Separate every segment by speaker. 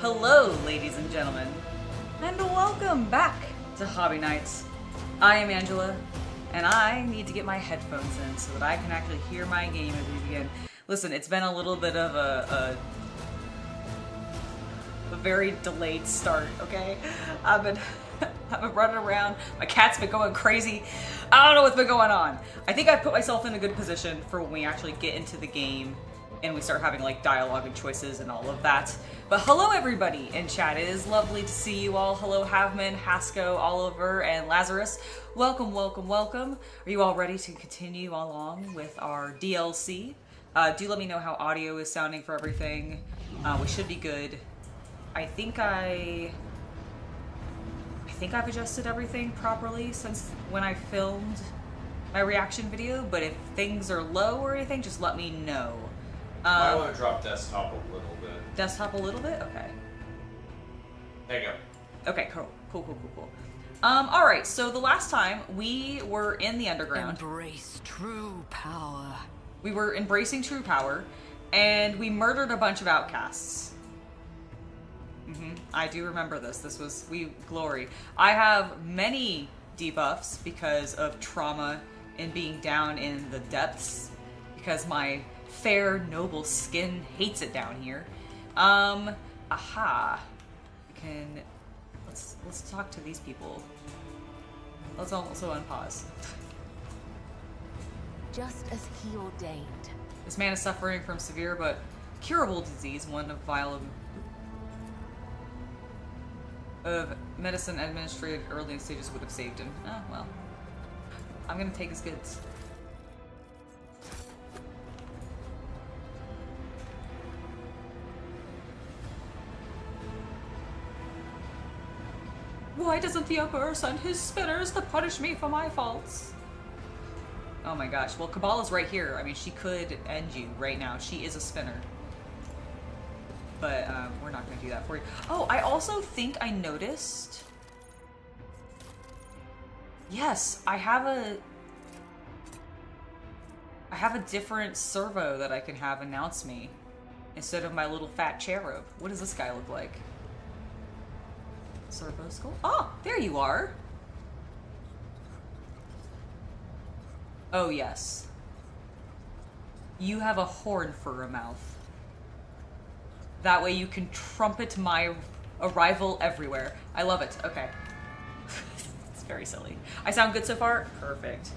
Speaker 1: Hello, ladies and gentlemen, and welcome back to Hobby Nights. I am Angela, and I need to get my headphones in so that I can actually hear my game as we begin. Listen, it's been a little bit of a very delayed start, okay? I've been running around, my cat's been going crazy, I don't know what's been going on. I think I've put myself in a good position for when we actually get into the game and we start having like dialogue and choices and all of that. But hello everybody in chat, it is lovely to see you all. Hello Havman, Hasco, Oliver, and Lazarus. Welcome, welcome, welcome. Are you all ready to continue along with our DLC? Do let me know how audio is sounding for everything. We should be good. I think I've adjusted everything properly since when I filmed my reaction video, but if things are low or anything, just let me know.
Speaker 2: I want to drop desktop a little bit.
Speaker 1: Desktop a little bit? Okay.
Speaker 2: There you go.
Speaker 1: Okay, cool. Alright, so the last time we were in the underground.
Speaker 3: Embrace true power.
Speaker 1: We were embracing true power, and we murdered a bunch of outcasts. I do remember this. This was glory. I have many debuffs because of trauma and being down in the depths, because my fair, noble skin hates it down here. Let's talk to these people. Let's also unpause.
Speaker 3: Just as he ordained.
Speaker 1: This man is suffering from severe but curable disease, one of medicine administered early in stages would have saved him. Oh, well. I'm gonna take his goods. Why doesn't the Emperor send his spinners to punish me for my faults? Oh my gosh. Well, Kabbalah's right here. I mean, she could end you right now. She is a spinner. But we're not going to do that for you. Oh, I also think I noticed... Yes, I have a different servo that I can have announce me instead of my little fat cherub. What does this guy look like? Servo skull? Oh, there you are. Oh, yes. You have a horn for a mouth. That way you can trumpet my arrival everywhere. I love it. Okay. It's very silly. I sound good so far? Perfect.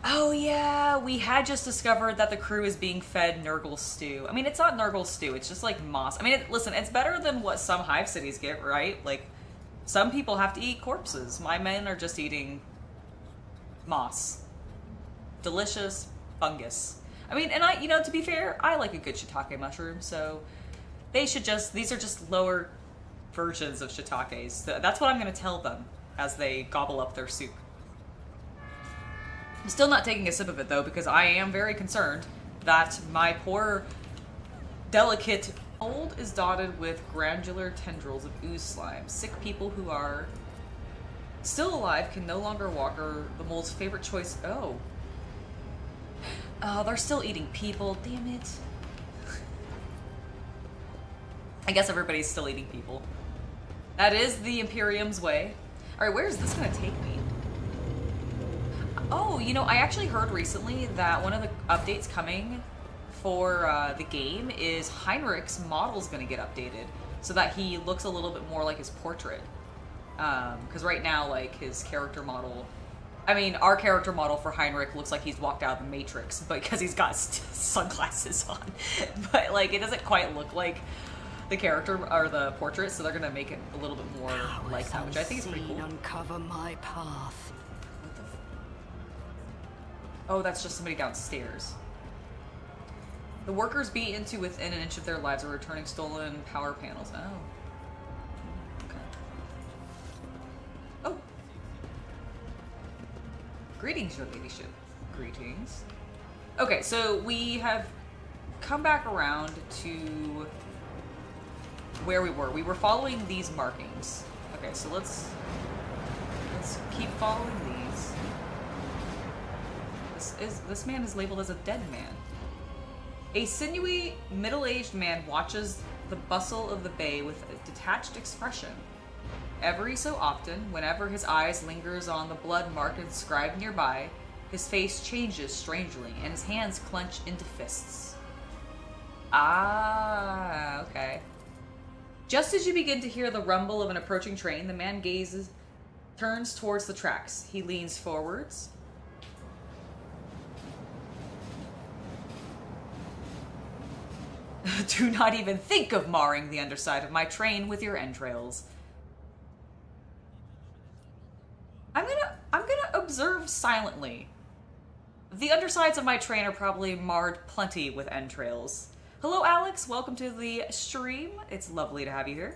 Speaker 1: Oh yeah, we had just discovered that the crew is being fed Nurgle stew. I mean, it's not Nurgle stew, it's just like moss. I mean, listen, it's better than what some hive cities get, right? Like, some people have to eat corpses. My men are just eating moss. Delicious fungus. I mean, and to be fair, I like a good shiitake mushroom, so these are just lower versions of shiitakes. So that's what I'm going to tell them as they gobble up their soup. I'm still not taking a sip of it, though, because I am very concerned that my poor, delicate mold is dotted with granular tendrils of ooze slime. Sick people who are still alive can no longer walk, or the mold's favorite choice. Oh, they're still eating people. Damn it. I guess everybody's still eating people. That is the Imperium's way. All right, where is this going to take me? Oh, I actually heard recently that one of the updates coming for the game is Heinrich's model's going to get updated so that he looks a little bit more like his portrait. Because right now, like, his character model... I mean, our character model for Heinrich looks like he's walked out of the Matrix, but because he's got sunglasses on. But, like, it doesn't quite look like the character or the portrait, so they're going to make it a little bit more like that, which I think is pretty cool.
Speaker 3: Uncover my path.
Speaker 1: What the Oh, that's just somebody downstairs. The workers beat into within an inch of their lives are returning stolen power panels. Oh. Okay. Oh. Greetings, your ladyship. Greetings. Okay, so we have come back around to where we were. We were following these markings. Okay, so let's keep following these. This man is labeled as a dead man. A sinewy, middle-aged man watches the bustle of the bay with a detached expression. Every so often, whenever his eyes lingers on the blood mark inscribed nearby, his face changes strangely, and his hands clench into fists. Ah, okay. Just as you begin to hear the rumble of an approaching train, the man turns towards the tracks. He leans forwards. Do not even think of marring the underside of my train with your entrails. I'm gonna observe silently. The undersides of my train are probably marred plenty with entrails. Hello, Alex. Welcome to the stream. It's lovely to have you here.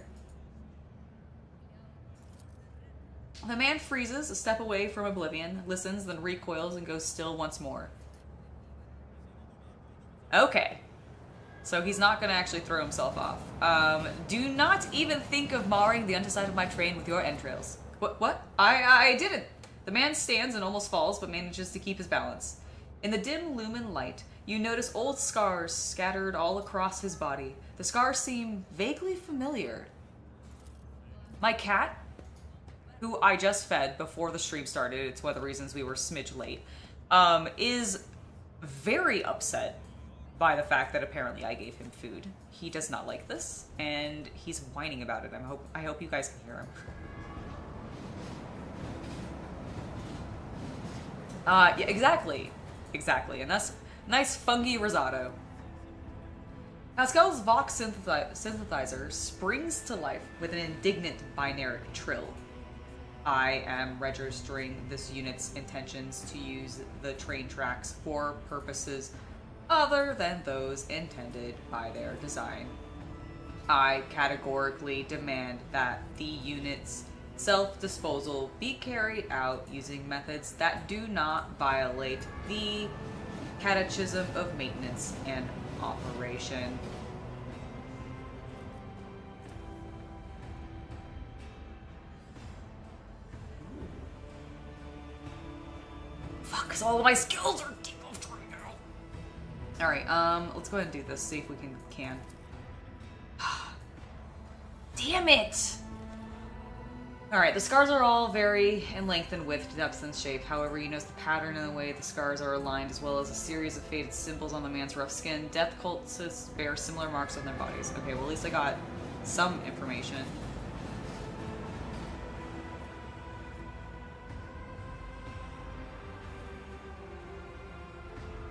Speaker 1: The man freezes, a step away from oblivion, listens, then recoils and goes still once more. Okay. So he's not going to actually throw himself off. Do not even think of marring the underside of my train with your entrails. What? I didn't. The man stands and almost falls, but manages to keep his balance. In the dim lumen light, you notice old scars scattered all across his body. The scars seem vaguely familiar. My cat, who I just fed before the stream started, it's one of the reasons we were smidge late, is very upset by the fact that apparently I gave him food. He does not like this, and he's whining about it. I hope you guys can hear him. Yeah, exactly. Exactly, and that's nice funky risotto. Pascal's Vox synthesizer springs to life with an indignant binaric trill. I am registering this unit's intentions to use the train tracks for purposes other than those intended by their design. I categorically demand that the unit's self-disposal be carried out using methods that do not violate the Catechism of Maintenance and Operation. Fuck, because all of my skills are debuffed right now. Alright, let's go ahead and do this, see if we can. Damn it! Alright, the scars are all vary in length and width, depth and shape. However, you notice the pattern and the way the scars are aligned, as well as a series of faded symbols on the man's rough skin. Death cultists bear similar marks on their bodies. Okay, well at least I got some information.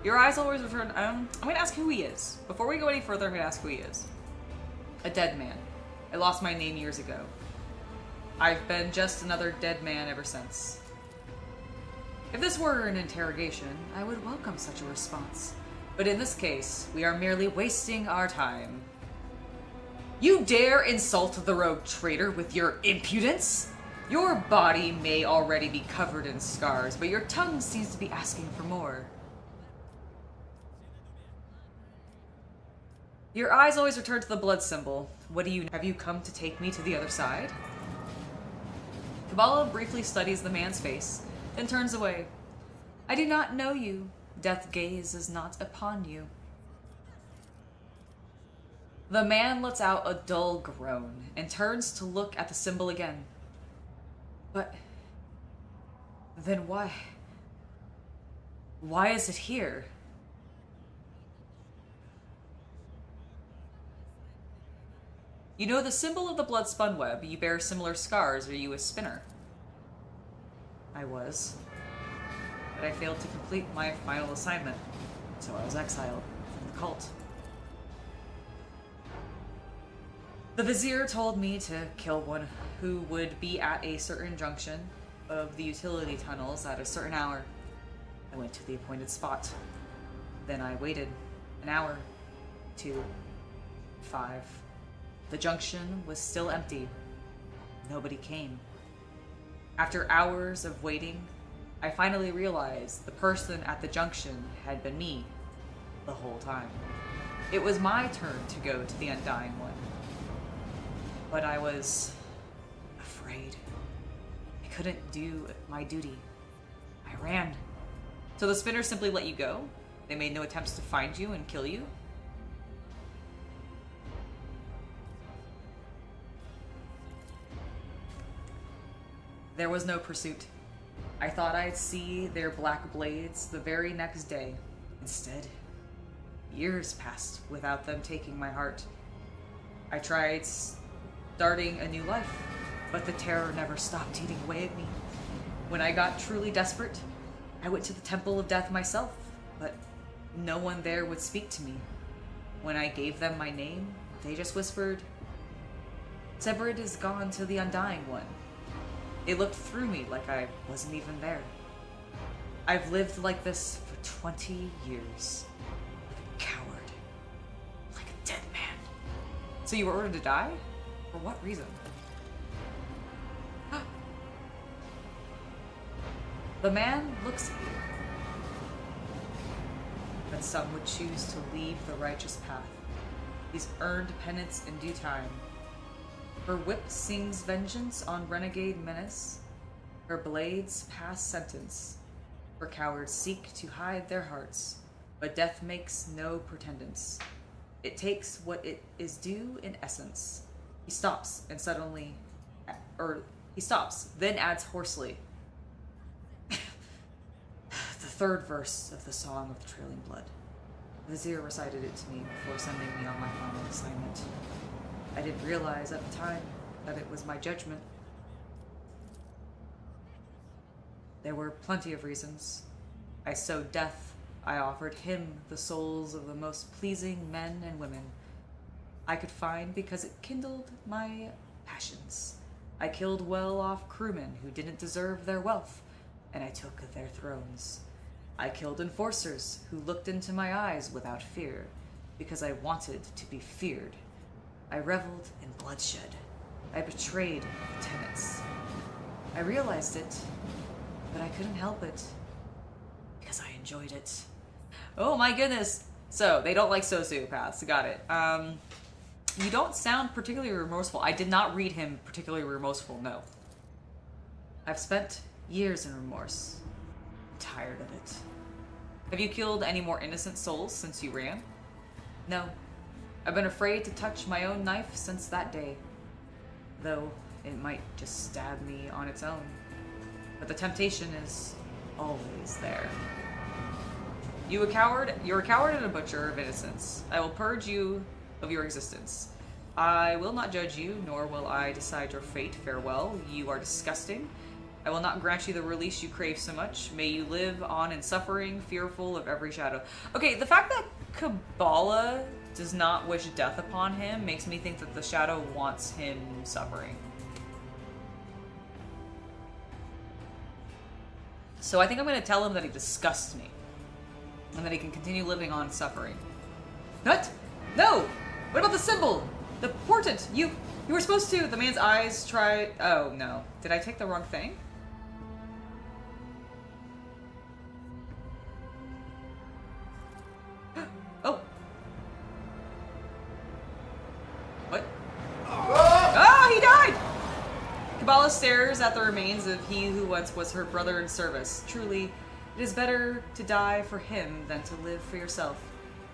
Speaker 1: Your eyes always return. I'm going to ask who he is. Before we go any further, I'm going to ask who he is. A dead man. I lost my name years ago. I've been just another dead man ever since. If this were an interrogation, I would welcome such a response. But in this case, we are merely wasting our time. You dare insult the rogue traitor with your impudence? Your body may already be covered in scars, but your tongue seems to be asking for more. Your eyes always return to the blood symbol. What do you... Have you come to take me to the other side? Kabbalah briefly studies the man's face, then turns away. I do not know you. Death gaze is not upon you. The man lets out a dull groan and turns to look at the symbol again. But... then why? Why is it here? You know the symbol of the blood spun web. You bear similar scars. Are you a spinner? I was. But I failed to complete my final assignment, so I was exiled from the cult. The Vizier told me to kill one who would be at a certain junction of the utility tunnels at a certain hour. I went to the appointed spot. Then I waited an hour, 2, 5. The junction was still empty. Nobody came. After hours of waiting, I finally realized the person at the junction had been me the whole time. It was my turn to go to the Undying One. But I was afraid. I couldn't do my duty. I ran. So the spinners simply let you go? They made no attempts to find you and kill you? There was no pursuit. I thought I'd see their black blades the very next day. Instead, years passed without them taking my heart. I tried starting a new life, but the terror never stopped eating away at me. When I got truly desperate, I went to the Temple of Death myself, but no one there would speak to me. When I gave them my name, they just whispered, "Severid is gone to the Undying One." They looked through me like I wasn't even there. I've lived like this for 20 years. Like a coward. Like a dead man. So you were ordered to die? For what reason? The man looks at you. But some would choose to leave the righteous path. He's earned penance in due time. Her whip sings vengeance on renegade menace. Her blades pass sentence. Her cowards seek to hide their hearts, but death makes no pretendance. It takes what it is due in essence. He stops and suddenly, he stops, then adds hoarsely. The third verse of the Song of the Trailing Blood. The Vizier recited it to me before sending me on my final assignment. I didn't realize at the time that it was my judgment. There were plenty of reasons. I sowed death. I offered him the souls of the most pleasing men and women I could find because it kindled my passions. I killed well-off crewmen who didn't deserve their wealth, and I took their thrones. I killed enforcers who looked into my eyes without fear because I wanted to be feared. I reveled in bloodshed. I betrayed the tenets. I realized it, but I couldn't help it because I enjoyed it. Oh my goodness. So, they don't like sociopaths. Got it. You don't sound particularly remorseful. I did not read him particularly remorseful, no. I've spent years in remorse. I'm tired of it. Have you killed any more innocent souls since you ran? No. I've been afraid to touch my own knife since that day. Though it might just stab me on its own. But the temptation is always there. You're a coward and a butcher of innocence. I will purge you of your existence. I will not judge you, nor will I decide your fate. Farewell. You are disgusting. I will not grant you the release you crave so much. May you live on in suffering, fearful of every shadow. Okay, the fact that Kabbalah does not wish death upon him makes me think that the shadow wants him suffering. So I think I'm going to tell him that he disgusts me. And that he can continue living on suffering. What? No! What about the symbol? The portent! You were supposed to... The man's eyes try... Oh, no. Did I take the wrong thing? Oh. What? Ah, he died! Kabbalah stares at the remains of he who once was her brother in service. Truly, it is better to die for him than to live for yourself.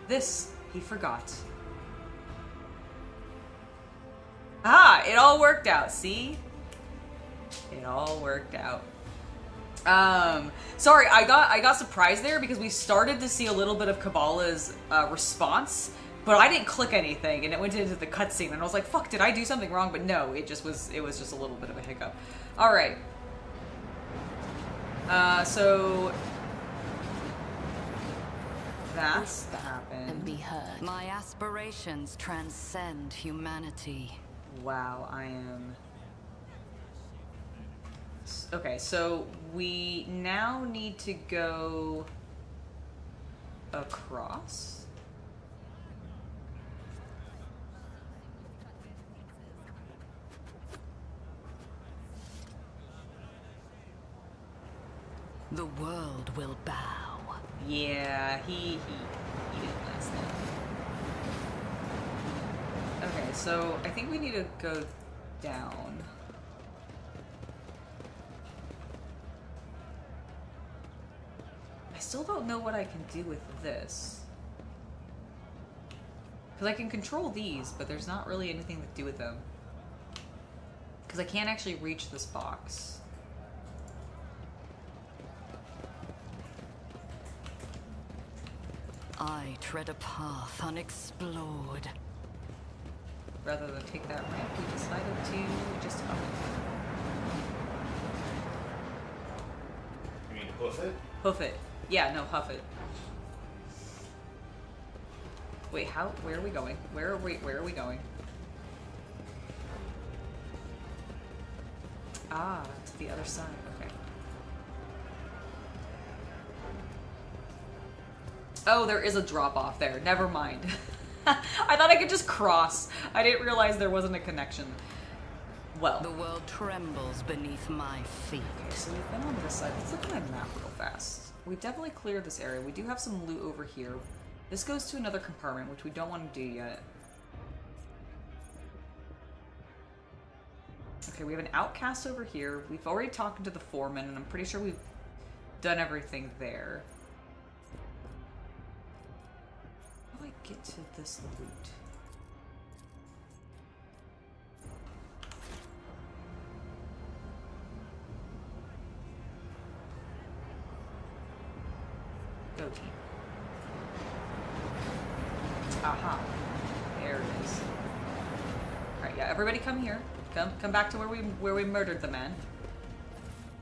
Speaker 1: This he forgot. Ah, it all worked out, see? It all worked out. Sorry, I got surprised there because we started to see a little bit of Kabbalah's response, but I didn't click anything and it went into the cutscene and I was like, fuck, did I do something wrong? But no, it was just a little bit of a hiccup. Alright. So that's happened.
Speaker 3: And be heard. My aspirations transcend humanity.
Speaker 1: Wow, I am... Okay, so we now need to go across.
Speaker 3: The world will bow.
Speaker 1: Yeah, he didn't last long. Okay, so I think we need to go down. I still don't know what I can do with this. Because I can control these, but there's not really anything to do with them. Because I can't actually reach this box.
Speaker 3: I tread a path unexplored.
Speaker 1: Rather than take that ramp, we decided to just up it.
Speaker 2: You mean hoof it?
Speaker 1: Hoof it. Yeah, no, huff it. Wait, how? Where are we going? Where are we going? Ah, to the other side. Okay. Oh, there is a drop off there. Never mind. I thought I could just cross. I didn't realize there wasn't a connection. Well.
Speaker 3: The world trembles beneath my feet.
Speaker 1: Okay, so we've been on this side. Let's look at my map real fast. We've definitely cleared this area. We do have some loot over here. This goes to another compartment, which we don't want to do yet. Okay, we have an outcast over here. We've already talked to the foreman, and I'm pretty sure we've done everything there. How do I get to this loot? Go team. Aha. There it is. Alright, yeah, everybody come here. Come back to where we murdered the man.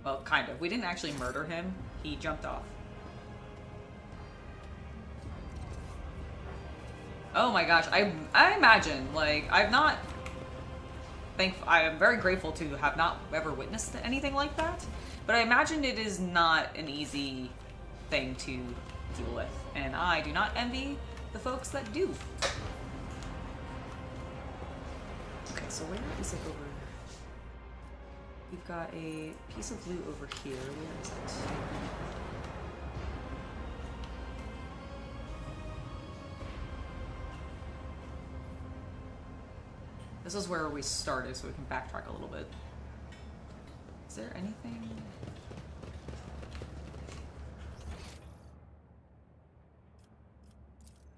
Speaker 1: Well, kind of. We didn't actually murder him. He jumped off. Oh my gosh, I imagine, like, I am very grateful to have not ever witnessed anything like that, but I imagine it is not an easy thing to deal with, and I do not envy the folks that do. Okay, so where is it over? We've got a piece of loot over here. Where is it? This is where we started, so we can backtrack a little bit. Is there anything?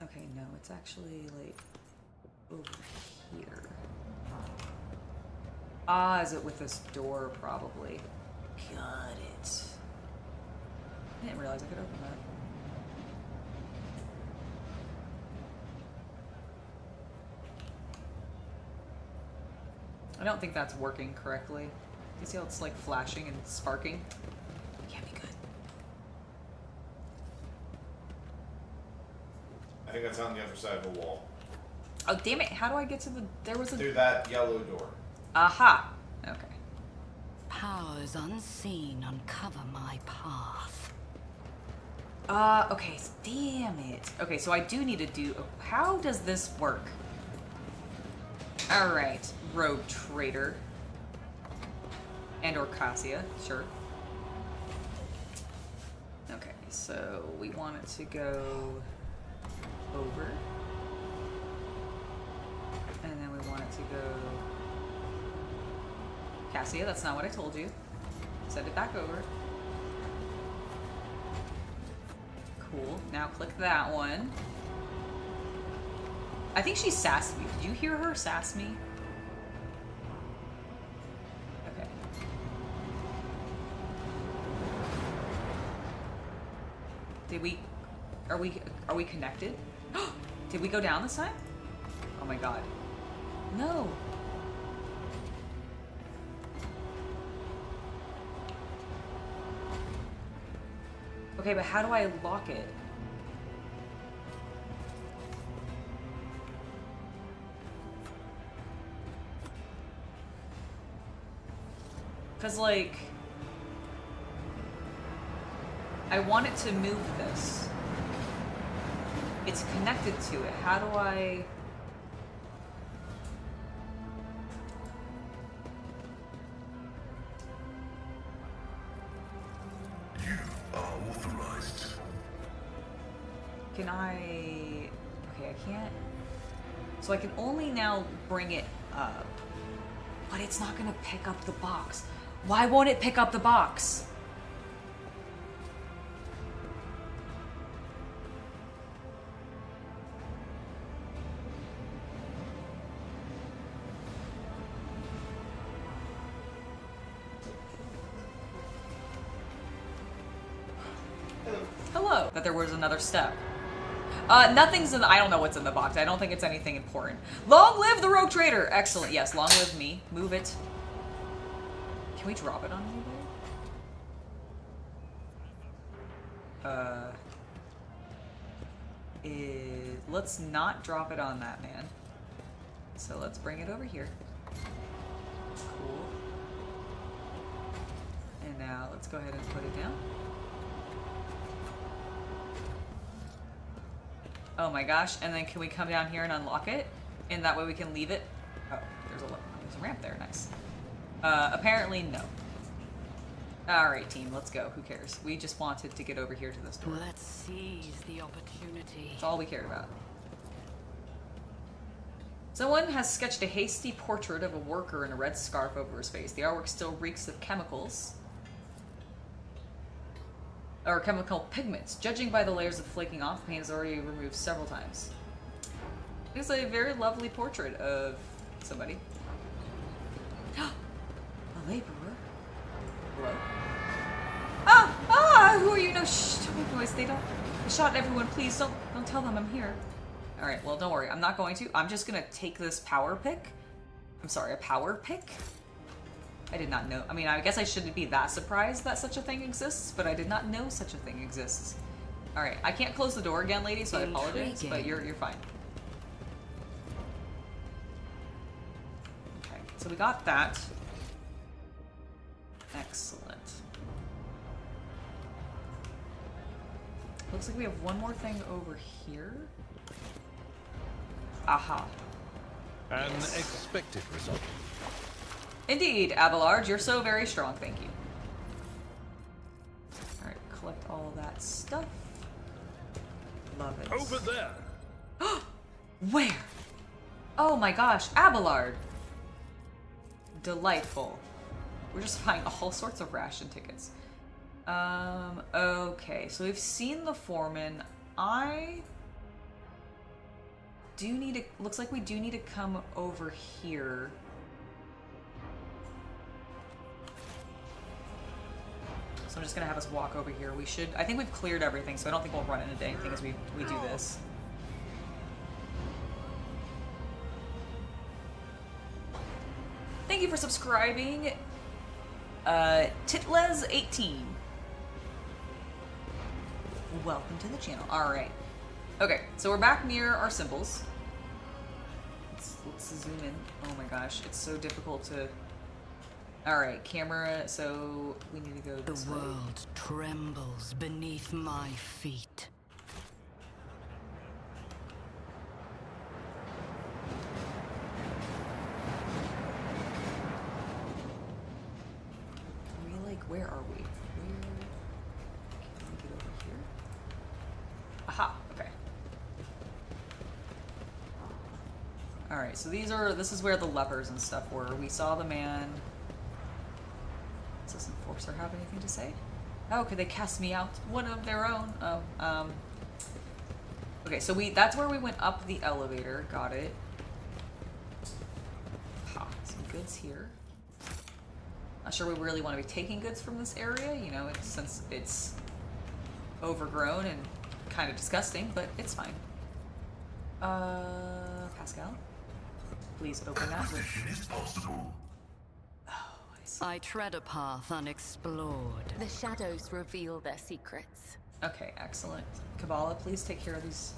Speaker 1: Okay, no, it's actually like over here. Ah, is it with this door, probably? Got it. I didn't realize I could open that. I don't think that's working correctly. You see how it's like flashing and sparking? Can't be good.
Speaker 2: I think that's on the other side of the wall.
Speaker 1: Oh, damn it. How do I get to the... There was a...
Speaker 2: Through that yellow door.
Speaker 1: Aha. Okay.
Speaker 3: Powers unseen uncover my path.
Speaker 1: Okay. Damn it. Okay, so I do need to do... How does this work? Alright. Rogue Trader. And or Cassia. Sure. Okay, so we want it to go over. And then we want it to go... Cassia, that's not what I told you. Send it back over. Cool. Now click that one. I think she sassed me. Did you hear her sass me? Okay. Did we... Are we connected? Did we go down this time? Oh my god. No. Okay, but how do I lock it? Because, like, I want it to move this. It's connected to it. How do I... Can I... Okay, I can't... So I can only now bring it up. But it's not going to pick up the box. Why won't it pick up the box? Hello. That there was another step. Nothing's in the, I don't know what's in the box. I don't think it's anything important. Long live the rogue trader! Excellent. Yes, long live me. Move it. Can we drop it on anybody? Let's not drop it on that man. So let's bring it over here. Cool. And now let's go ahead and put it down. Oh my gosh, and then can we come down here and unlock it? And that way we can leave it. Oh, there's a ramp there, nice. Apparently no. Alright team, let's go, who cares? We just wanted to get over here to this door.
Speaker 3: Let's seize the opportunity.
Speaker 1: That's all we cared about. Someone has sketched a hasty portrait of a worker in a red scarf over his face. The artwork still reeks of chemicals. Or chemical pigments. Judging by the layers of flaking off, the paint is already removed several times. It's a very lovely portrait of somebody. A laborer? Hello? Who are you? No, shh, don't make noise. They shot everyone. Please don't tell them I'm here. All right, well, don't worry. I'm not going to. I'm just gonna take this power pick. I'm sorry, a power pick? I did not know. I mean, I guess I shouldn't be that surprised that such a thing exists, but I did not know such a thing exists. All right, I can't close the door again, lady, so I apologize, but you're fine. Okay, so we got that. Excellent. Looks like we have one more thing over here. Aha.
Speaker 4: An expected result.
Speaker 1: Indeed, Abelard, you're so very strong, thank you. Alright, collect all that stuff. Love it.
Speaker 4: Over there!
Speaker 1: Where? Oh my gosh, Abelard! Delightful. We're just finding all sorts of ration tickets. Okay, so we've seen the foreman. I do need to, looks like we do need to come over here. So I'm just gonna have us walk over here. We should, I think we've cleared everything, so I don't think we'll run into anything as we do this. Thank you for subscribing, Titles18. Welcome to the channel. All right. Okay, so we're back near our symbols. Let's zoom in. Oh my gosh, it's so difficult to. All right, camera. So we need to go this way.
Speaker 3: The world trembles beneath my feet.
Speaker 1: Where are we? Where can we get over here? Aha, okay. Alright, so this is where the lepers and stuff were. We saw the man. Does this enforcer have anything to say? Oh, could they cast me out? One of their own. Oh, okay, so that's where we went up the elevator. Got it. Ha, some goods here. Not sure we really want to be taking goods from this area, you know, since it's overgrown and kind of disgusting, but it's fine. Pascal, please open that with. Oh, I see.
Speaker 3: I tread a path unexplored.
Speaker 5: The shadows reveal their secrets.
Speaker 1: Okay, excellent. Kabbalah, please take care of these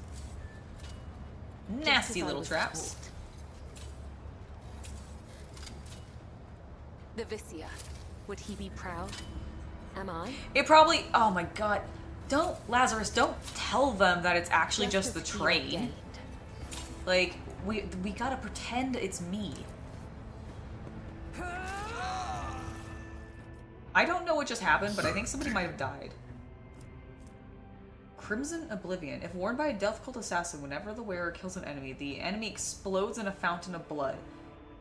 Speaker 1: nasty little traps.
Speaker 5: Taught. The Vizier. Would he be proud? Am I?
Speaker 1: It probably. Oh my god! Don't, Lazarus! Don't tell them that it's actually just the train. Like we gotta pretend it's me. I don't know what just happened, but I think somebody might have died. Crimson Oblivion. If worn by a Death Cult assassin, whenever the wearer kills an enemy, the enemy explodes in a fountain of blood.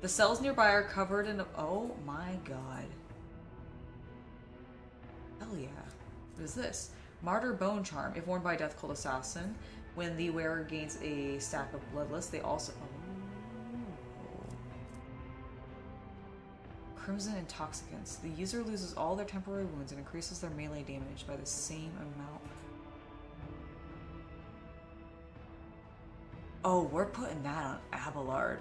Speaker 1: The cells nearby are covered in. Oh my god. Hell yeah. What is this? Martyr Bone Charm. If worn by a Death Cult assassin, when the wearer gains a stack of bloodless, they also. Oh. Crimson Intoxicants. The user loses all their temporary wounds and increases their melee damage by the same amount. Oh, we're putting that on Abelard.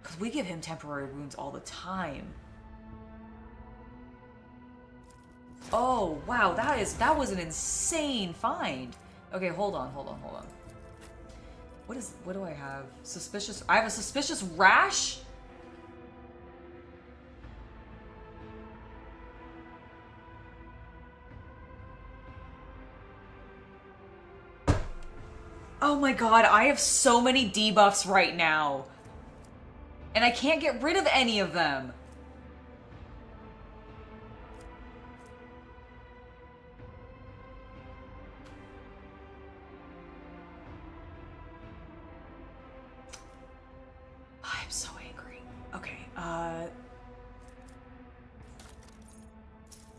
Speaker 1: Because we give him temporary wounds all the time. Oh, wow, that was an insane find. Okay, hold on. What do I have? Suspicious, I have a suspicious rash? Oh my god, I have so many debuffs right now. And I can't get rid of any of them. I'm so angry. Okay,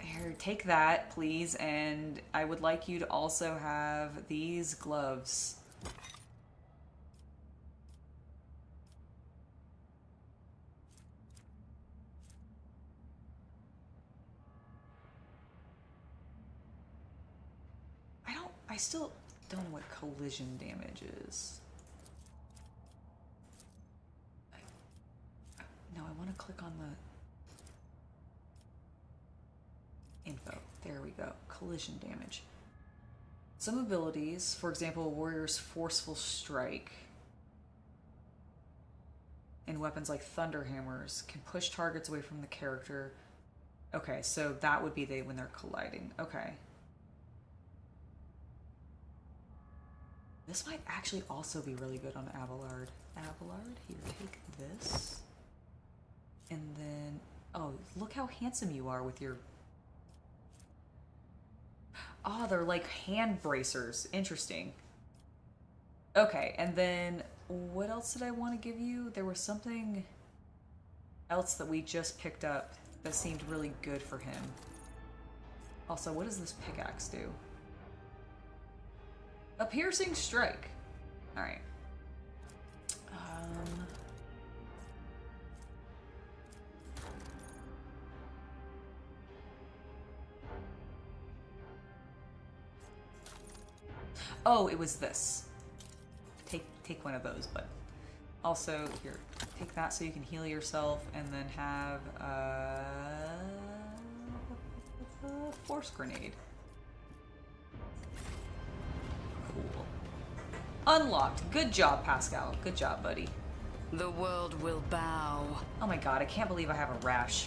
Speaker 1: here, take that, please, and I would like you to also have these gloves. I still don't know what collision damage is. No, I want to click on the info. There we go. Collision damage. Some abilities, for example, a warrior's forceful strike, and weapons like thunder hammers can push targets away from the character. Okay, so that would be when they're colliding. Okay. This might actually also be really good on Abelard. Abelard, here, take this. And then, oh, look how handsome you are with your... Oh, they're like hand bracers. Interesting. Okay, and then what else did I want to give you? There was something else that we just picked up that seemed really good for him. Also, what does this pickaxe do? A piercing strike. All right. Oh, it was this. Take one of those, but also here, take that so you can heal yourself, and then have a force grenade. Cool. Unlocked. Good job, Pascal. Good job, buddy.
Speaker 3: The world will bow.
Speaker 1: Oh my god, I can't believe I have a rash.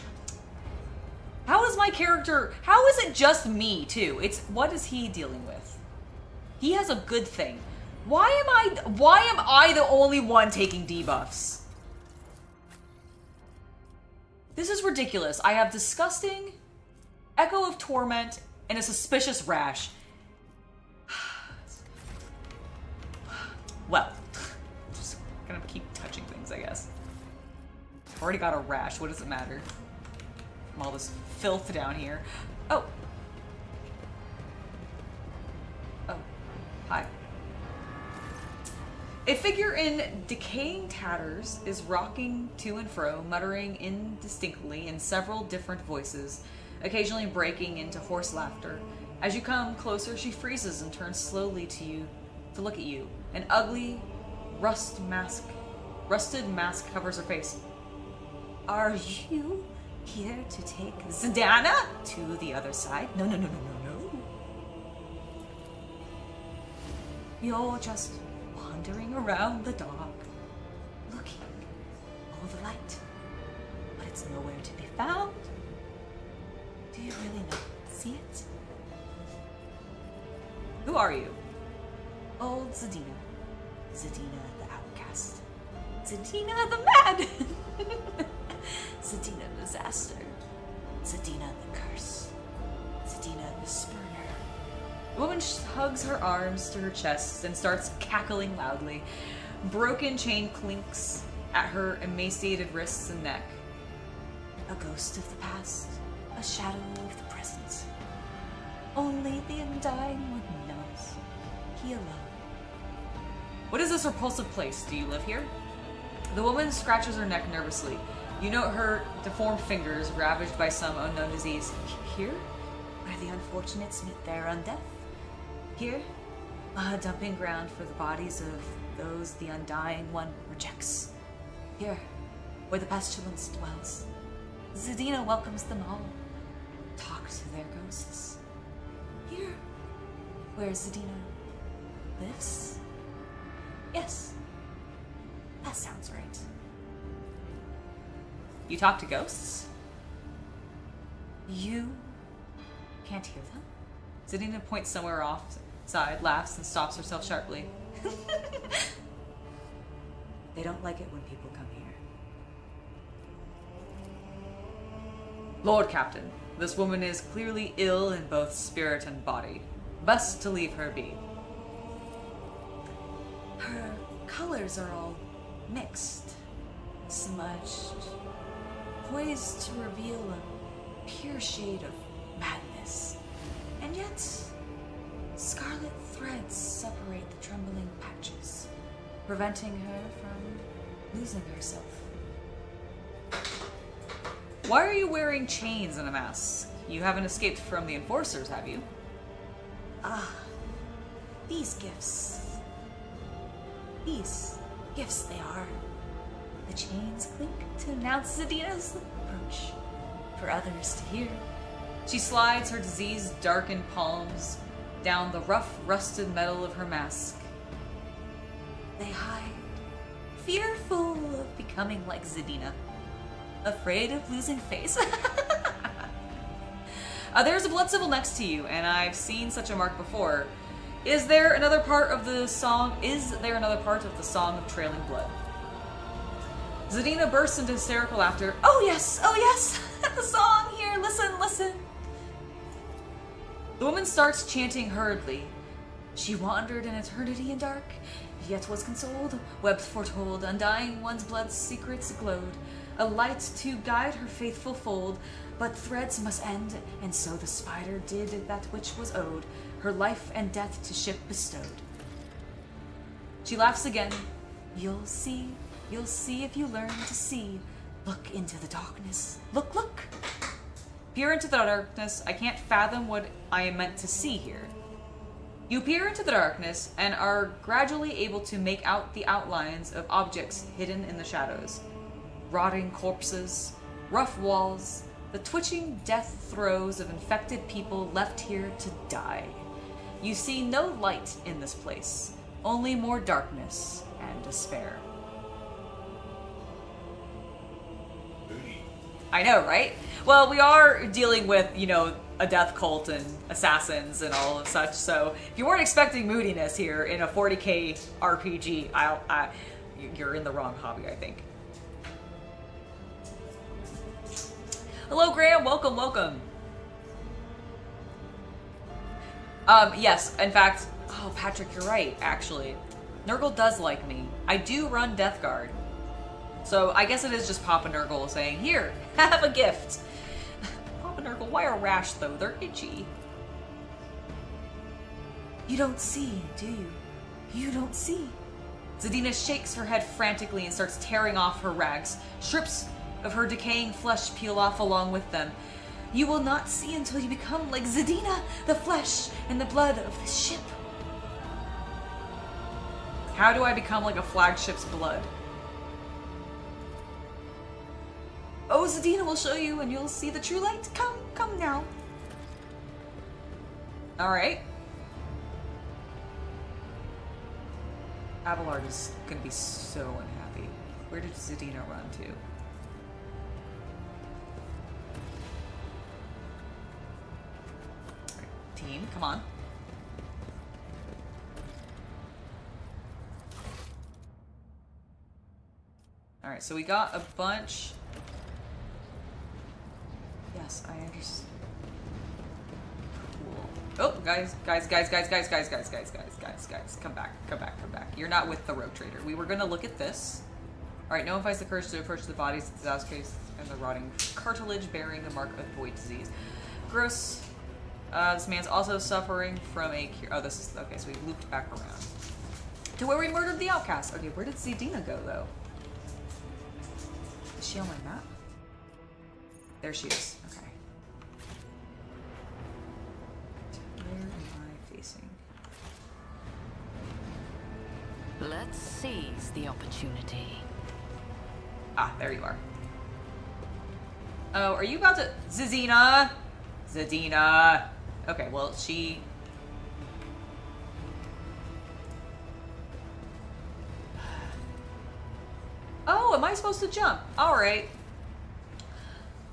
Speaker 1: How is my character... How is it just me, too? What is he dealing with? He has a good thing. Why am I the only one taking debuffs? This is ridiculous. I have Disgusting, Echo of Torment, and a Suspicious Rash. Well, I'm just gonna keep touching things, I guess. I've already got a rash. What does it matter? From all this filth down here. Oh. Oh. Hi. A figure in decaying tatters is rocking to and fro, muttering indistinctly in several different voices, occasionally breaking into hoarse laughter. As you come closer, she freezes and turns slowly to you to look at you. An ugly, rusted mask covers her face. Are you here to take Zidana to the other side? No. You're just wandering around the dark, looking for the light, but it's nowhere to be found. Do you really not see it? Who are you? Old Zadina. Zadina the outcast. Zadina the mad. Zadina the disaster. Zadina the curse. Zadina the spurner. The woman hugs her arms to her chest and starts cackling loudly. Broken chain clinks at her emaciated wrists and neck. A ghost of the past, a shadow of the present. Only the undying one knows. He alone. What is this repulsive place? Do you live here? The woman scratches her neck nervously. You note her deformed fingers ravaged by some unknown disease. Here? Where the unfortunates meet their undeath? Here? A dumping ground for the bodies of those the Undying One rejects. Here, where the pestilence dwells, Zadina welcomes them all. Talk to their ghosts. Here, where Zadina lives? Yes, that sounds right. You talk to ghosts? You can't hear them? Zadina points somewhere offside, laughs, and stops herself sharply. They don't like it when people come here. Lord Captain, this woman is clearly ill in both spirit and body. Best to leave her be. Her colors are all mixed, smudged, poised to reveal a pure shade of madness. And yet, scarlet threads separate the trembling patches, preventing her from losing herself. Why are you wearing chains and a mask? You haven't escaped from the enforcers, have you? Ah, these gifts. These gifts they are. The chains clink to announce Zadina's approach, for others to hear. She slides her disease-darkened palms down the rough, rusted metal of her mask. They hide, fearful of becoming like Zadina, afraid of losing face. There's a blood symbol next to you, and I've seen such a mark before. Is there another part of the song? Is there another part of the Song of Trailing Blood? Zadina bursts into hysterical laughter. Oh yes, the song here. Listen, listen. The woman starts chanting hurriedly. She wandered in eternity and dark, yet was consoled. Webs foretold, undying one's blood's secrets glowed. A light to guide her faithful fold, but threads must end, and so the spider did that which was owed, her life and death to ship bestowed. She laughs again. You'll see if you learn to see. Look into the darkness. Look, look. Peer into the darkness. I can't fathom what I am meant to see here. You peer into the darkness and are gradually able to make out the outlines of objects hidden in the shadows. Rotting corpses, rough walls, the twitching death throes of infected people left here to die. You see no light in this place, only more darkness and despair. I know, right? Well, we are dealing with, a death cult and assassins and all of such, so if you weren't expecting moodiness here in a 40k RPG, you're in the wrong hobby, I think. Hello, Graham. Welcome, welcome. Yes, in fact, Patrick, you're right, actually. Nurgle does like me. I do run Death Guard. So I guess it is just Papa Nurgle saying, here, have a gift. Papa Nurgle, why a rash though? They're itchy. You don't see, do you? You don't see. Zadina shakes her head frantically and starts tearing off her rags. Strips of her decaying flesh peel off along with them. You will not see until you become like Zadina, the flesh and the blood of this ship. How do I become like a flagship's blood? Oh, Zadina will show you and you'll see the true light. Come now. Alright. Abelard is gonna be so unhappy. Where did Zadina run to? Alright, team, come on. Alright, so we got a bunch. Yes, I understand. Cool. Oh, guys, come back. You're not with the Rogue Trader. We were gonna look at this. Alright, no one finds the courage to approach the bodies of the disastrous and the rotting cartilage bearing the mark of void disease. Gross. This man's also suffering from a cure. Oh, this is, okay, so we looped back around. To where we murdered the outcast. Okay, where did Zadina go, though? Is she on my map? There she is. Okay. Where am I facing?
Speaker 3: Let's seize the opportunity.
Speaker 1: Ah, there you are. Oh, are you about to... Zizina! Zadina! Okay, well, she... Oh, am I supposed to jump? Alright.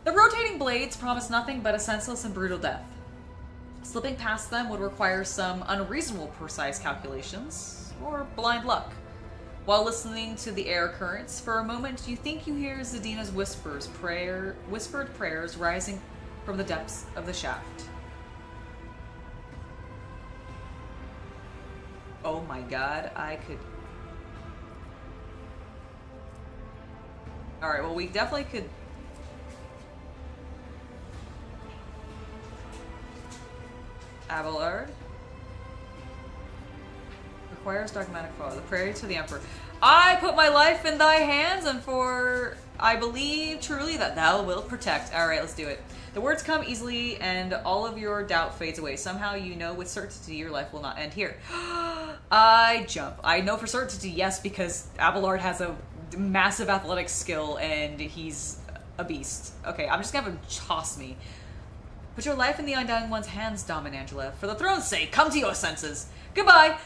Speaker 1: The rotating blades promise nothing but a senseless and brutal death. Slipping past them would require some unreasonable precise calculations, or blind luck. While listening to the air currents, for a moment you think you hear Zadina's whispered prayers rising from the depths of the shaft. Oh my god, I could... Alright, well we definitely could... Abelard. Requires dogmatic follow. The prayer to the Emperor. I put my life in thy hands, and for I believe truly that thou wilt protect. Alright, let's do it. The words come easily, and all of your doubt fades away. Somehow you know with certainty your life will not end here. I jump. I know for certainty, yes, because Abelard has a massive athletic skill, and he's a beast. Okay, I'm just gonna have him toss me. Put your life in the Undying One's hands, Dom and Angela. For the throne's sake, come to your senses. Goodbye!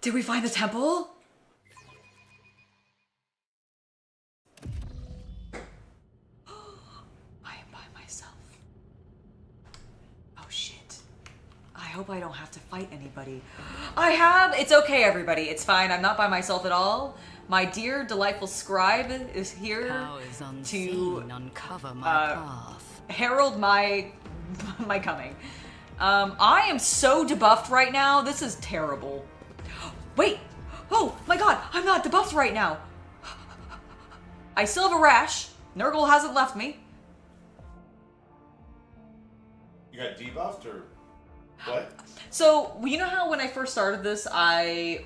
Speaker 1: Did we find the temple? I am by myself. Oh shit. I hope I don't have to fight anybody. I have! It's okay, everybody. It's fine. I'm not by myself at all. My dear, delightful scribe is here
Speaker 3: Powers
Speaker 1: to
Speaker 3: unseen uncover my path.
Speaker 1: herald my coming. I am so debuffed right now. This is terrible. Wait! Oh my god! I'm not debuffed right now! I still have a rash. Nurgle hasn't left me.
Speaker 2: You got debuffed or what?
Speaker 1: So, you know how when I first started this, I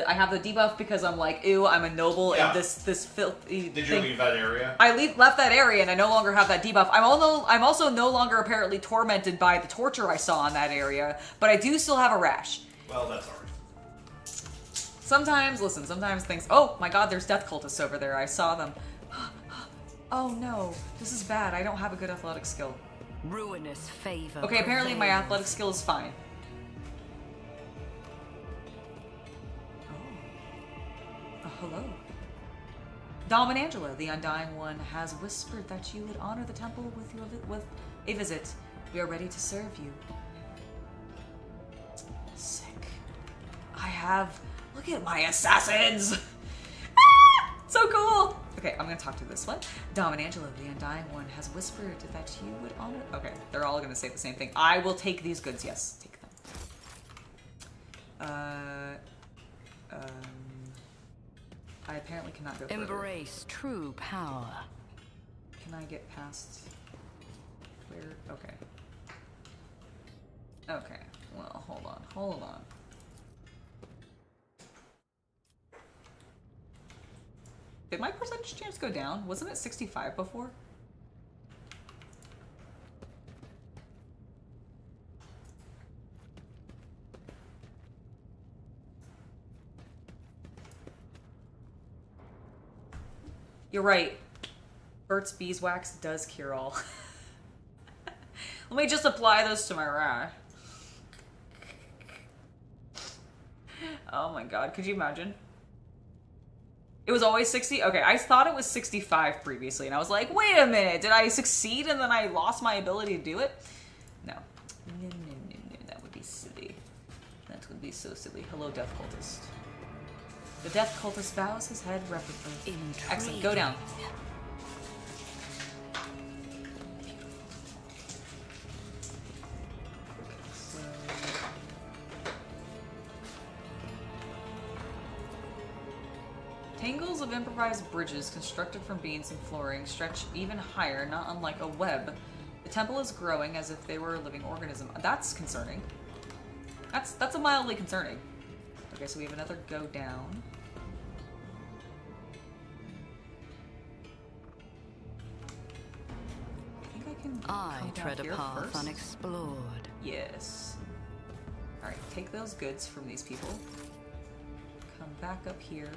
Speaker 1: have the debuff because I'm like, ew, I'm a noble
Speaker 2: Yeah.
Speaker 1: and this filthy
Speaker 2: Did you
Speaker 1: thing.
Speaker 2: leave that area?
Speaker 1: I left that area and I no longer have that debuff. I'm also no longer apparently tormented by the torture I saw in that area, but I do still have a rash.
Speaker 2: Well, that's alright.
Speaker 1: Sometimes things... Oh my god, there's death cultists over there. I saw them. Oh no, this is bad. I don't have a good athletic skill.
Speaker 3: Ruinous favor.
Speaker 1: Okay, apparently my
Speaker 3: prevails.
Speaker 1: athletic skill is fine. Hello. Dom and Angela, the Undying One, has whispered that you would honor the temple with a visit. We are ready to serve you. Sick. I have... Look at my assassins! Ah! So cool! Okay, I'm gonna talk to this one. Dom and Angela, the Undying One, has whispered that you would honor... Okay, they're all gonna say the same thing. I will take these goods, yes. Take them. I apparently cannot go further.
Speaker 3: Embrace true power.
Speaker 1: Can I get past... Where... Okay. Okay. Well, hold on. Did my percentage chance go down? Wasn't it 65 before? You're right. Burt's beeswax does cure all. Let me just apply this to my rash. Oh my god, could you imagine? It was always 60? Okay, I thought it was 65 previously, and I was like, wait a minute, did I succeed and then I lost my ability to do it? No. No, that would be silly. That would be so silly. Hello, Death Cultist. The Death Cultist bows his head reverently. Excellent, go down. Tangles of improvised bridges constructed from beams and flooring stretch even higher, not unlike a web. The temple is growing as if they were a living organism. That's concerning. That's a mildly concerning. Okay, so we have another go down. I think I can
Speaker 3: I
Speaker 1: come down
Speaker 3: tread a
Speaker 1: here
Speaker 3: path
Speaker 1: first.
Speaker 3: unexplored.
Speaker 1: Yes. Alright, take those goods from these people. Come back up here.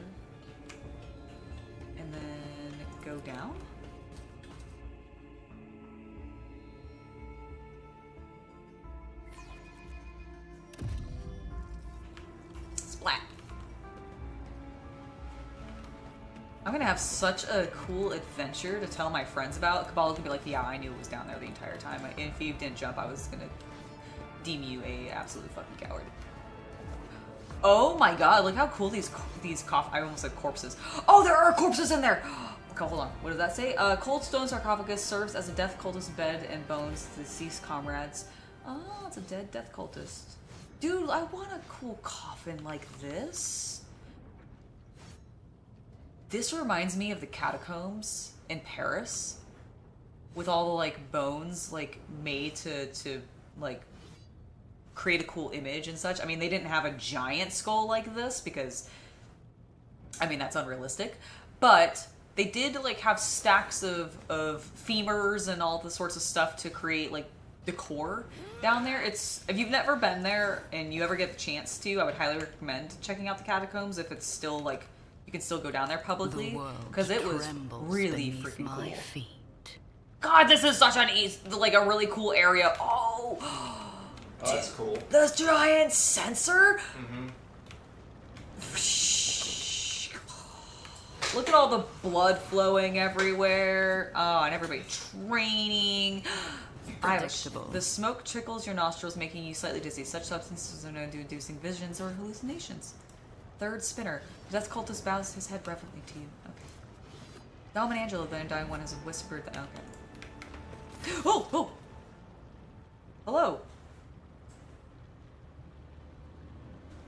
Speaker 1: And then go down. Splat. I'm gonna have such a cool adventure to tell my friends about. Kabbalah's gonna be like, yeah, I knew it was down there the entire time. If you didn't jump, I was gonna deem you a absolute fucking coward. Oh my god, look how cool these I almost said corpses. Oh, there are corpses in there! Okay, hold on. What does that say? Cold stone sarcophagus serves as a death cultist bed and bones to deceased comrades. Oh, it's a dead death cultist. Dude, I want a cool coffin like this. This reminds me of the catacombs in Paris. With all the, like, bones, like, made to like, create a cool image and such. I mean, they didn't have a giant skull like this because, I mean, that's unrealistic. But they did, like, have stacks of femurs and all the sorts of stuff to create, like, decor down there. It's, if you've never been there and you ever get the chance to, I would highly recommend checking out the catacombs if it's still, like, you can still go down there publicly. Because it was really freaking cool.
Speaker 3: Feet.
Speaker 1: God, this is such an like, a really cool area. Oh!
Speaker 2: Oh, that's cool.
Speaker 1: The giant sensor? Look at all the blood flowing everywhere. Oh, and everybody training.
Speaker 3: Predictable.
Speaker 1: The smoke trickles your nostrils, making you slightly dizzy. Such substances are known to inducing visions or hallucinations. Third spinner. The death cultist bows his head reverently to you. Okay. Dom and Angela, the undying one, has whispered that. Okay. Oh! Oh! Hello.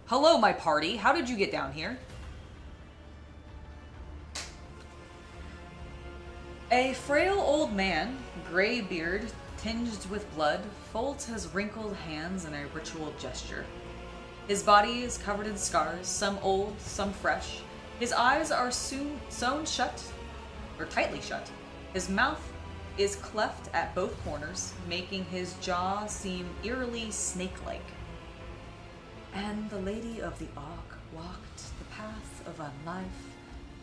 Speaker 1: Hello, my party. How did you get down here? A frail old man, gray beard, tinged with blood, folds his wrinkled hands in a ritual gesture. His body is covered in scars, some old, some fresh. His eyes are sewn shut, or tightly shut. His mouth is cleft at both corners, making his jaw seem eerily snake-like. And the Lady of the Ark walked the path of unlife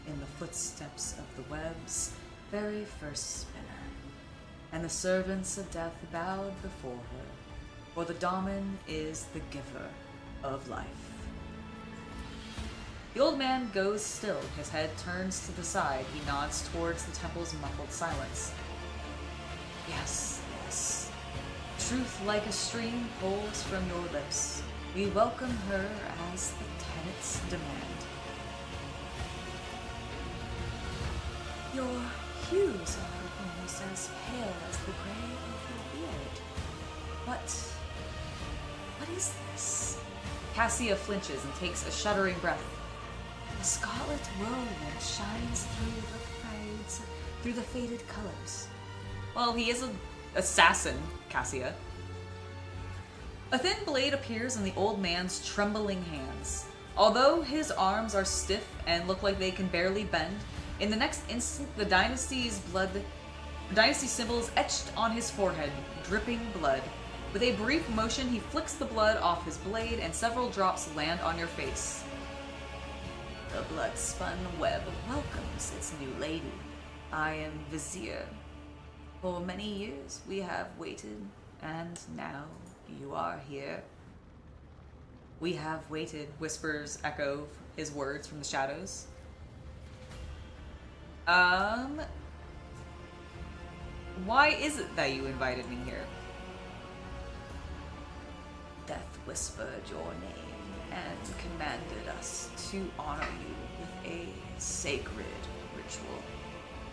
Speaker 1: in the footsteps of the web's very first spinner. And the servants of death bowed before her, for the Daemon is the giver of life. The old man goes still. His head turns to the side. He nods towards the temple's muffled silence. Yes, yes. Truth like a stream pours from your lips. We welcome her as the tenets demand. Your hues are almost as pale as the gray of your beard. What is this? Cassia flinches and takes a shuddering breath. The scarlet whirlwind shines through the faded colors. Well, he is an assassin, Cassia. A thin blade appears in the old man's trembling hands. Although his arms are stiff and look like they can barely bend, in the next instant the dynasty symbol is etched on his forehead, dripping blood. With a brief motion, he flicks the blood off his blade and several drops land on your face. The blood-spun web welcomes its new lady. I am Vizier. For many years we have waited, and now you are here. We have waited, whispers echo his words from the shadows. Why is it that you invited me here? Death whispered your name and commanded us to honor you with a sacred ritual.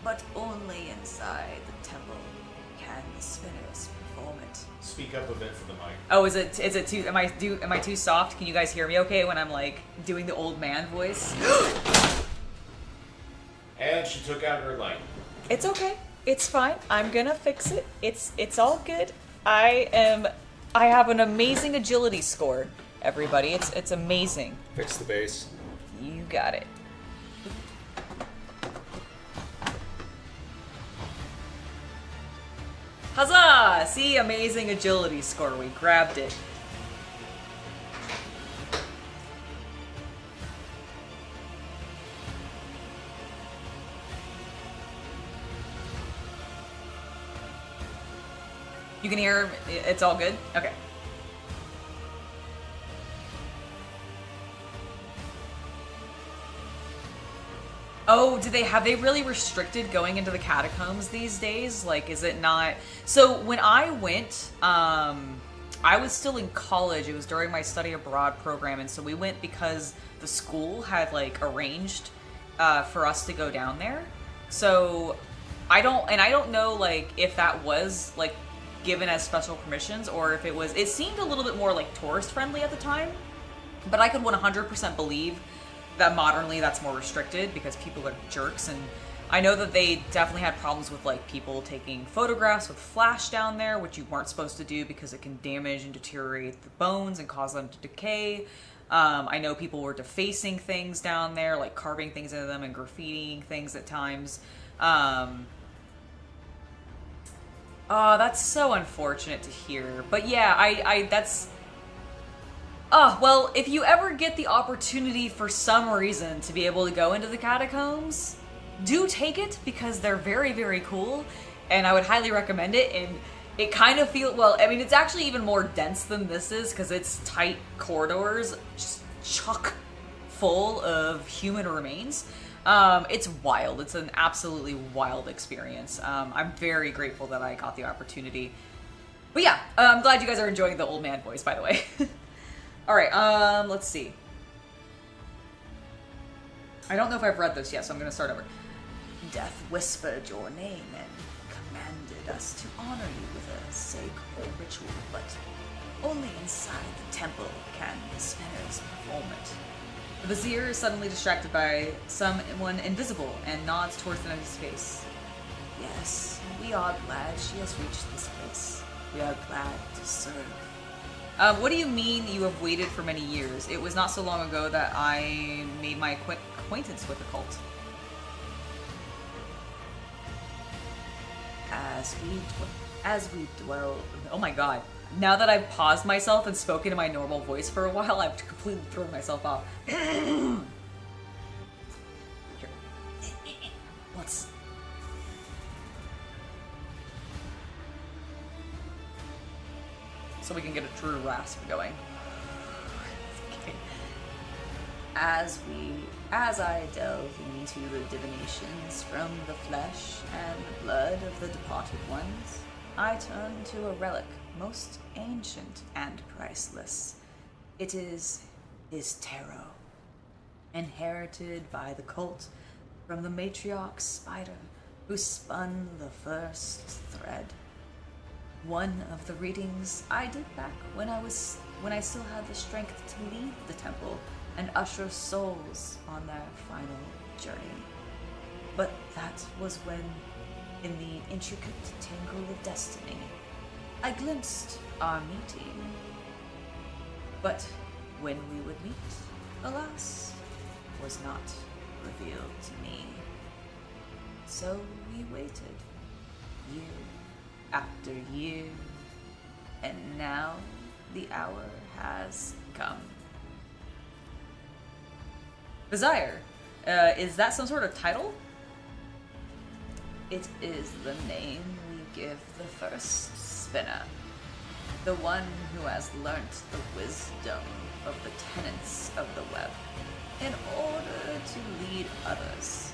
Speaker 1: But only inside the temple can the spinners perform it.
Speaker 2: Speak up a bit for the mic.
Speaker 1: Oh, is it too? Am I too soft? Can you guys hear me okay when I'm like doing the old man voice?
Speaker 2: And she took out her light.
Speaker 1: It's okay. It's fine. I'm gonna fix it. It's all good. I have an amazing agility score, everybody. It's amazing.
Speaker 6: Fix the base.
Speaker 1: You got it. Huzzah! See, amazing agility score. We grabbed it. You can hear it's all good? Okay. Oh, have they really restricted going into the catacombs these days? Like, is it not? So when I went, I was still in college. It was during my study abroad program, and so we went because the school had like arranged for us to go down there. So I don't know like if that was like given as special permissions or if it seemed a little bit more like tourist friendly at the time, but I could 100% believe that modernly that's more restricted because people are jerks. And I know that they definitely had problems with like people taking photographs with flash down there, which you weren't supposed to do because it can damage and deteriorate the bones and cause them to decay. I know people were defacing things down there, like carving things into them and graffitiing things at times. Oh, that's so unfortunate to hear. But yeah, that's... Oh, well, if you ever get the opportunity for some reason to be able to go into the catacombs, do take it because they're very, very cool, and I would highly recommend it. And it kind of feels, well, I mean, it's actually even more dense than this is because it's tight corridors, just chock full of human remains. It's wild. It's an absolutely wild experience. I'm very grateful that I got the opportunity. But yeah, I'm glad you guys are enjoying the old man voice, by the way. All right, let's see. I don't know if I've read this yet, so I'm going to start over. Death whispered your name and commanded us to honor you with a sacred ritual, but only inside the temple can the spinners perform it. The vizier is suddenly distracted by someone invisible and nods towards the enemy's face. Yes, we are glad she has reached this place. We are glad to serve. What do you mean you have waited for many years? It was not so long ago that I made my acquaintance with the cult. As we dwell... Oh my god. Now that I've paused myself and spoken in my normal voice for a while, I've completely thrown myself off. Here. Let's... So we can get a true rasp going. Okay. As I delve into the divinations from the flesh and the blood of the departed ones, I turn to a relic most ancient and priceless. It is his tarot, inherited by the cult from the matriarch spider who spun the first thread. One of the readings I did back when I still had the strength to leave the temple and usher souls on their final journey. But that was when, in the intricate tangle of destiny, I glimpsed our meeting. But when we would meet, alas, was not revealed to me. So we waited, year after year, and now the hour has come. Desire, is that some sort of title? It is the name we give the first spinner, the one who has learnt the wisdom of the tenets of the web in order to lead others.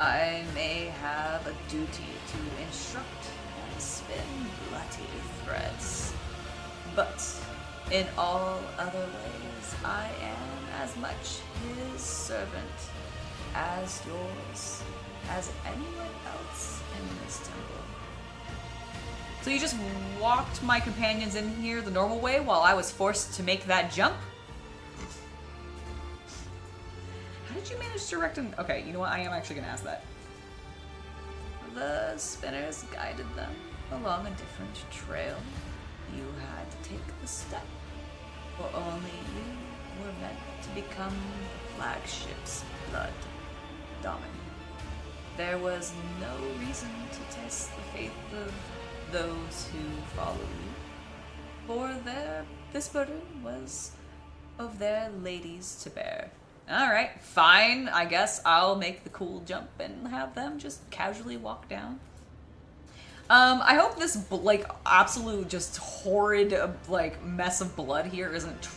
Speaker 1: I may have a duty to instruct and spin bloody threads, but in all other ways I am as much his servant as yours, as anyone else in this temple. So you just walked my companions in here the normal way while I was forced to make that jump? How did you manage to direct them? Okay, you know what? I am actually going to ask that. The spinners guided them along a different trail. You had to take the step, for only you were meant to become the flagship's blood dominant. There was no reason to test the faith of those who follow you, for this burden was of their ladies to bear. Alright, fine. I guess I'll make the cool jump and have them just casually walk down. I hope this like absolute just horrid like mess of blood here isn't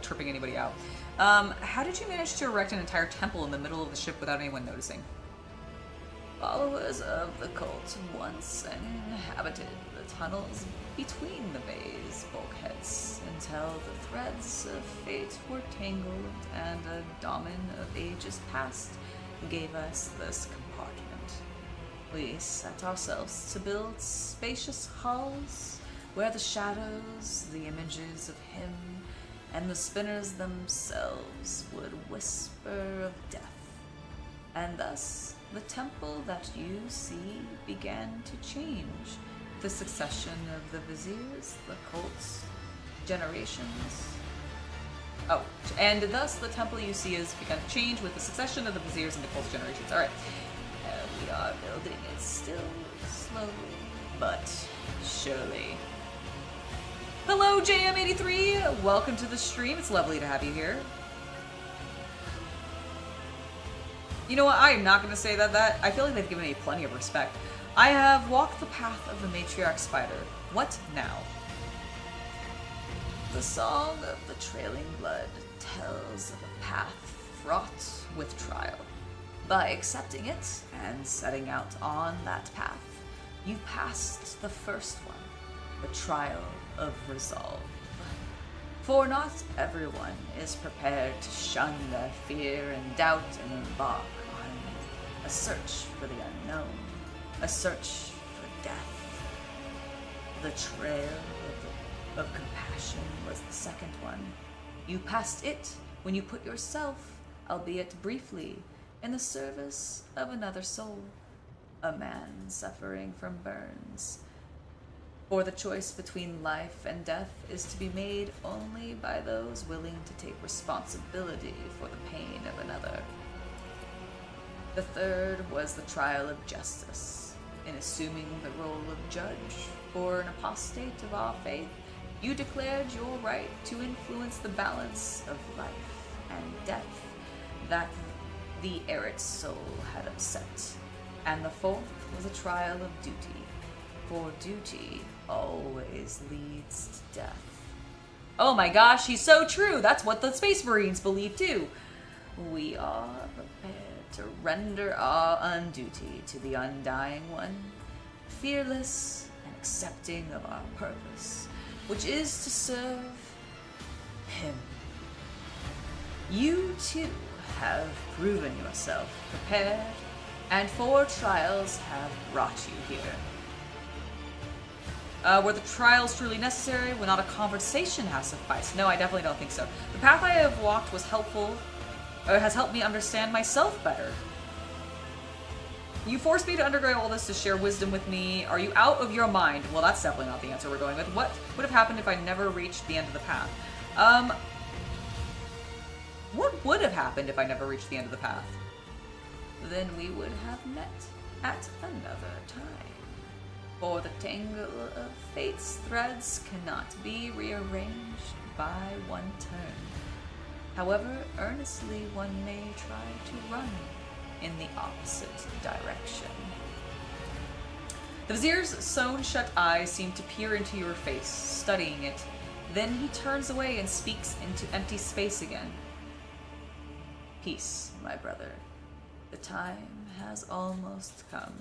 Speaker 1: tripping anybody out. How did you manage to erect an entire temple in the middle of the ship without anyone noticing? Followers of the cult once inhabited the tunnels between the bay's bulkheads until the threads of fate were tangled and a daemon of ages past gave us this compartment. We set ourselves to build spacious halls where the shadows, the images of him, and the spinners themselves would whisper of death. And thus, the temple that you see began to change. The succession of the viziers, the cults, generations. Oh, and thus the temple you see has begun to change with the succession of the viziers and the cults generations. Alright. We are building it still, slowly, but surely. Hello, JM83! Welcome to the stream. It's lovely to have you here. You know what? I am not going to say that. I feel like they've given me plenty of respect. I have walked the path of the matriarch spider. What now? The song of the trailing blood tells of a path fraught with trial. By accepting it and setting out on that path, you passed the first one, the trial of resolve. For not everyone is prepared to shun their fear and doubt and embark on a search for the unknown, a search for death. The trail of compassion was the second one. You passed it when you put yourself, albeit briefly, in the service of another soul, a man suffering from burns. For the choice between life and death is to be made only by those willing to take responsibility for the pain of another. The third was the trial of justice. In assuming the role of judge for an apostate of our faith, you declared your right to influence the balance of life and death that the errant soul had upset. And the fourth was a trial of duty, for duty always leads to death. Oh my gosh, he's so true! That's what the Space Marines believe too! We are prepared to render our unduty to the Undying One, fearless and accepting of our purpose, which is to serve him. You too have proven yourself prepared, and 4 trials have brought you here. Were the trials truly necessary? Will not a conversation have sufficed? No, I definitely don't think so. The path I have walked was helpful, has helped me understand myself better. You forced me to undergo all this to share wisdom with me. Are you out of your mind? Well, that's definitely not the answer we're going with. What would have happened if I never reached the end of the path? What would have happened if I never reached the end of the path? Then we would have met at another time. For the tangle of fate's threads cannot be rearranged by one turn. However earnestly one may try to run in the opposite direction. The vizier's sewn-shut eyes seem to peer into your face, studying it. Then he turns away and speaks into empty space again. Peace, my brother. The time has almost come.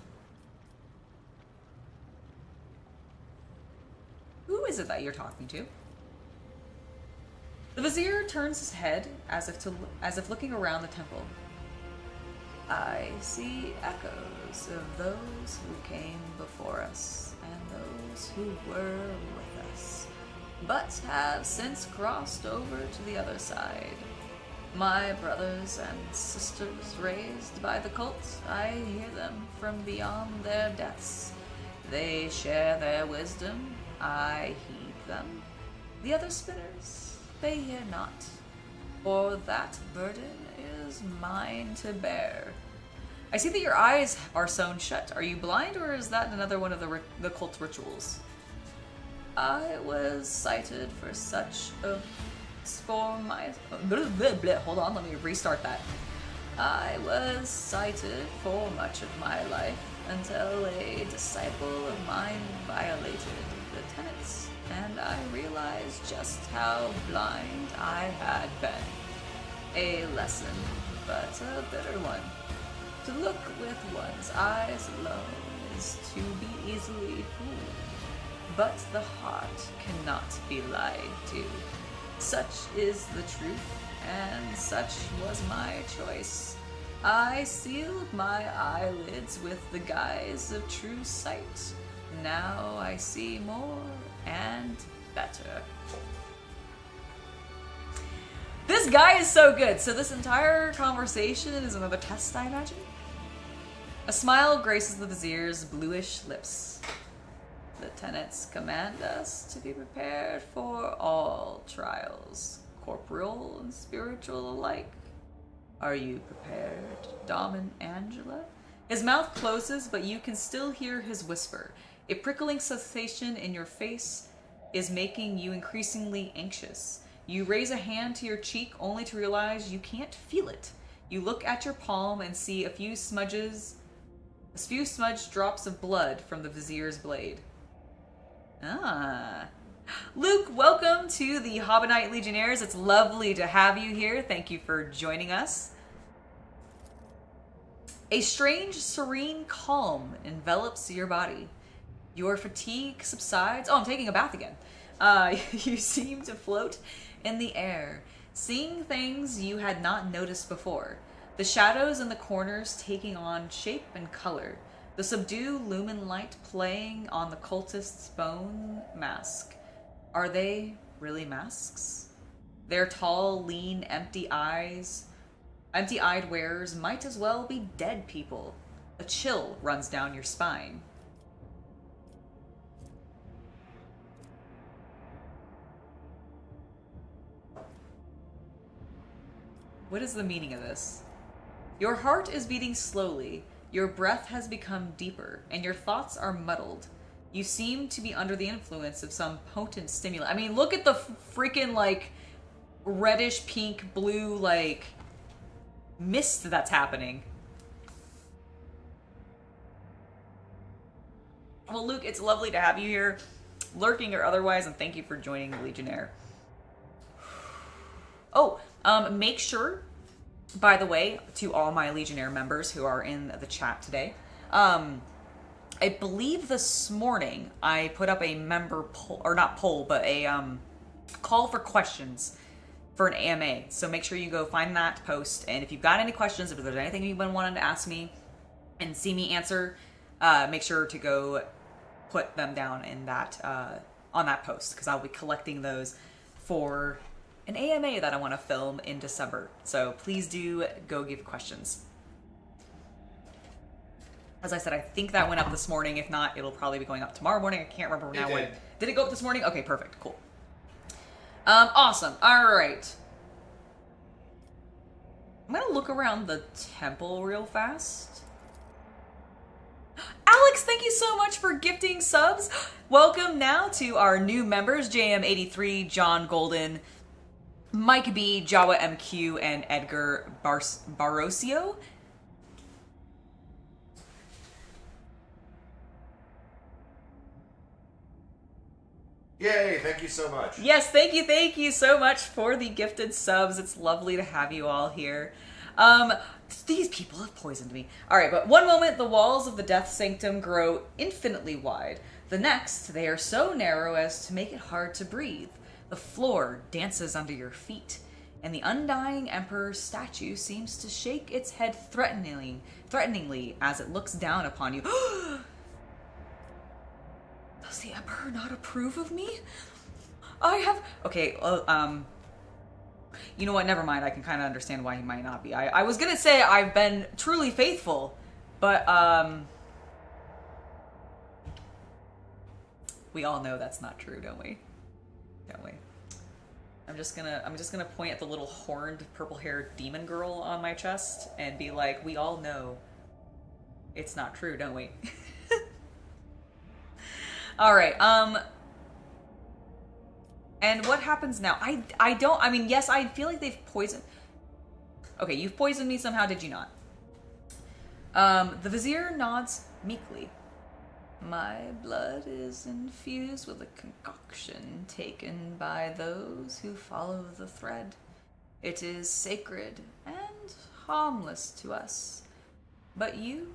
Speaker 1: Who is it that you're talking to? The vizier turns his head as if looking around the temple. I see echoes of those who came before us and those who were with us, but have since crossed over to the other side. My brothers and sisters raised by the cult, I hear them from beyond their deaths. They share their wisdom, I heed them. The other spinners, they hear not, for that burden is mine to bear. I see that your eyes are sewn shut. Are you blind, or is that another one of the cult's rituals? I was cited for such a... Hold on, let me restart that. I was cited for much of my life until a disciple of mine violated the tenets, and I realized just how blind I had been. A lesson, but a bitter one. To look with one's eyes alone is to be easily fooled, but the heart cannot be lied to. Such is the truth, and such was my choice. I sealed my eyelids with the guise of true sight. Now I see more and better. This guy is so good. So this entire conversation is another test, I imagine? A smile graces the vizier's bluish lips. The tenets command us to be prepared for all trials, corporeal and spiritual alike. Are you prepared, Dom and Angela? His mouth closes, but you can still hear his whisper. A prickling sensation in your face is making you increasingly anxious. You raise a hand to your cheek only to realize you can't feel it. You look at your palm and see a few smudged drops of blood from the vizier's blade. Ah. Luke, welcome to the Hobbit Legionnaires. It's lovely to have you here. Thank you for joining us. A strange, serene calm envelops your body. Your fatigue subsides. Oh, I'm taking a bath again. You seem to float in the air, seeing things you had not noticed before. The shadows in the corners taking on shape and color. The subdued lumen light playing on the cultist's bone mask. Are they really masks? Their tall, lean, empty-eyed wearers might as well be dead people. A chill runs down your spine. What is the meaning of this? Your heart is beating slowly, your breath has become deeper, and your thoughts are muddled. You seem to be under the influence of some potent stimulant. I mean, look at the freaking, like, reddish, pink, blue, like, mist that's happening. Well, Luke, it's lovely to have you here, lurking or otherwise, and thank you for joining the Legionnaire. Oh, make sure, by the way, to all my Legionnaire members who are in the chat today, I believe this morning I put up a member poll, or not poll, but a call for questions for an AMA. So make sure you go find that post, and if you've got any questions, if there's anything you've been wanting to ask me and see me answer, make sure to go put them down in that on that post, because I'll be collecting those for an AMA that I want to film in December. So please do go give questions. As I said, I think that went up this morning. If not, it'll probably be going up tomorrow morning. I can't remember now when. Did it go up this morning? Okay, perfect. Cool. Awesome. All right. I'm going to look around the temple real fast. Alex, thank you so much for gifting subs. Welcome now to our new members, JM83, John Golden, Mike B, Jawa MQ, and Edgar Barosio.
Speaker 2: Yay, thank you so much.
Speaker 1: Yes, thank you so much for the gifted subs. It's lovely to have you all here. These people have poisoned me. Alright, but one moment the walls of the Death Sanctum grow infinitely wide. The next, they are so narrow as to make it hard to breathe. The floor dances under your feet, and the undying Emperor's statue seems to shake its head threateningly as it looks down upon you. Does the Emperor not approve of me? Okay, you know what, never mind, I can kind of understand why he might not be. I was gonna say I've been truly faithful, but, we all know that's not true, don't we? Don't we? I'm just gonna point at the little horned, purple-haired demon girl on my chest and be like, we all know it's not true, don't we? Alright, and what happens now? Yes, I feel like they've poisoned... Okay, you've poisoned me somehow, did you not? The Vizier nods meekly. My blood is infused with a concoction taken by those who follow the thread. It is sacred and harmless to us. But you,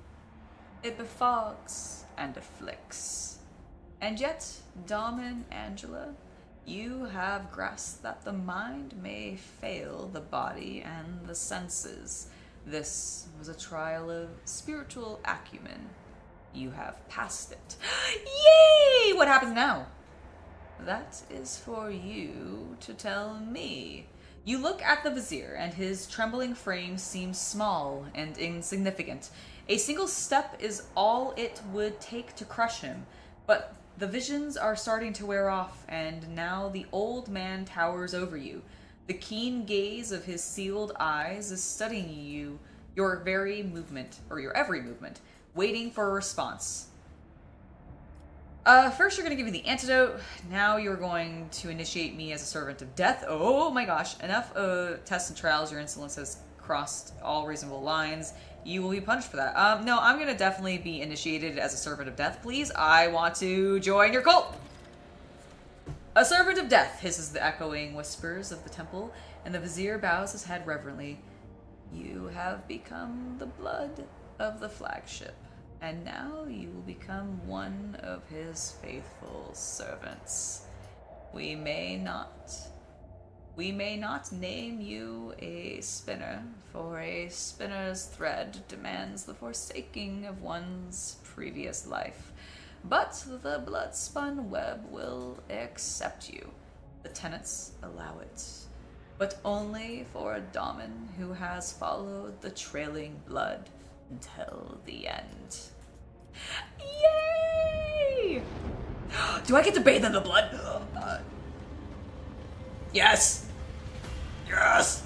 Speaker 1: it befogs and afflicts. And yet, Damen Angela, you have grasped that the mind may fail the body and the senses. This was a trial of spiritual acumen. You have passed it. Yay! What happens now? That is for you to tell me. You look at the Vizier, and his trembling frame seems small and insignificant. A single step is all it would take to crush him, but the visions are starting to wear off, and now the old man towers over you. The keen gaze of his sealed eyes is studying you, your very movement, or your every movement, waiting for a response. First you're going to give me the antidote. Now you're going to initiate me as a servant of death. Oh my gosh. Enough tests and trials. Your insolence has crossed all reasonable lines. You will be punished for that. No, I'm going to definitely be initiated as a servant of death, please. I want to join your cult. A servant of death, hisses the echoing whispers of the temple, and the Vizier bows his head reverently. You have become the blood of the flagship, and now you will become one of his faithful servants. We may not name you a spinner, for a spinner's thread demands the forsaking of one's previous life. But the blood-spun web will accept you. The tenets allow it, but only for a Damen who has followed the trailing blood until the end. Yay! Do I get to bathe in the blood? Yes! Yes!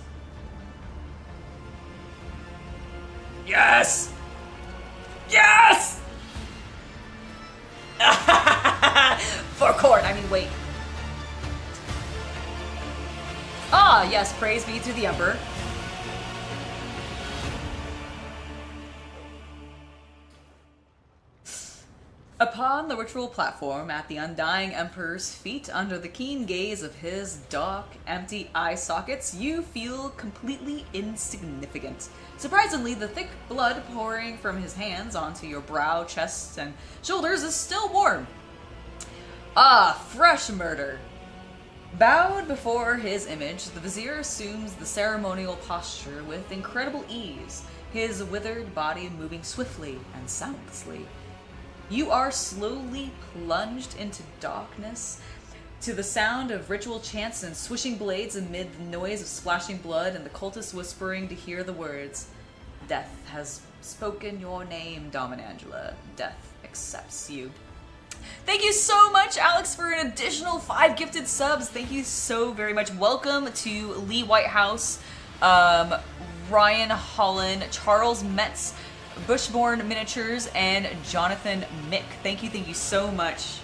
Speaker 1: Yes! Yes! For corn, wait. Ah, yes, praise be to the Emperor. Upon the ritual platform at the undying Emperor's feet, under the keen gaze of his dark, empty eye sockets, you feel completely insignificant. Surprisingly, the thick blood pouring from his hands onto your brow, chest, and shoulders is still warm. Ah, fresh murder. Bowed before his image, the Vizier assumes the ceremonial posture with incredible ease, his withered body moving swiftly and soundlessly. You are slowly plunged into darkness, to the sound of ritual chants and swishing blades amid the noise of splashing blood and the cultists whispering to hear the words, "Death has spoken your name, Damen Angela. Death accepts you." Thank you so much, Alex, for an additional 5 gifted subs. Thank you so very much. Welcome to Lee Whitehouse, Ryan Holland, Charles Metz, Bushborn Miniatures, and Jonathan Mick. Thank you so much.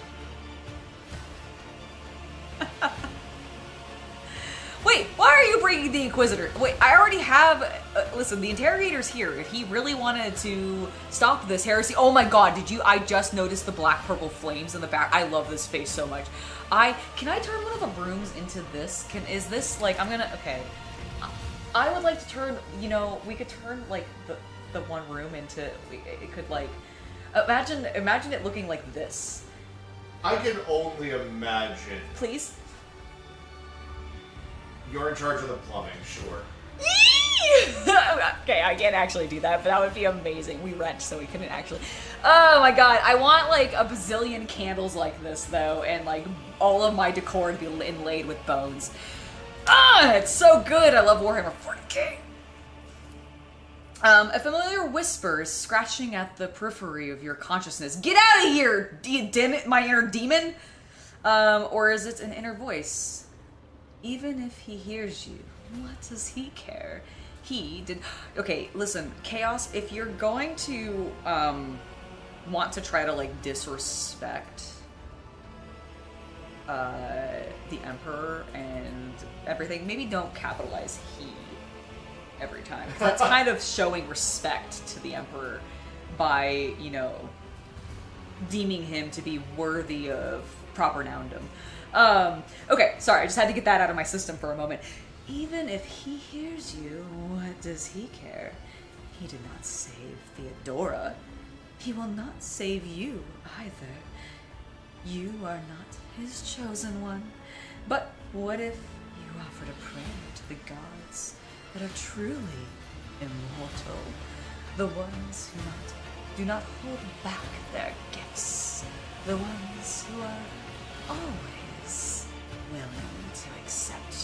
Speaker 1: Wait, why are you bringing the Inquisitor? Wait, I already have... listen, the Interrogator's here. If he really wanted to stop this heresy... Oh my god, did you... I just noticed the black-purple flames in the back. I love this space so much. Can I turn one of the rooms into this? Is this, like... I'm gonna... Okay. I would like to turn... You know, we could turn, like, the one room into... It could, like... Imagine it looking like this.
Speaker 2: I can only imagine.
Speaker 1: Please?
Speaker 2: You're in charge of the plumbing, sure.
Speaker 1: Okay, I can't actually do that, but that would be amazing. We rent, so we couldn't actually... Oh my god, I want, like, a bazillion candles like this, though, and, like, all of my decor to be inlaid with bones. Ah, it's so good! I love Warhammer 40k! A familiar whisper is scratching at the periphery of your consciousness. Get out of here, my inner demon! Or is it an inner voice? Even if he hears you, what does he care? He did... Okay, listen, Chaos, if you're going to, want to try to, like, disrespect, the Emperor and everything, maybe don't capitalize he every time. That's kind of showing respect to the Emperor by, you know, deeming him to be worthy of proper nouндom. Okay, sorry, I just had to get that out of my system for a moment. Even if he hears you, what does he care? He did not save Theodora. He will not save you either. You are not his chosen one. But what if you offered a prayer to the gods that are truly immortal? The ones who do not hold back their gifts. The ones who are always willing to accept you.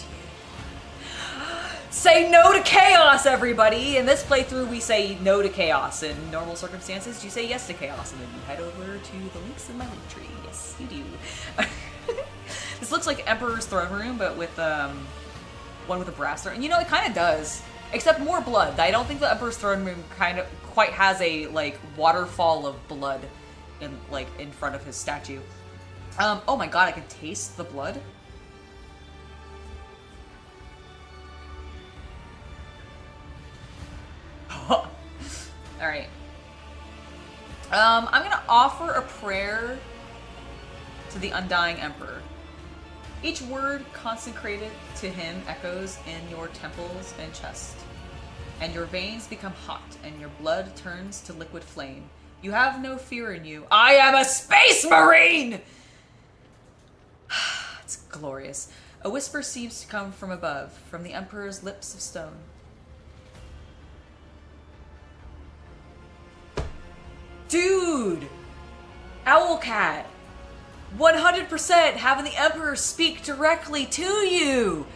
Speaker 1: Say no to chaos, everybody! In this playthrough, we say no to chaos. In normal circumstances, you say yes to chaos, and then you head over to the links in my link tree. Yes, you do. This looks like Emperor's Throne Room, but with one with a brass throne. You know, it kind of does, except more blood. I don't think the Emperor's Throne Room kind of quite has a like waterfall of blood in front of his statue. Oh my god, I can taste the blood. All right. I'm gonna offer a prayer to the Undying Emperor. Each word consecrated to him echoes in your temples and chest, and your veins become hot, and your blood turns to liquid flame. You have no fear in you. I am a Space Marine! It's glorious. A whisper seems to come from above, from the Emperor's lips of stone. Dude! Owlcat! 100% having the Emperor speak directly to you!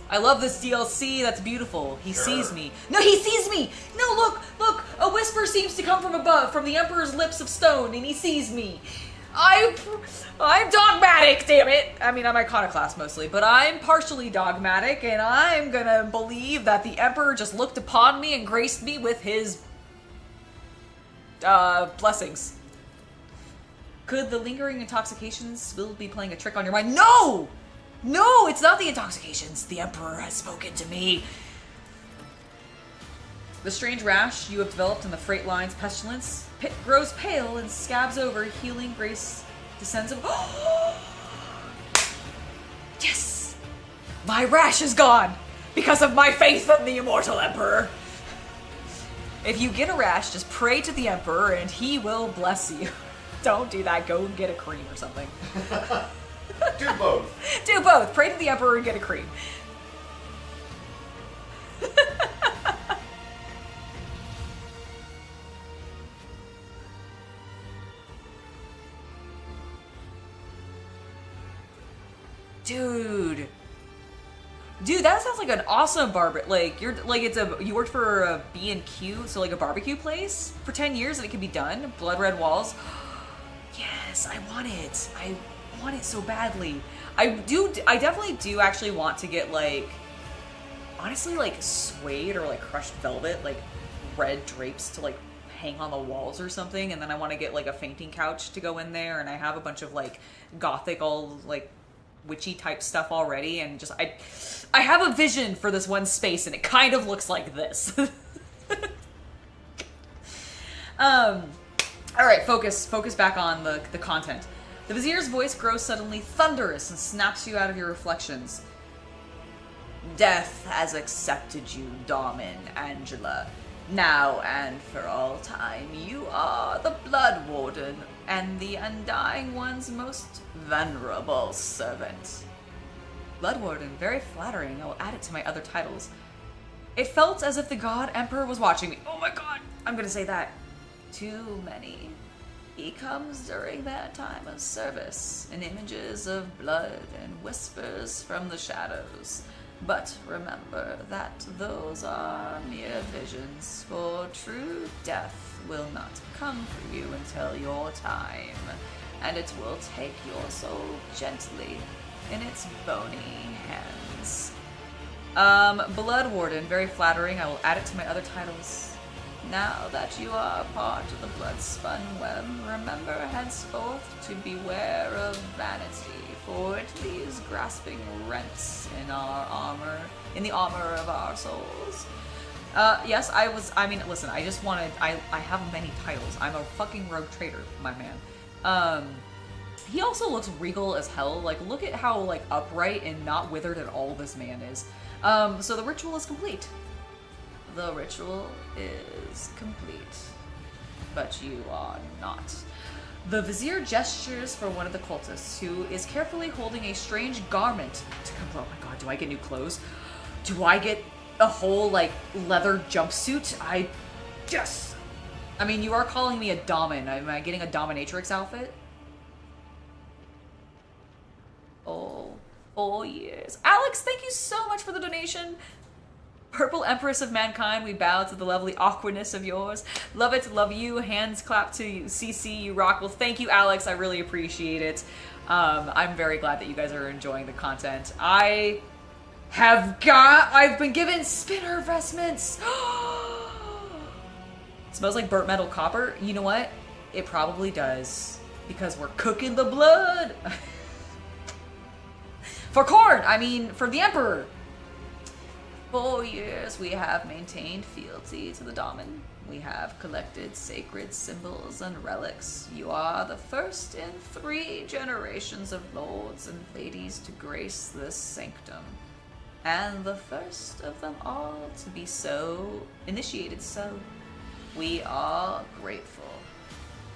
Speaker 1: I love this DLC, that's beautiful. He sees me. No, he sees me! No, look! A whisper seems to come from above, from the Emperor's lips of stone, and he sees me. I'm dogmatic, damn it! I mean, I'm iconoclast mostly, but I'm partially dogmatic, and I'm gonna believe that the Emperor just looked upon me and graced me with his blessings. Could the lingering intoxications still be playing a trick on your mind? No! No, it's not the intoxications. The Emperor has spoken to me. The strange rash you have developed in the freight line's pestilence grows pale and scabs over. Healing grace descends of... Yes! My rash is gone because of my faith in the immortal Emperor. If you get a rash, just pray to the Emperor and he will bless you. Don't do that. Go and get a cream or something.
Speaker 2: Do both.
Speaker 1: Do both. Pray to the Emperor and get a cream. Dude, that sounds like an awesome like you worked for a B&Q, so like a barbecue place for 10 years and it can be done. Blood red walls. Yes, I want it. I want it so badly. I definitely do actually want to get like, honestly, like suede or like crushed velvet, like red drapes to like hang on the walls or something, and then I want to get like a fainting couch to go in there, and I have a bunch of like gothic all like witchy type stuff already, and just I have a vision for this one space and it kind of looks like this. Alright, focus back on the content. The Vizier's voice grows suddenly thunderous and snaps you out of your reflections. Death has accepted you, Damin, Angela. Now and for all time, you are the Blood Warden and the Undying One's most venerable servant. Blood Warden, very flattering. I will add it to my other titles. It felt as if the God Emperor was watching me. Oh my god, I'm gonna say that. Too many. He comes during their time of service, in images of blood and whispers from the shadows. But remember that those are mere visions, for true death will not come for you until your time, and it will take your soul gently in its bony hands. Blood Warden, very flattering. I will add it to my other titles. Now that you are part of the blood-spun web, remember henceforth to beware of vanity, for it leaves grasping rents in our armor, in the armor of our souls. Yes, I mean, listen, I just wanted, I have many titles. I'm a fucking rogue trader, my man. He also looks regal as hell. Like, look at how, like, upright and not withered at all this man is. So the ritual is complete. The ritual is complete. But you are not. The vizier gestures for one of the cultists, who is carefully holding a strange garment to come. Oh my god, do I get new clothes? Do I get a whole, like, leather jumpsuit? Yes! I mean, you are calling me a domin. Am I getting a dominatrix outfit? Oh yes. Alex, thank you so much for the donation. Purple Empress of Mankind, we bow to the lovely awkwardness of yours. Love it, love you. Hands clap to you. CC, you rock. Well, thank you, Alex. I really appreciate it. I'm very glad that you guys are enjoying the content. I've been given spinner vestments. Smells like burnt metal copper. You know what? It probably does. Because we're cooking the blood. For Korn, I mean, for the Emperor. For years, we have maintained fealty to the Daemon. We have collected sacred symbols and relics. You are the first in 3 generations of lords and ladies to grace this sanctum. And the first of them all to be so initiated so. We are grateful.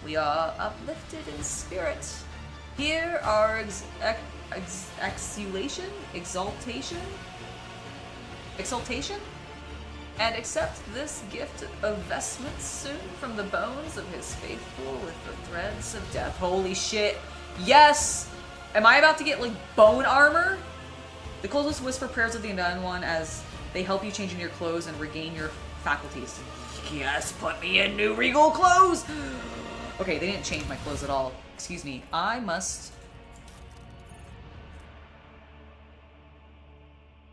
Speaker 1: We are uplifted in spirit. Here are exaltation, and accept this gift of vestments soon from the bones of his faithful with the threads of death. Holy shit. Yes! Am I about to get, like, bone armor? The cultists whisper prayers of the Undying One as they help you change in your clothes and regain your faculties. Yes, put me in new regal clothes! Okay, they didn't change my clothes at all. Excuse me. I must...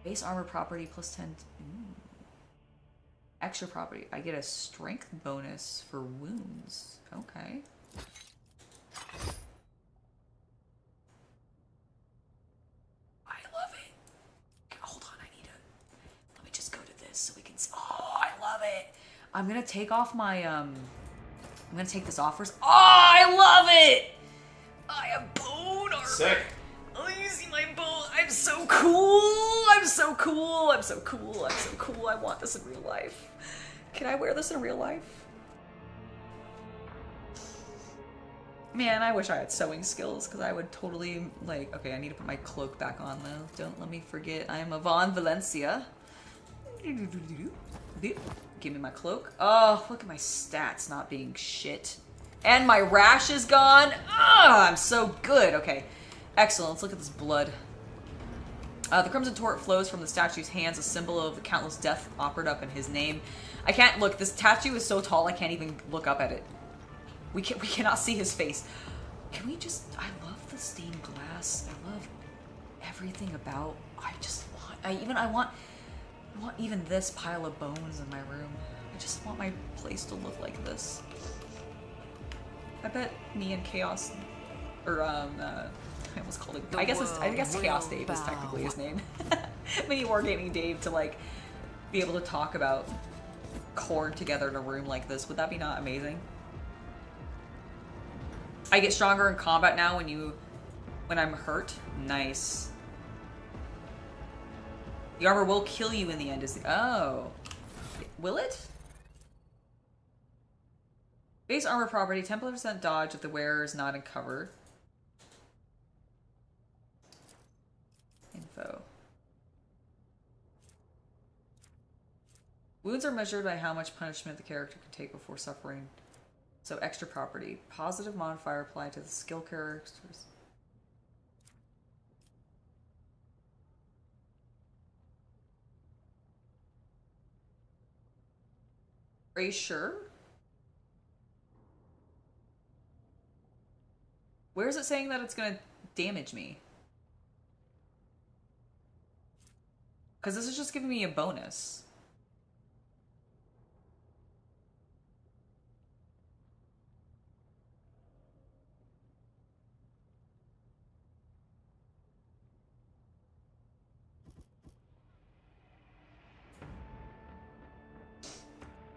Speaker 1: Base armor property plus 10. Extra property. I get a strength bonus for wounds. Okay. I love it. Hold on, let me just go to this so we can see. Oh, I love it. I'm gonna take off my, I'm gonna take this off first. Oh, I love it! I have bone armor.
Speaker 2: Sick.
Speaker 1: Oh, you see my bone? I'm so cool! I'm so cool! I'm so cool! I'm so cool! I want this in real life. Can I wear this in real life? Man, I wish I had sewing skills, because I would totally, like... Okay, I need to put my cloak back on, though. Don't let me forget. I am Yvonne Valencia. Give me my cloak. Oh, look at my stats not being shit. And my rash is gone. Ah, I'm so good. Okay. Excellent. Let's look at this blood. The crimson torrent flows from the statue's hands, a symbol of the countless death offered up in his name. I can't look. This statue is so tall I can't even look up at it. We cannot see his face. Can we just... I love the stained glass. I love everything about... I want even this pile of bones in my room. I just want my place to look like this. I bet me and Chaos... Or, I almost called it... I guess Chaos Dave is technically his name. Mini Wargaming Dave to, like, be able to talk about Korn together in a room like this. Would that be not amazing? I get stronger in combat now when I'm hurt. Nice. The armor will kill you in the end. Oh. Will it? Base armor property, 10% dodge if the wearer is not in cover. Info. Wounds are measured by how much punishment the character can take before suffering. So extra property. Positive modifier applied to the skill characters. Are you sure? Where is it saying that it's gonna damage me? Because this is just giving me a bonus.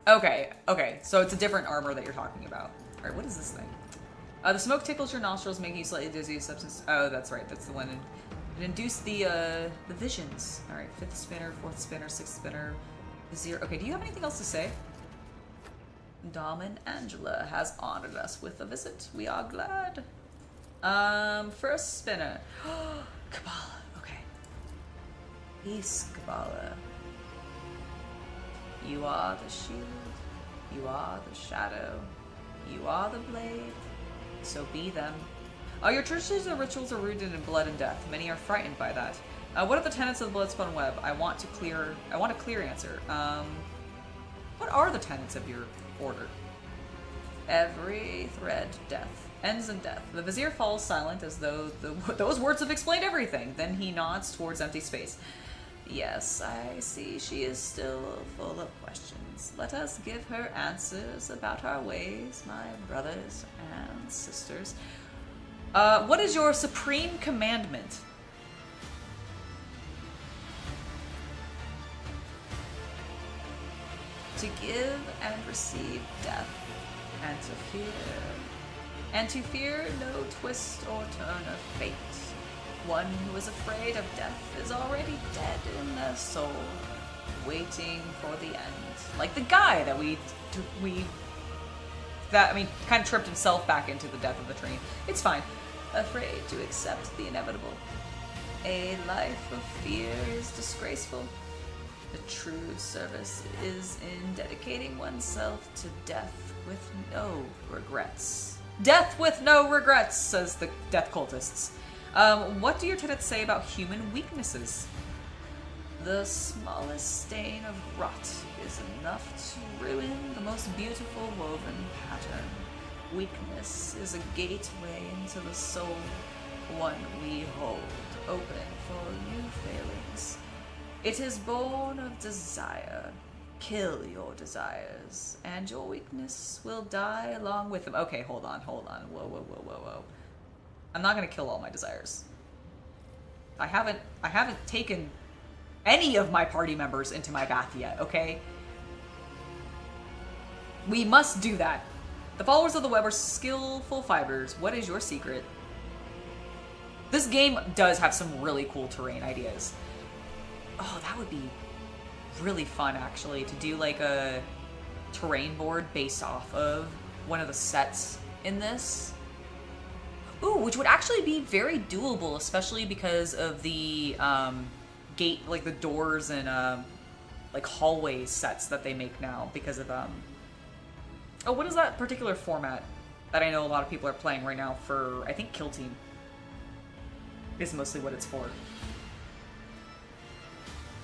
Speaker 1: Okay, okay. So it's a different armor that you're talking about. All right, what is this thing? The smoke tickles your nostrils, making you slightly dizzy. Substance. Oh, that's right. That's the one. It induced the visions. All right, 5th spinner, 4th spinner, 6th spinner, 0. Okay, do you have anything else to say? Damen Angela has honored us with a visit. We are glad. First spinner. Kabbalah. Okay. Peace, Kabbalah. You are the shield. You are the shadow. You are the blade. So be them. Your traditions and rituals are rooted in blood and death. Many are frightened by that. What are the tenets of the Bloodspun Web? I want a clear answer. What are the tenets of your order? Every thread, death. Ends in death. The Vizier falls silent as though those words have explained everything. Then he nods towards empty space. Yes, I see she is still full of questions. Let us give her answers about our ways, my brothers and sisters. What is your supreme commandment? To give and receive death, and to fear no twist or turn of fate. One who is afraid of death is already dead in their soul, waiting for the end. Like the guy that kind of tripped himself back into the death of the train. It's fine. Afraid to accept the inevitable. A life of fear is disgraceful. The true service is in dedicating oneself to death with no regrets. Death with no regrets, says the Death Cultists. What do your tenets say about human weaknesses? The smallest stain of rot is enough to ruin the most beautiful woven pattern. Weakness is a gateway into the soul, one we hold open for new failings. It is born of desire. Kill your desires, and your weakness will die along with them. Okay, hold on. Whoa. I'm not gonna kill all my desires. I haven't taken any of my party members into my bath yet, okay? We must do that. The followers of the web are skillful fibers. What is your secret? This game does have some really cool terrain ideas. Oh, that would be really fun, actually, to do like a terrain board based off of one of the sets in this. Ooh, which would actually be very doable, especially because of the gate, like the doors and like hallway sets that they make now because of oh, what is that particular format that I know a lot of people are playing right now for, I think Kill Team is mostly what it's for.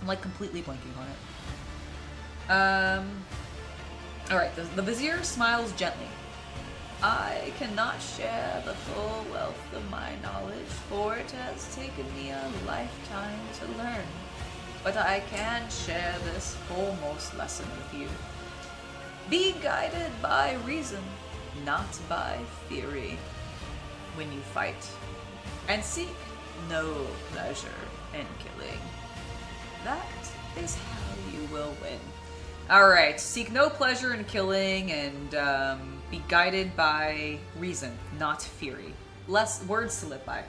Speaker 1: I'm like completely blanking on it. Alright, the Vizier smiles gently. I cannot share the full wealth of my knowledge, for it has taken me a lifetime to learn. But I can share this foremost lesson with you. Be guided by reason, not by theory, when you fight, and seek no pleasure in killing. That is how you will win. Alright, seek no pleasure in killing and be guided by reason, not fury. Less words to live by.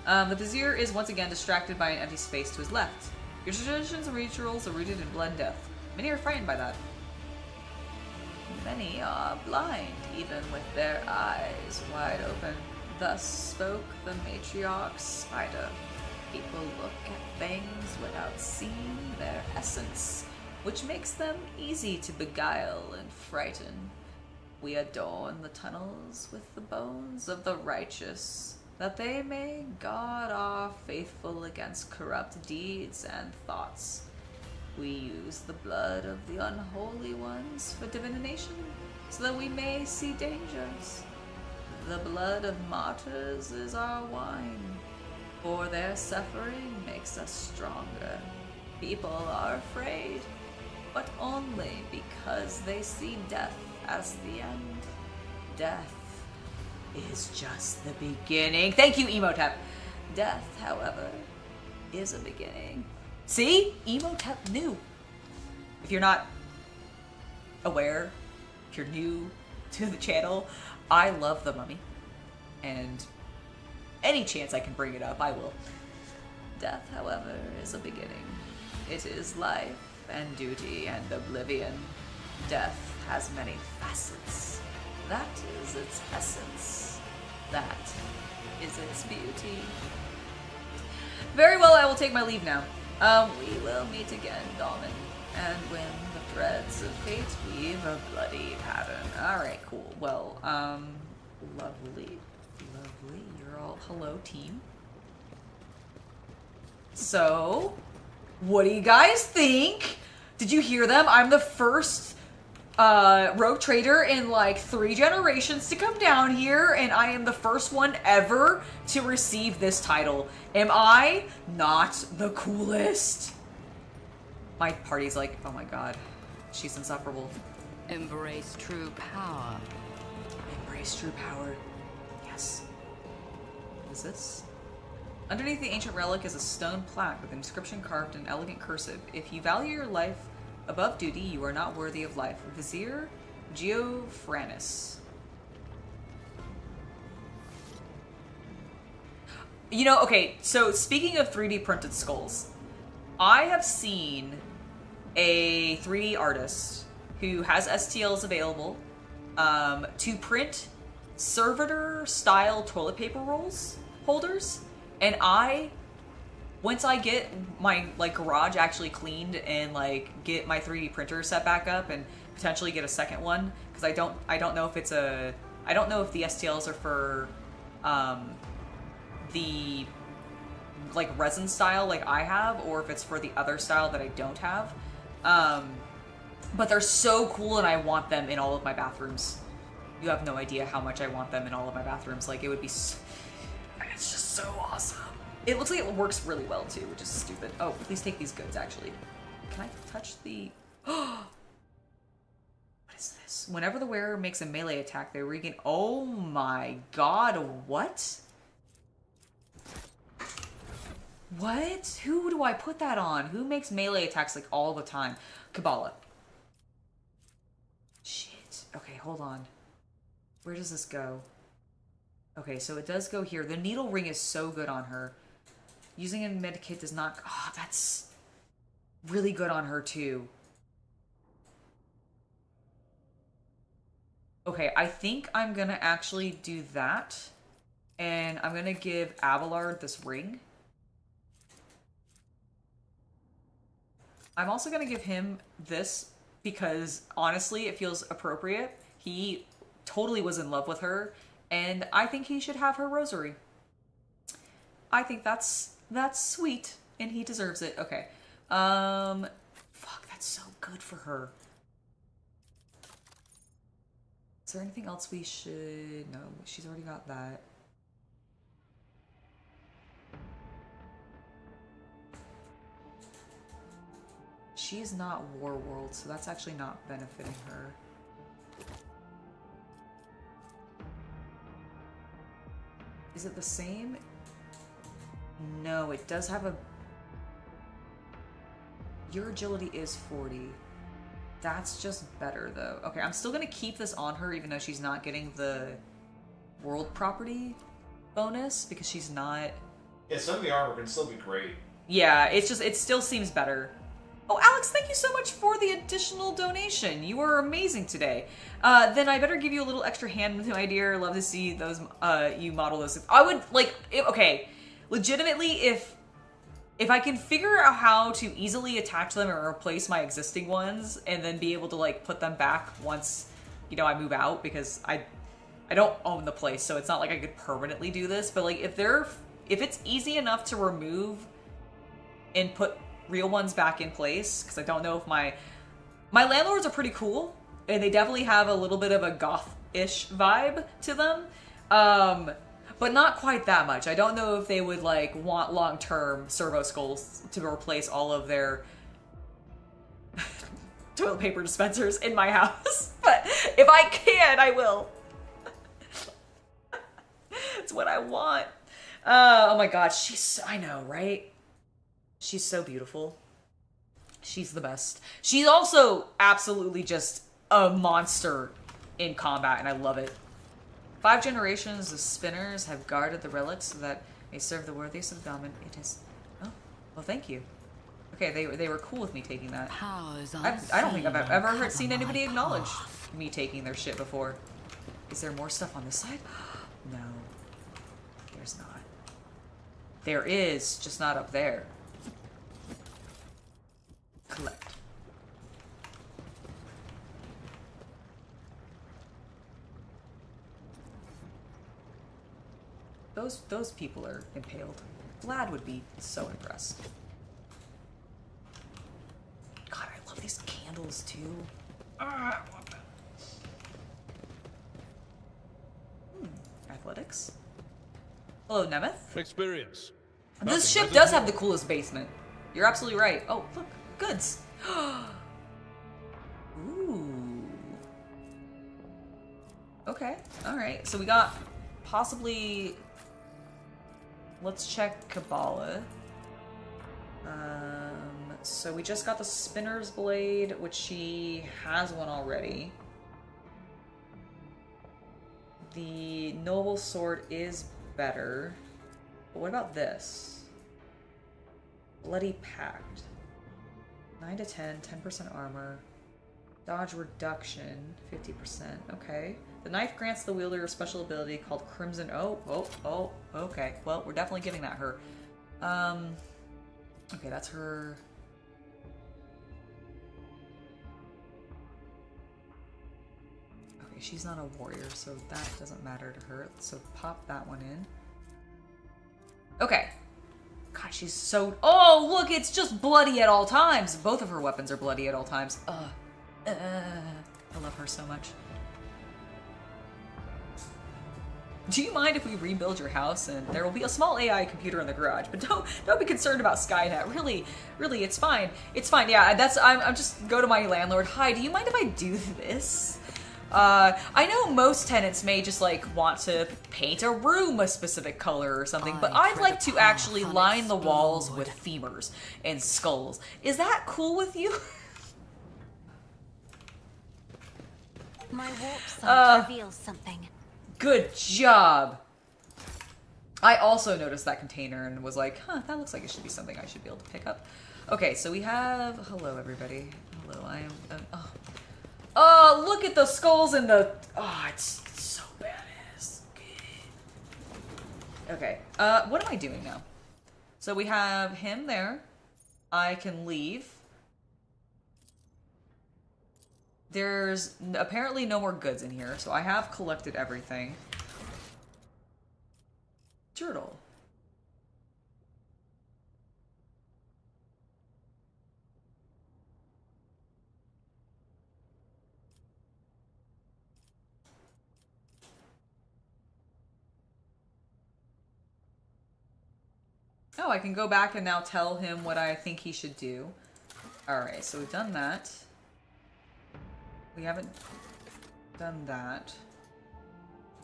Speaker 1: The Vizier is once again distracted by an empty space to his left. Your traditions and rituals are rooted in blood and death. Many are frightened by that. Many are blind, even with their eyes wide open. Thus spoke the matriarch Spider. People look at things without seeing their essence, which makes them easy to beguile and frighten. We adorn the tunnels with the bones of the righteous, that they may guard our faithful against corrupt deeds and thoughts. We use the blood of the unholy ones for divination, so that we may see dangers. The blood of martyrs is our wine, for their suffering makes us stronger. People are afraid, but only because they see death as the end. Death is just the beginning. Thank you, Emotep. Death, however, is a beginning. See? Emotep knew. If you're not aware, if you're new to the channel, I love The Mummy. And any chance I can bring it up, I will. Death, however, is a beginning. It is life and duty and oblivion. Death has many facets. That is its essence. That is its beauty. Very well, I will take my leave now. We will meet again, Dahlman. And when the threads of fate weave a bloody pattern. Alright, cool. Well, lovely. Lovely. You're all hello, team. So, what do you guys think? Did you hear them? I'm the first rogue trader in like 3 generations to come down here, and I am the first one ever to receive this title. Am I not the coolest? My party's like, oh my god, she's insufferable.
Speaker 3: Embrace true power.
Speaker 1: Embrace true power. Yes. What is this? Underneath the ancient relic is a stone plaque with an inscription carved in elegant cursive. If you value your life above duty, you are not worthy of life. Vizier Geofranis. You know, okay, so speaking of 3D printed skulls, I have seen a 3D artist who has STLs available to print servitor style toilet paper rolls holders, and once I get my like garage actually cleaned and like get my 3D printer set back up and potentially get a second one, because I don't know if it's I don't know if the STLs are for the like resin style like I have, or if it's for the other style that I don't have. But they're so cool and I want them in all of my bathrooms. You have no idea how much I want them in all of my bathrooms. Like, it would be it's just so awesome. It looks like it works really well too, which is stupid. Oh, please take these goods actually. Can I touch the... What is this? Whenever the wearer makes a melee attack, they regain... Oh my god, what? What? Who do I put that on? Who makes melee attacks like all the time? Kabbalah. Shit. Okay, hold on. Where does this go? Okay, so it does go here. The needle ring is so good on her. Using a medikit does not... Oh, that's really good on her too. Okay, I think I'm gonna actually do that. And I'm gonna give Abelard this ring. I'm also gonna give him this because honestly it feels appropriate. He totally was in love with her, and I think he should have her rosary. I think that's sweet, and he deserves it. Okay. Fuck, that's so good for her. Is there anything else we should... No, she's already got that. She is not War World, so that's actually not benefiting her. Is it the same? No, it does have a... Your agility is 40. That's just better, though. Okay, I'm still gonna keep this on her, even though she's not getting the world property bonus, because she's not...
Speaker 2: Yeah, some of the armor can still be great.
Speaker 1: Yeah, it's just, it still seems better. Oh, Alex, thank you so much for the additional donation. You were amazing today. Then I better give you a little extra hand, my dear. Love to see those, you model those. I would, like, okay, legitimately, if I can figure out how to easily attach them or replace my existing ones and then be able to, like, put them back once, you know, I move out, because I don't own the place, so it's not like I could permanently do this, but, like, if it's easy enough to remove and put real ones back in place, because I don't know if my landlords are pretty cool, and they definitely have a little bit of a goth-ish vibe to them, but not quite that much. I don't know if they would like want long-term servo skulls to replace all of their toilet paper dispensers in my house, but if I can, I will. It's what I want. Oh my god, I know, right? She's so beautiful. She's the best. She's also absolutely just a monster in combat, and I love it. 5 generations of spinners have guarded the relics so that they serve the worthiest of Daman. It is... Oh, well, thank you. Okay, they were cool with me taking that. I don't think I've ever seen anybody acknowledge me taking their shit before. Is there more stuff on this side? No. There's not. There is, just not up there. Collect. Those people are impaled. Vlad would be so impressed. God, I love these candles too. I want them. Athletics. Hello, Nemeth.
Speaker 4: Experience.
Speaker 1: This ship does have the coolest basement. You're absolutely right. Oh, look, goods. Ooh. Okay, all right. So we got possibly. Let's check Kabbalah. So we just got the Spinner's Blade, which she has one already. The Noble Sword is better. But what about this? Bloody Pact. 9 to 10, 10% armor. Dodge reduction, 50%. Okay. The knife grants the wielder a special ability called Crimson. Oh, okay. Well, we're definitely giving that her. Okay, that's her. Okay, she's not a warrior, so that doesn't matter to her. So pop that one in. Okay. God, she's so... Oh, look, it's just bloody at all times. Both of her weapons are bloody at all times. I love her so much. Do you mind if we rebuild your house and there will be a small AI computer in the garage? But don't be concerned about Skynet. Really, it's fine. It's fine. Yeah, I'm just go to my landlord. Hi, do you mind if I do this? I know most tenants may just like want to paint a room a specific color or something, but I'd like to actually line the walls with femurs and skulls. Is that cool with you?
Speaker 5: My warp sight reveals something.
Speaker 1: Good job. I also noticed that container and was like, huh, that looks like it should be something I should be able to pick up. Okay, so we have... Hello, everybody. Hello, I am... Oh, look at the skulls and the... Oh, it's so badass. Okay, what am I doing now? So we have him there. I can leave. There's apparently no more goods in here, so I have collected everything. Journal. Oh, I can go back and now tell him what I think he should do. Alright, so we've done that. We haven't done that.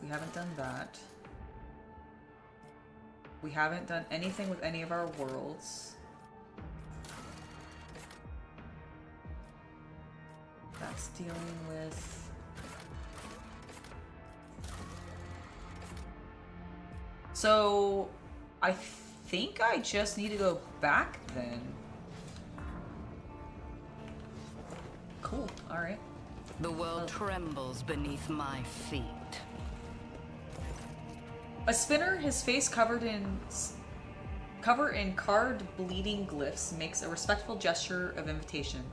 Speaker 1: We haven't done that. We haven't done anything with any of our worlds. That's dealing with... So, I think I just need to go back then. Cool, alright.
Speaker 3: The world trembles beneath my feet.
Speaker 1: A spinner, his face covered in carved bleeding glyphs, makes a respectful gesture of invitation.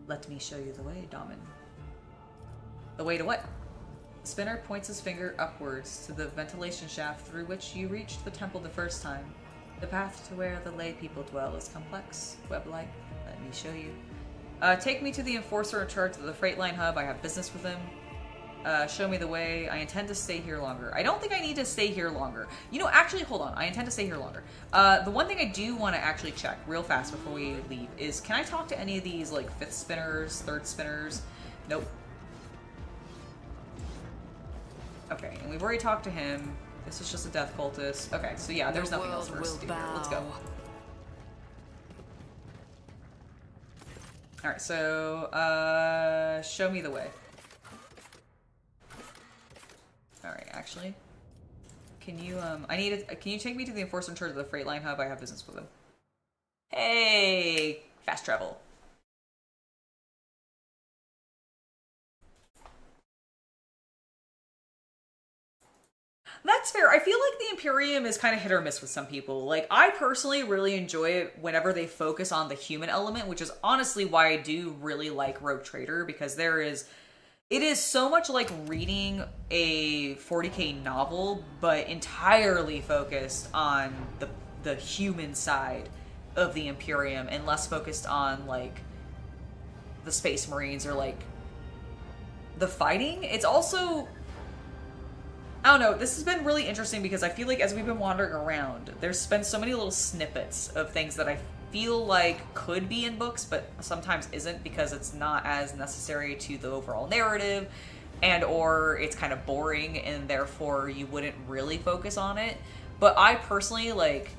Speaker 1: Let me show you the way, Daman. The way to what? The spinner points his finger upwards to the ventilation shaft through which you reached the temple the first time. The path to where the lay people dwell is complex, web-like. Let me show you. Take me to the enforcer in charge of the freight line hub. I have business with him. Show me the way. I intend to stay here longer. I don't think I need to stay here longer. You know, actually, hold on. I intend to stay here longer. The one thing I do want to actually check real fast before we leave is, can I talk to any of these, like, 5th spinners, 3rd spinners? Nope. Okay, and we've already talked to him. This is just a death cultist. Okay, so yeah, there's nothing else for us to do here. Let's go. Alright, so, show me the way. Alright, actually. Can you, can you take me to the enforcer in charge of the freight line hub? I have business with him. Hey! Fast travel. That's fair. I feel like the Imperium is kind of hit or miss with some people. Like, I personally really enjoy it whenever they focus on the human element, which is honestly why I do really like Rogue Trader, because it is so much like reading a 40k novel, but entirely focused on the human side of the Imperium and less focused on, like, the Space Marines or, like, the fighting. It's also... I don't know, this has been really interesting because I feel like as we've been wandering around, there's been so many little snippets of things that I feel like could be in books, but sometimes isn't because it's not as necessary to the overall narrative, and or it's kind of boring and therefore you wouldn't really focus on it. But I personally, like,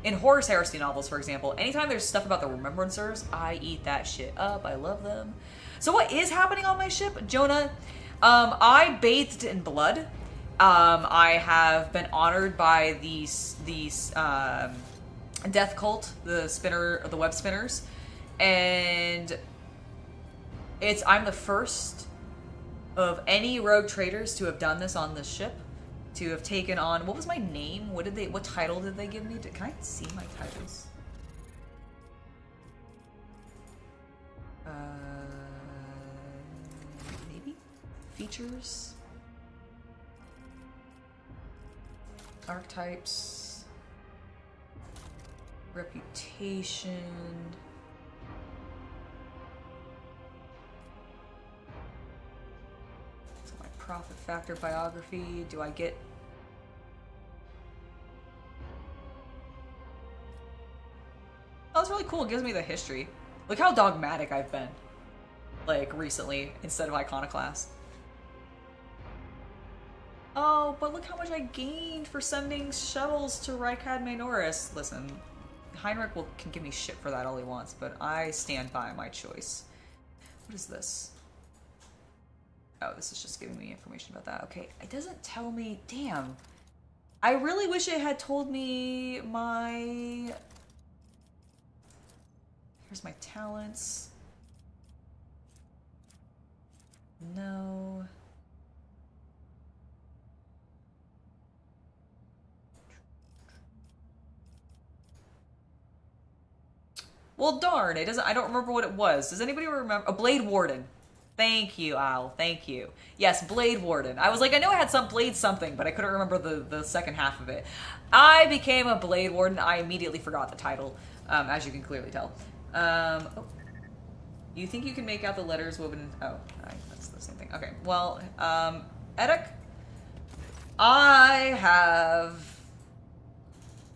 Speaker 1: in Horus Heresy novels, for example, anytime there's stuff about the Remembrancers, I eat that shit up. I love them. So what is happening on my ship, Jonah? I bathed in blood. I have been honored by these death cult, the web spinners, and I'm the first of any rogue traders to have done this on this ship, to have taken on, what was my name? What title did they give me? Can I see my titles? Maybe? Features? Archetypes, reputation, so my profit factor biography. Do I get... Oh, that's really cool. It gives me the history. Look how dogmatic I've been, like, recently, instead of iconoclast. Oh, but look how much I gained for sending shuttles to Rykad Manoris. Listen, Heinrich can give me shit for that all he wants, but I stand by my choice. What is this? Oh, this is just giving me information about that. Okay, it doesn't tell me... Damn. I really wish it had told me my... Here's my talents. No... Well, darn, it doesn't. I don't remember what it was. Does anybody remember? A Blade Warden. Thank you, Al. Thank you. Yes, Blade Warden. I was like, I know I had some Blade something, but I couldn't remember the second half of it. I became a Blade Warden. I immediately forgot the title, as you can clearly tell. Oh. You think you can make out the letters woven? Oh, that's the same thing. Okay. Well, Edek, I have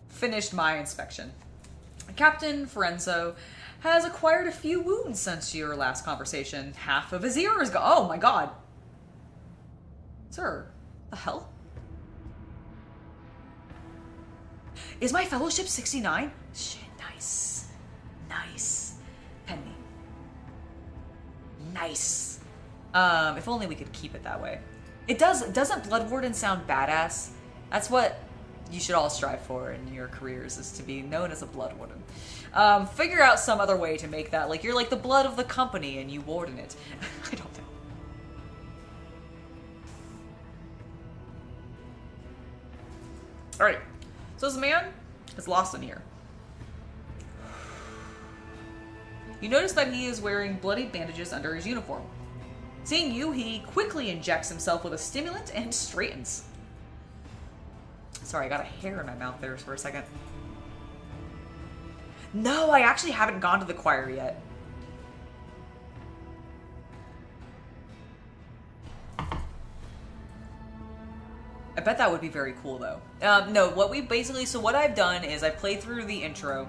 Speaker 1: finished my inspection. Captain Ferenzo has acquired a few wounds since your last conversation. Half of his ear is gone. Oh my god. Sir, the hell? Is my fellowship 69? Shit, nice. Nice. Penny. Nice. If only we could keep it that way. Doesn't Blood Warden sound badass? That's what you should all strive for in your careers, is to be known as a Blood Warden. Figure out some other way to make that, like, you're like the blood of the company and you warden it. I don't know. Alright, so this man is lost in here. You notice that he is wearing bloody bandages under his uniform. Seeing you, he quickly injects himself with a stimulant and straightens. Sorry, I got a hair in my mouth there for a second. No, I actually haven't gone to the choir yet. I bet that would be very cool, though. No, what I've done is I've played through the intro,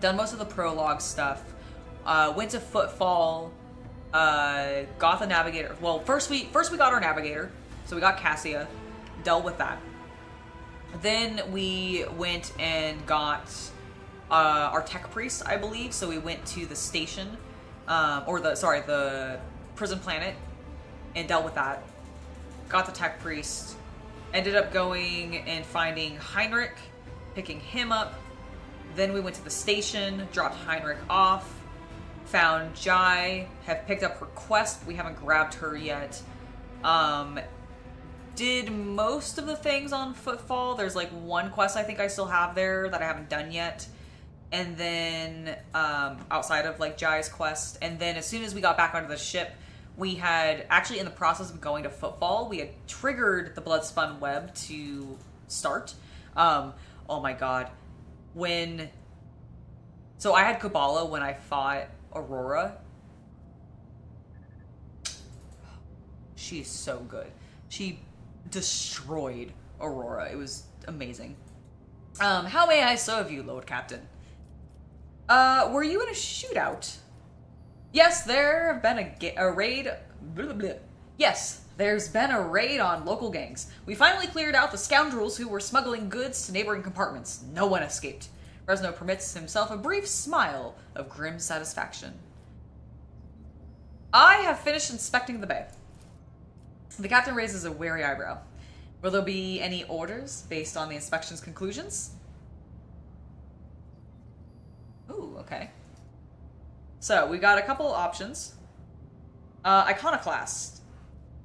Speaker 1: done most of the prologue stuff, went to Footfall, got the Navigator. Well, first we got our Navigator, so we got Cassia, dealt with that. Then we went and got our Tech Priest, I believe, so we went to the station the prison planet, and dealt with that. Got the tech priest. Ended up going and finding Heinrich, picking him up. Then we went to the station, dropped Heinrich off, found Jai, have picked up her quest. We haven't grabbed her yet. Did most of the things on Footfall. There's like one quest I think I still have there that I haven't done yet. And then, outside of like Jai's quest. And then as soon as we got back onto the ship, we had, actually in the process of going to Footfall, we had triggered the Bloodspun Web to start. Oh my god. So I had Kabbalah when I fought Aurora. She's so good. She destroyed Aurora. It was amazing. How may I serve you, Lord Captain? Were you in a shootout? Yes, there have been a raid. Blah, blah. Yes, there's been a raid on local gangs. We finally cleared out the scoundrels who were smuggling goods to neighboring compartments. No one escaped. Fresno permits himself a brief smile of grim satisfaction. I have finished inspecting the bay. The captain raises a wary eyebrow. Will there be any orders based on the inspection's conclusions? Ooh, okay. So, we got a couple options. Iconoclast.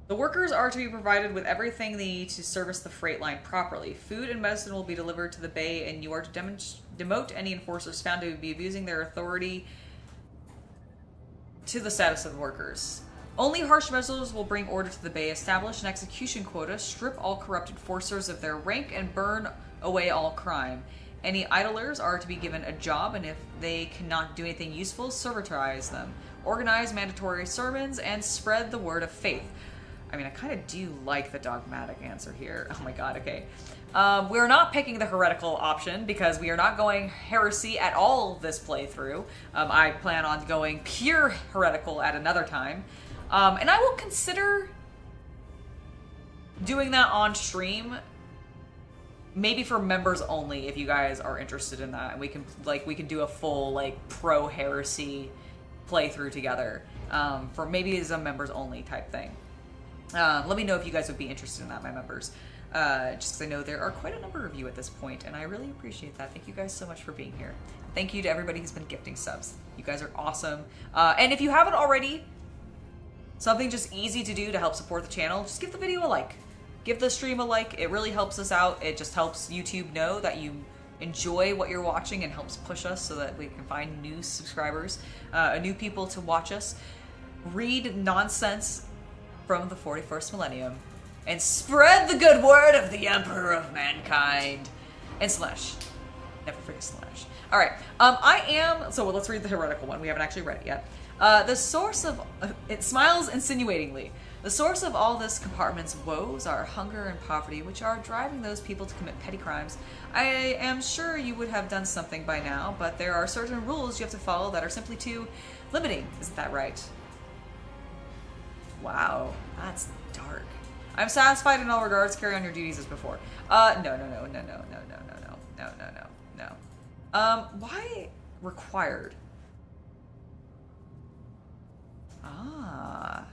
Speaker 1: The workers are to be provided with everything they need to service the freight line properly. Food and medicine will be delivered to the bay, and you are to demote any enforcers found to be abusing their authority to the status of the workers. Only harsh measures will bring order to the bay. Establish an execution quota, strip all corrupted forcers of their rank, and burn away all crime. Any idlers are to be given a job, and if they cannot do anything useful, servitorize them. Organize mandatory sermons, and spread the word of faith. I mean, I kind of do like the dogmatic answer here. Oh my god, okay. We're not picking the heretical option, because we are not going heresy at all this playthrough. I plan on going pure heretical at another time. And I will consider doing that on stream. Maybe for members only, if you guys are interested in that, and we can do a full pro heresy playthrough together. For maybe as a members only type thing. Let me know if you guys would be interested in that, my members. Just because I know there are quite a number of you at this point, and I really appreciate that. Thank you guys so much for being here. Thank you to everybody who's been gifting subs. You guys are awesome. And if you haven't already, something just easy to do to help support the channel, just give the video a like. Give the stream a like. It really helps us out. It just helps YouTube know that you enjoy what you're watching and helps push us so that we can find new subscribers, new people to watch us. Read nonsense from the 41st millennium and spread the good word of the Emperor of Mankind. And Slash. Never forget Slash. All right. So let's read the heretical one. We haven't actually read it yet. The source of... it smiles insinuatingly. The source of all this compartment's woes are hunger and poverty, which are driving those people to commit petty crimes. I am sure you would have done something by now, but there are certain rules you have to follow that are simply too limiting. Isn't that right? Wow, that's dark. I'm satisfied in all regards. Carry on your duties as before. No. Why required? Ah.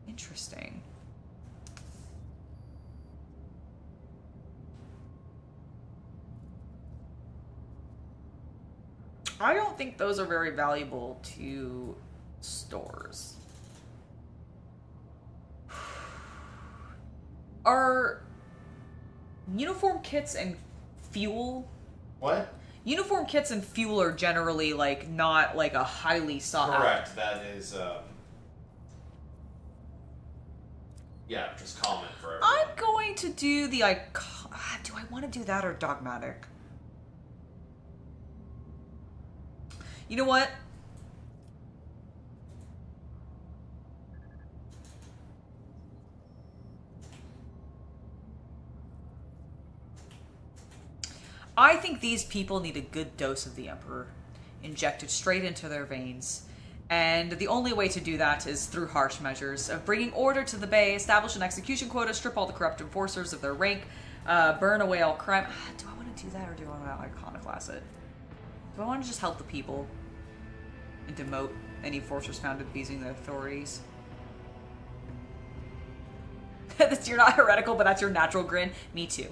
Speaker 1: Interesting. I don't think those are very valuable to stores. Are uniform kits and fuel...
Speaker 2: What?
Speaker 1: Uniform kits and fuel are generally, not, a highly sought out.
Speaker 2: Correct. That is, yeah, just common for everyone.
Speaker 1: I'm going to do the, do I want to do that or dogmatic? You know what? I think these people need a good dose of the Emperor, injected straight into their veins. And the only way to do that is through harsh measures of bringing order to the bay, establish an execution quota, strip all the corrupt enforcers of their rank, burn away all crime. Do I want to do that or do I want to iconoclast it? Do I want to just help the people? and demote any enforcers found abusing the authorities. You're not heretical, but that's your natural grin. Me too.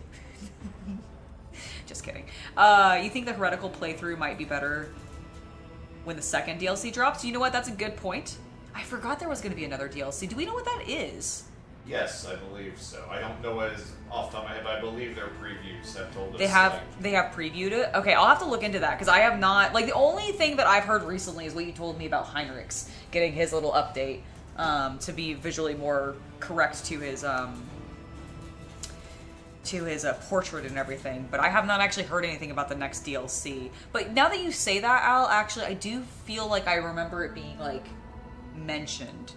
Speaker 1: Just kidding. You think the heretical playthrough might be better when the second DLC drops? You know what? That's a good point. I forgot there was going to be another DLC. Do we know what that is?
Speaker 2: Yes, I believe so. I don't know as off the top of my head, but I believe their previews have told us.
Speaker 1: They have previewed it? Okay, I'll have to look into that, because I have not... Like, the only thing that I've heard recently is what you told me about Heinrich's getting his little update to be visually more correct to his portrait and everything. But I have not actually heard anything about the next DLC. But now that you say that, Al, actually, I do feel like I remember it being, like, mentioned.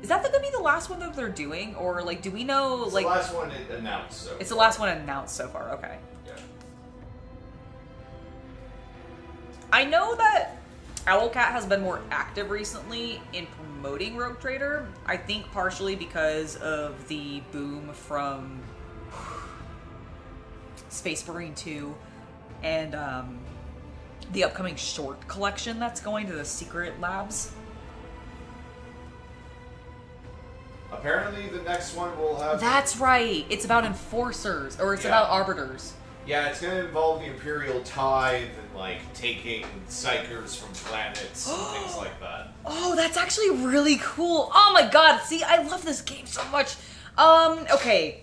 Speaker 1: Is that going to be the last one that they're doing? Or, like, do we know,
Speaker 2: it's
Speaker 1: like...
Speaker 2: the last one announced so far.
Speaker 1: It's the last one announced so far, okay.
Speaker 2: Yeah.
Speaker 1: I know that Owlcat has been more active recently in promoting Rogue Trader. I think partially because of the boom from Space Marine 2 and the upcoming short collection that's going to the Secret Labs.
Speaker 2: Apparently the next one will have...
Speaker 1: That's right. It's about enforcers, or it's about arbiters.
Speaker 2: Yeah, it's going to involve the Imperial Tithe and, like, taking psychers from planets and things like that.
Speaker 1: Oh, that's actually really cool. Oh my god, see, I love this game so much. Okay.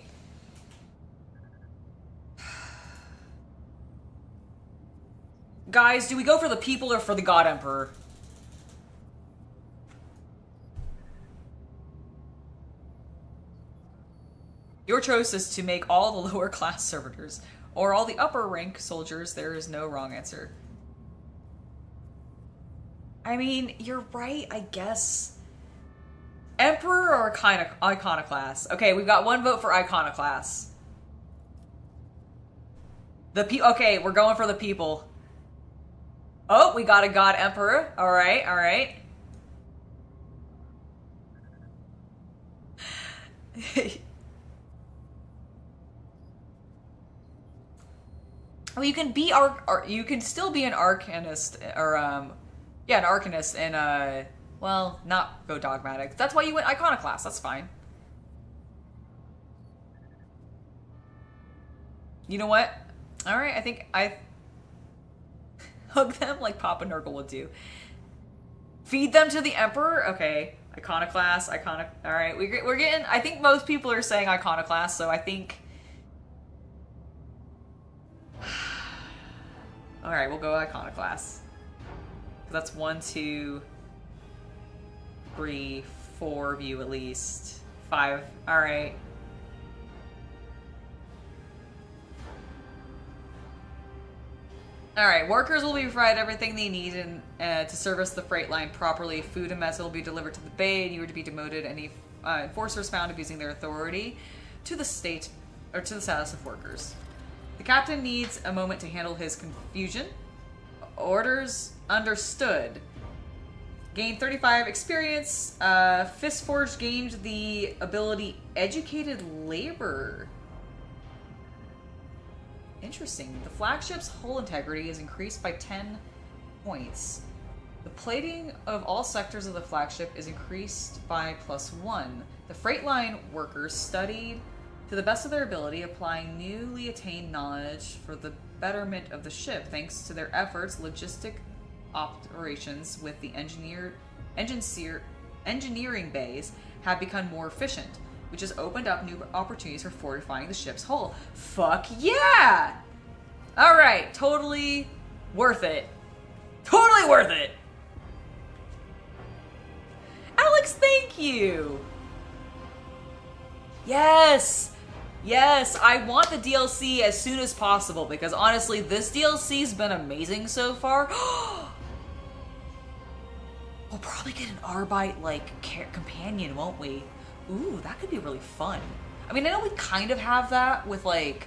Speaker 1: Guys, do we go for the people or for the God Emperor? Your choice is to make all the lower class servitors or all the upper rank soldiers. There is no wrong answer. I mean, you're right, I guess. Emperor or Iconoclast? Okay, we've got one vote for Iconoclast. Okay, we're going for the people. Oh, we got a God Emperor. Alright, alright. Well, you can be you can still be an Arcanist, or an Arcanist, and well, not go dogmatic. That's why you went Iconoclast. That's fine. You know what? All right, I think I hug them like Papa Nurgle would do. Feed them to the Emperor. Okay, Iconoclast, All right, we're getting. I think most people are saying Iconoclast, so I think. All right, we'll go Iconoclast. That's 1, 2, 3, 4 of you at least. 5. All right. All right. Workers will be provided everything they need to service the freight line properly. Food and mess will be delivered to the bay, and you are to be demoted. Any enforcers found abusing their authority to the state or to the status of workers. The captain needs a moment to handle his confusion. Orders understood. Gained 35 experience. Fistforged gained the ability Educated Labor. Interesting. The flagship's hull integrity is increased by 10 points. The plating of all sectors of the flagship is increased by +1. The freight line workers studied to the best of their ability, applying newly attained knowledge for the betterment of the ship. Thanks to their efforts, logistic operations with the engineering bays have become more efficient, which has opened up new opportunities for fortifying the ship's hull. Fuck yeah! Alright, totally worth it. Totally worth it! Alex, thank you! Yes! Yes, I want the DLC as soon as possible, because honestly, this DLC's been amazing so far. We'll probably get an Arbite, like, companion, won't we? Ooh, that could be really fun. I mean, I know we kind of have that with, like,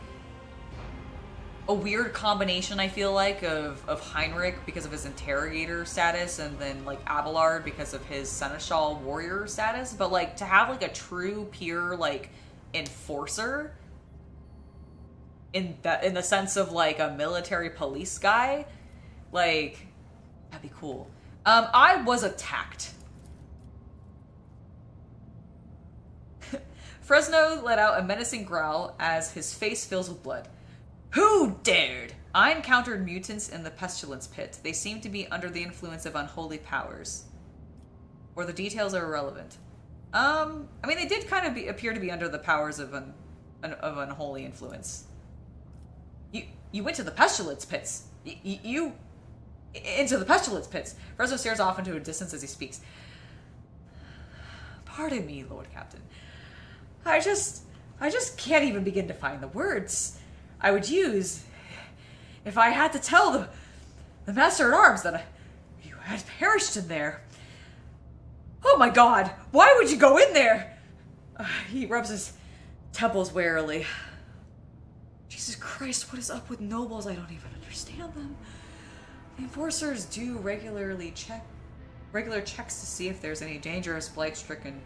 Speaker 1: a weird combination, I feel like, of Heinrich because of his interrogator status, and then, like, Abelard because of his seneschal warrior status. But, like, to have, like, a true, pure, like, enforcer in the sense of, like, a military police guy, like, That'd be cool. I was attacked. Fresno let out a menacing growl as his face fills with blood. Who dared? I encountered mutants in the pestilence pit. They seem to be under the influence of unholy powers. Or the details are irrelevant. I mean, they did kind of appear to be under the powers of unholy influence. You went to the pestilence pits. You into the pestilence pits. Fresno stares off into a distance as he speaks. Pardon me, Lord Captain. I just can't even begin to find the words I would use if I had to tell the Master-at-Arms that you had perished in there. Oh my God, why would you go in there? He rubs his temples warily. Jesus Christ, what is up with nobles? I don't even understand them. The enforcers do regular checks to see if there's any dangerous, blight-stricken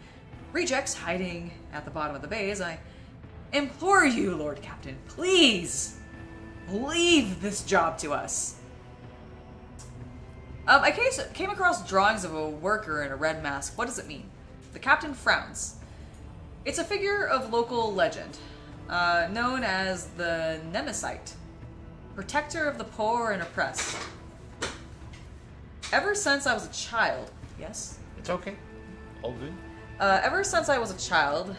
Speaker 1: rejects hiding at the bottom of the bays. I implore you, Lord Captain, please leave this job to us. I came across drawings of a worker in a red mask. What does it mean? The captain frowns. It's a figure of local legend, known as the Nemesite, protector of the poor and oppressed. Ever since I was a child, yes?
Speaker 2: It's okay. All good.
Speaker 1: Ever since I was a child,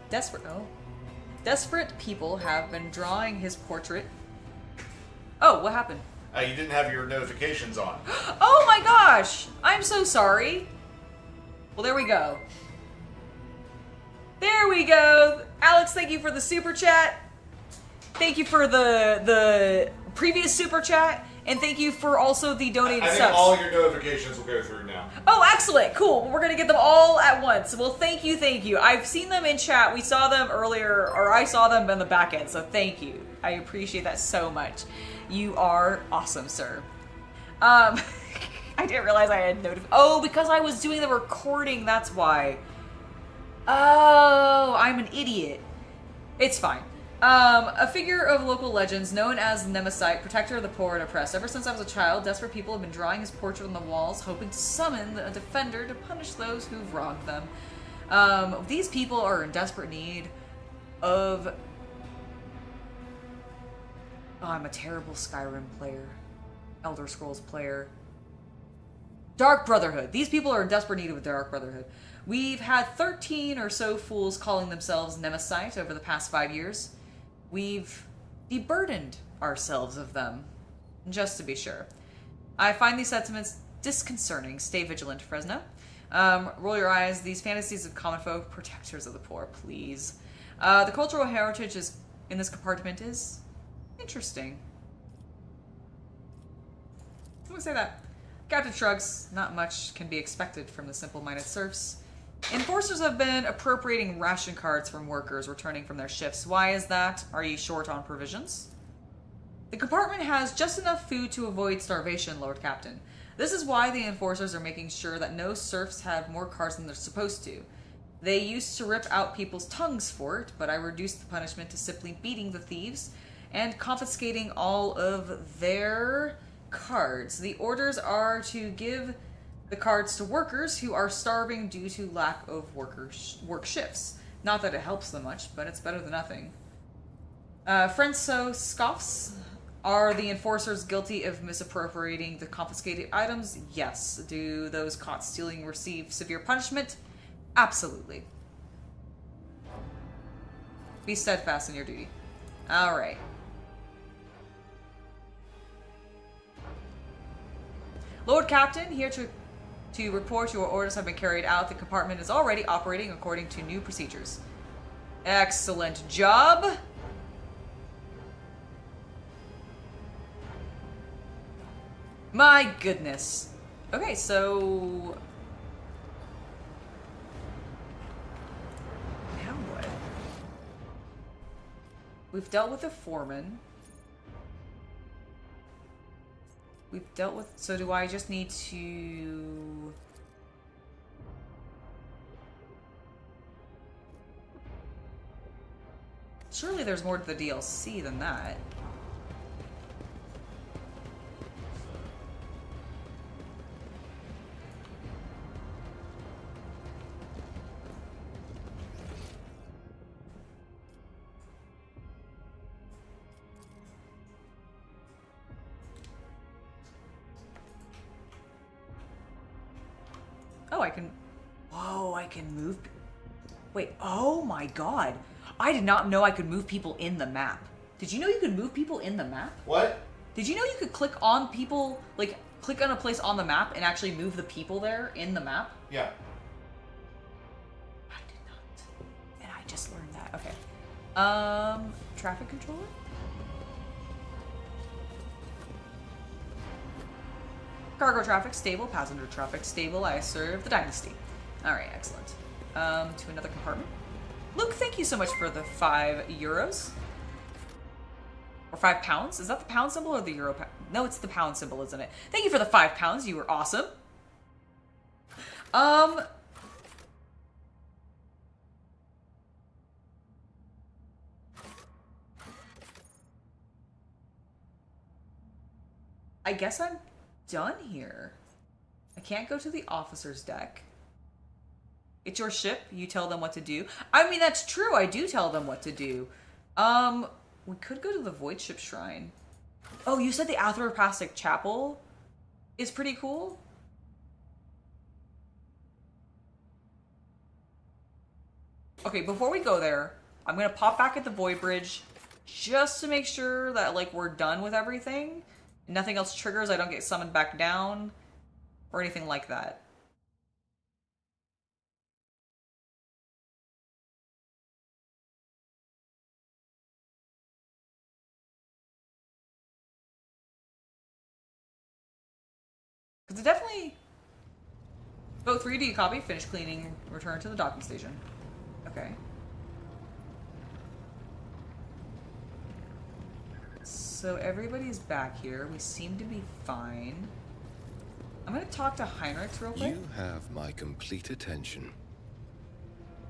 Speaker 1: desperate people have been drawing his portrait. Oh, what happened?
Speaker 2: You didn't have your notifications on.
Speaker 1: Oh my gosh! I'm so sorry. Well, there we go. There we go. Alex, thank you for the super chat. Thank you for the previous super chat. And thank you for also the donated
Speaker 2: I think
Speaker 1: subs.
Speaker 2: all your notifications will go through now.
Speaker 1: Oh, excellent. Cool. We're going to get them all at once. Well, thank you, thank you. I've seen them in chat. We saw them earlier, or I saw them in the back end, so thank you. I appreciate that so much. You are awesome, sir. I didn't realize I had Oh, because I was doing the recording, that's why. Oh, I'm an idiot. It's fine. A figure of local legends known as Nemesite, protector of the poor and oppressed. Ever since I was a child, desperate people have been drawing his portrait on the walls, hoping to summon a defender to punish those who've wronged them. These people are in desperate need of... Oh, I'm a terrible Skyrim player. Elder Scrolls player. Dark Brotherhood. These people are in desperate need of a Dark Brotherhood. We've had 13 or so fools calling themselves Nemesite over the past 5 years. We've deburdened ourselves of them, just to be sure. I find these sentiments disconcerting. Stay vigilant, Fresno. Roll your eyes. These fantasies of common folk, protectors of the poor, please. The cultural heritage in this compartment is interesting. I'm gonna say that. Captain shrugs. Not much can be expected from the simple-minded serfs. Enforcers have been appropriating ration cards from workers returning from their shifts. Why is that? Are you short on provisions? The compartment has just enough food to avoid starvation, Lord Captain. This is why the enforcers are making sure that no serfs have more cards than they're supposed to. They used to rip out people's tongues for it, but I reduced the punishment to simply beating the thieves and confiscating all of their cards. The orders are to give the cards to workers who are starving due to lack of work shifts. Not that it helps them much, but it's better than nothing. Frenso scoffs. Are the enforcers guilty of misappropriating the confiscated items? Yes. Do those caught stealing receive severe punishment? Absolutely. Be steadfast in your duty. Alright. Lord Captain, here to report your orders have been carried out. The compartment is already operating according to new procedures. Excellent job. My goodness. Okay, so... now what? We've dealt with the foreman. We've dealt with... So do I just need to... Surely there's more to the DLC than that. Oh, I can... Whoa, I can move... Wait, oh my god. I did not know I could move people in the map. Did you know you could move people in the map?
Speaker 2: What?
Speaker 1: Did you know you could click on people, like, click on a place on the map and actually move the people there in the map?
Speaker 2: Yeah.
Speaker 1: I did not. And I just learned that. Okay. Traffic controller? Cargo traffic, stable. Passenger traffic, stable. I serve the dynasty. Alright, excellent. To another compartment. Luke, thank you so much for the €5. Or £5? Is that the pound symbol or the euro pound? No, it's the pound symbol, isn't it? Thank you for the £5. You were awesome. I guess I'm done here. I can't go to the officer's deck. It's your ship. You tell them what to do. I mean, that's true. I do tell them what to do. We could go to the Void Ship Shrine. Oh, you said the Atheropastic Chapel is pretty cool? Okay, before we go there, I'm gonna pop back at the Void Bridge just to make sure that, like, we're done with everything. Nothing else triggers, I don't get summoned back down or anything like that. Because it definitely... Vote 3, do you copy? Finish cleaning, return to the docking station. Okay. So everybody's back here. We seem to be fine. I'm gonna talk to Heinrich real quick.
Speaker 4: You have my complete attention.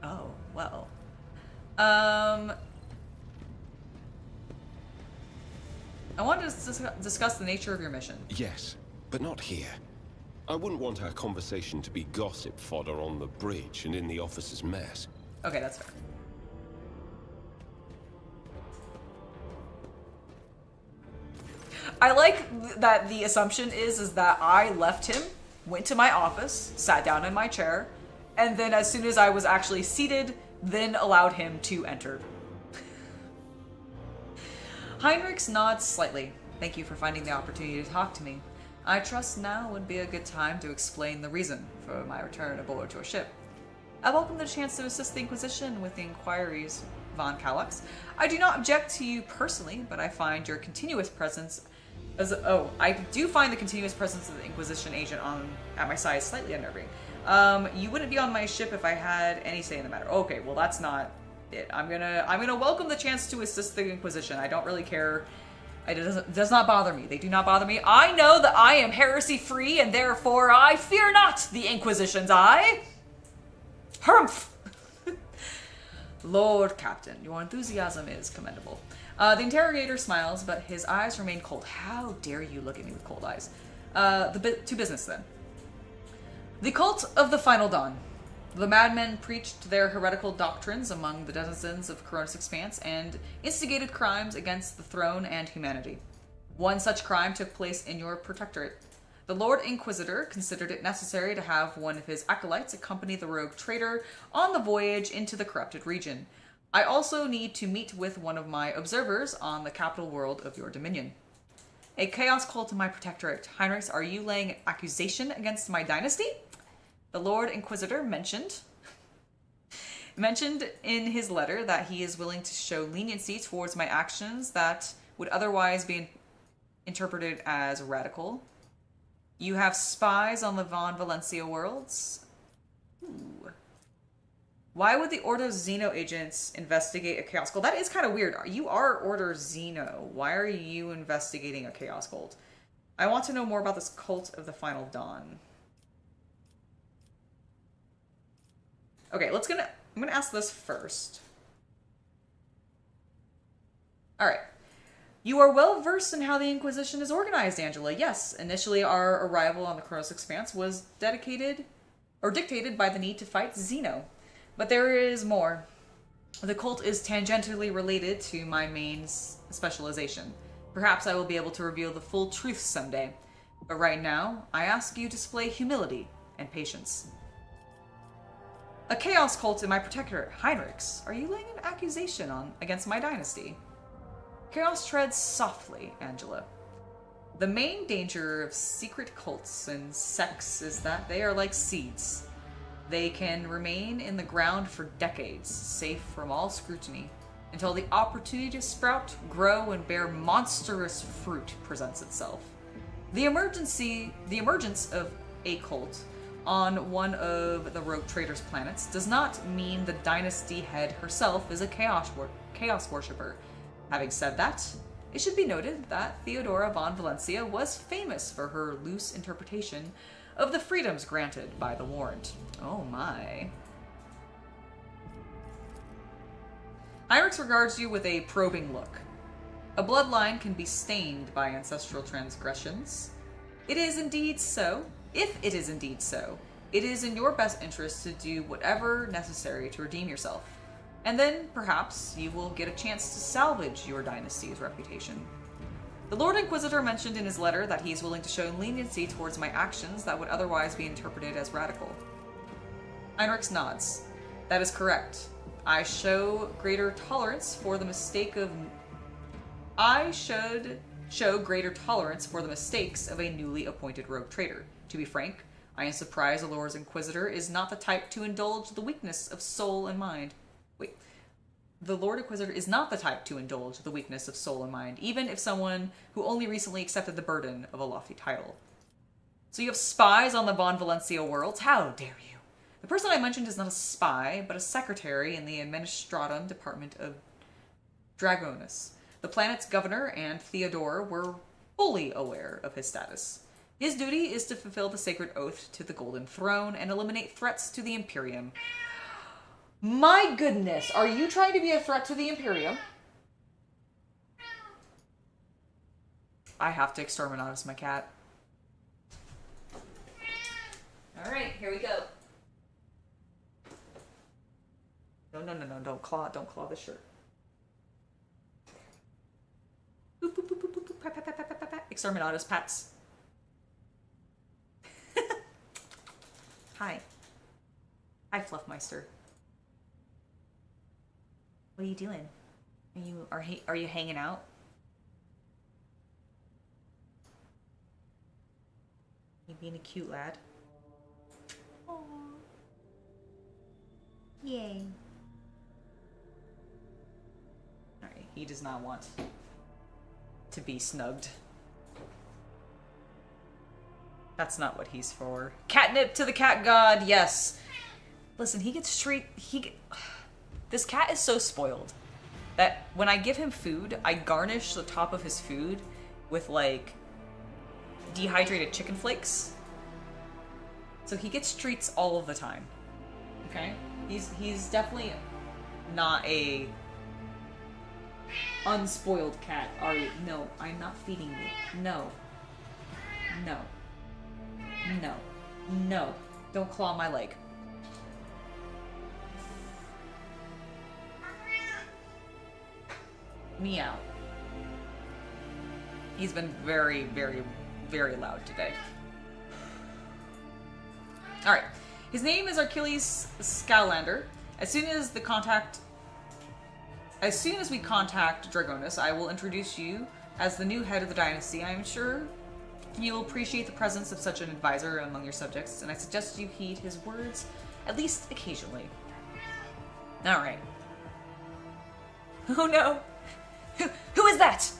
Speaker 1: Oh, well. I wanted to discuss the nature of your mission.
Speaker 6: Yes, but not here. I wouldn't want our conversation to be gossip fodder on the bridge and in the officer's mess.
Speaker 1: Okay, that's fair. I like that the assumption is that I left him, went to my office, sat down in my chair, and then as soon as I was actually seated, then allowed him to enter. Heinrich nods slightly. Thank you for finding the opportunity to talk to me. I trust now would be a good time to explain the reason for my return aboard your ship. I welcome the chance to assist the Inquisition with the inquiries, Von Kallax. I do not object to you personally, but I find your continuous presence I do find the continuous presence of the Inquisition agent at my side slightly unnerving. You wouldn't be on my ship if I had any say in the matter. Okay, well that's not it. I'm gonna welcome the chance to assist the Inquisition. I don't really care. It does not bother me. They do not bother me. I know that I am heresy-free, and therefore I fear not the Inquisition's eye. Humph! Lord Captain, your enthusiasm is commendable. The interrogator smiles, but his eyes remain cold. How dare you look at me with cold eyes? To business, then. The cult of the Final Dawn. The madmen preached their heretical doctrines among the denizens of Coronis Expanse and instigated crimes against the throne and humanity. One such crime took place in your protectorate. The Lord Inquisitor considered it necessary to have one of his acolytes accompany the rogue traitor on the voyage into the corrupted region. I also need to meet with one of my observers on the capital world of your dominion. A chaos cult to my protectorate. Heinrich, are you laying accusation against my dynasty? The Lord Inquisitor mentioned in his letter that he is willing to show leniency towards my actions that would otherwise be interpreted as radical. You have spies on the Von Valencia worlds? Ooh. Why would the Ordo Xeno agents investigate a Chaos Cult? That is kind of weird. You are Order Xeno. Why are you investigating a Chaos Cult? I want to know more about this cult of the Final Dawn. Okay, I'm gonna ask this first. Alright. You are well versed in how the Inquisition is organized, Angela. Yes, initially our arrival on the Coronis Expanse was dictated by the need to fight Xeno. But there is more. The cult is tangentially related to my main specialization. Perhaps I will be able to reveal the full truth someday. But right now, I ask you to display humility and patience. A chaos cult in my protectorate. Heinrichs, are you laying an accusation against my dynasty? Chaos treads softly, Angela. The main danger of secret cults and sects is that they are like seeds. They can remain in the ground for decades, safe from all scrutiny, until the opportunity to sprout, grow, and bear monstrous fruit presents itself. The emergence of a cult on one of the rogue traders' planets does not mean the dynasty head herself is a chaos worshipper. Having said that, it should be noted that Theodora von Valencia was famous for her loose interpretation of the freedoms granted by the warrant. Oh my. Heinrichs regards you with a probing look. A bloodline can be stained by ancestral transgressions. It is indeed so. If it is indeed so, it is in your best interest to do whatever necessary to redeem yourself. And then, perhaps, you will get a chance to salvage your dynasty's reputation. The Lord Inquisitor mentioned in his letter that he is willing to show leniency towards my actions that would otherwise be interpreted as radical. Heinrichs nods. That is correct. I show greater tolerance for the mistake of... I should show greater tolerance for the mistakes of a newly appointed rogue trader. To be frank, I am surprised the Lord Inquisitor is not the type to indulge the weakness of soul and mind. Wait. The Lord Inquisitor is not the type to indulge the weakness of soul and mind, even if someone who only recently accepted the burden of a lofty title. So you have spies on the Von Valencia worlds? How dare you? The person I mentioned is not a spy, but a secretary in the Administratum Department of Dragonus. The planet's governor and Theodore were fully aware of his status. His duty is to fulfill the sacred oath to the Golden Throne and eliminate threats to the Imperium. My goodness, are you trying to be a threat to the Imperium? I have to exterminatus my cat. Alright, here we go. No, don't claw the shirt. Boop, boop, boop, boop, boop, boop, pat, pat, pat, pat, pat, pat. Exterminatus pats. Hi. Hi, Fluffmeister. What are you doing? Are you hanging out? You being a cute lad? Aww. Yay. Alright, he does not want to be snugged. That's not what he's for. Catnip to the cat god, yes. Listen, he gets straight... This cat is so spoiled that when I give him food, I garnish the top of his food with, like, dehydrated chicken flakes. So he gets treats all of the time. Okay? He's definitely not a unspoiled cat. Are you? No, I'm not feeding you. No. No. No. No. Don't claw my leg. Meow. He's been very, very, very loud today. Alright. His name is Achilles Scalander. As soon as we contact Dragonus, I will introduce you as the new head of the dynasty. I am sure you will appreciate the presence of such an advisor among your subjects, and I suggest you heed his words, at least occasionally. Alright. Oh no! Who is that?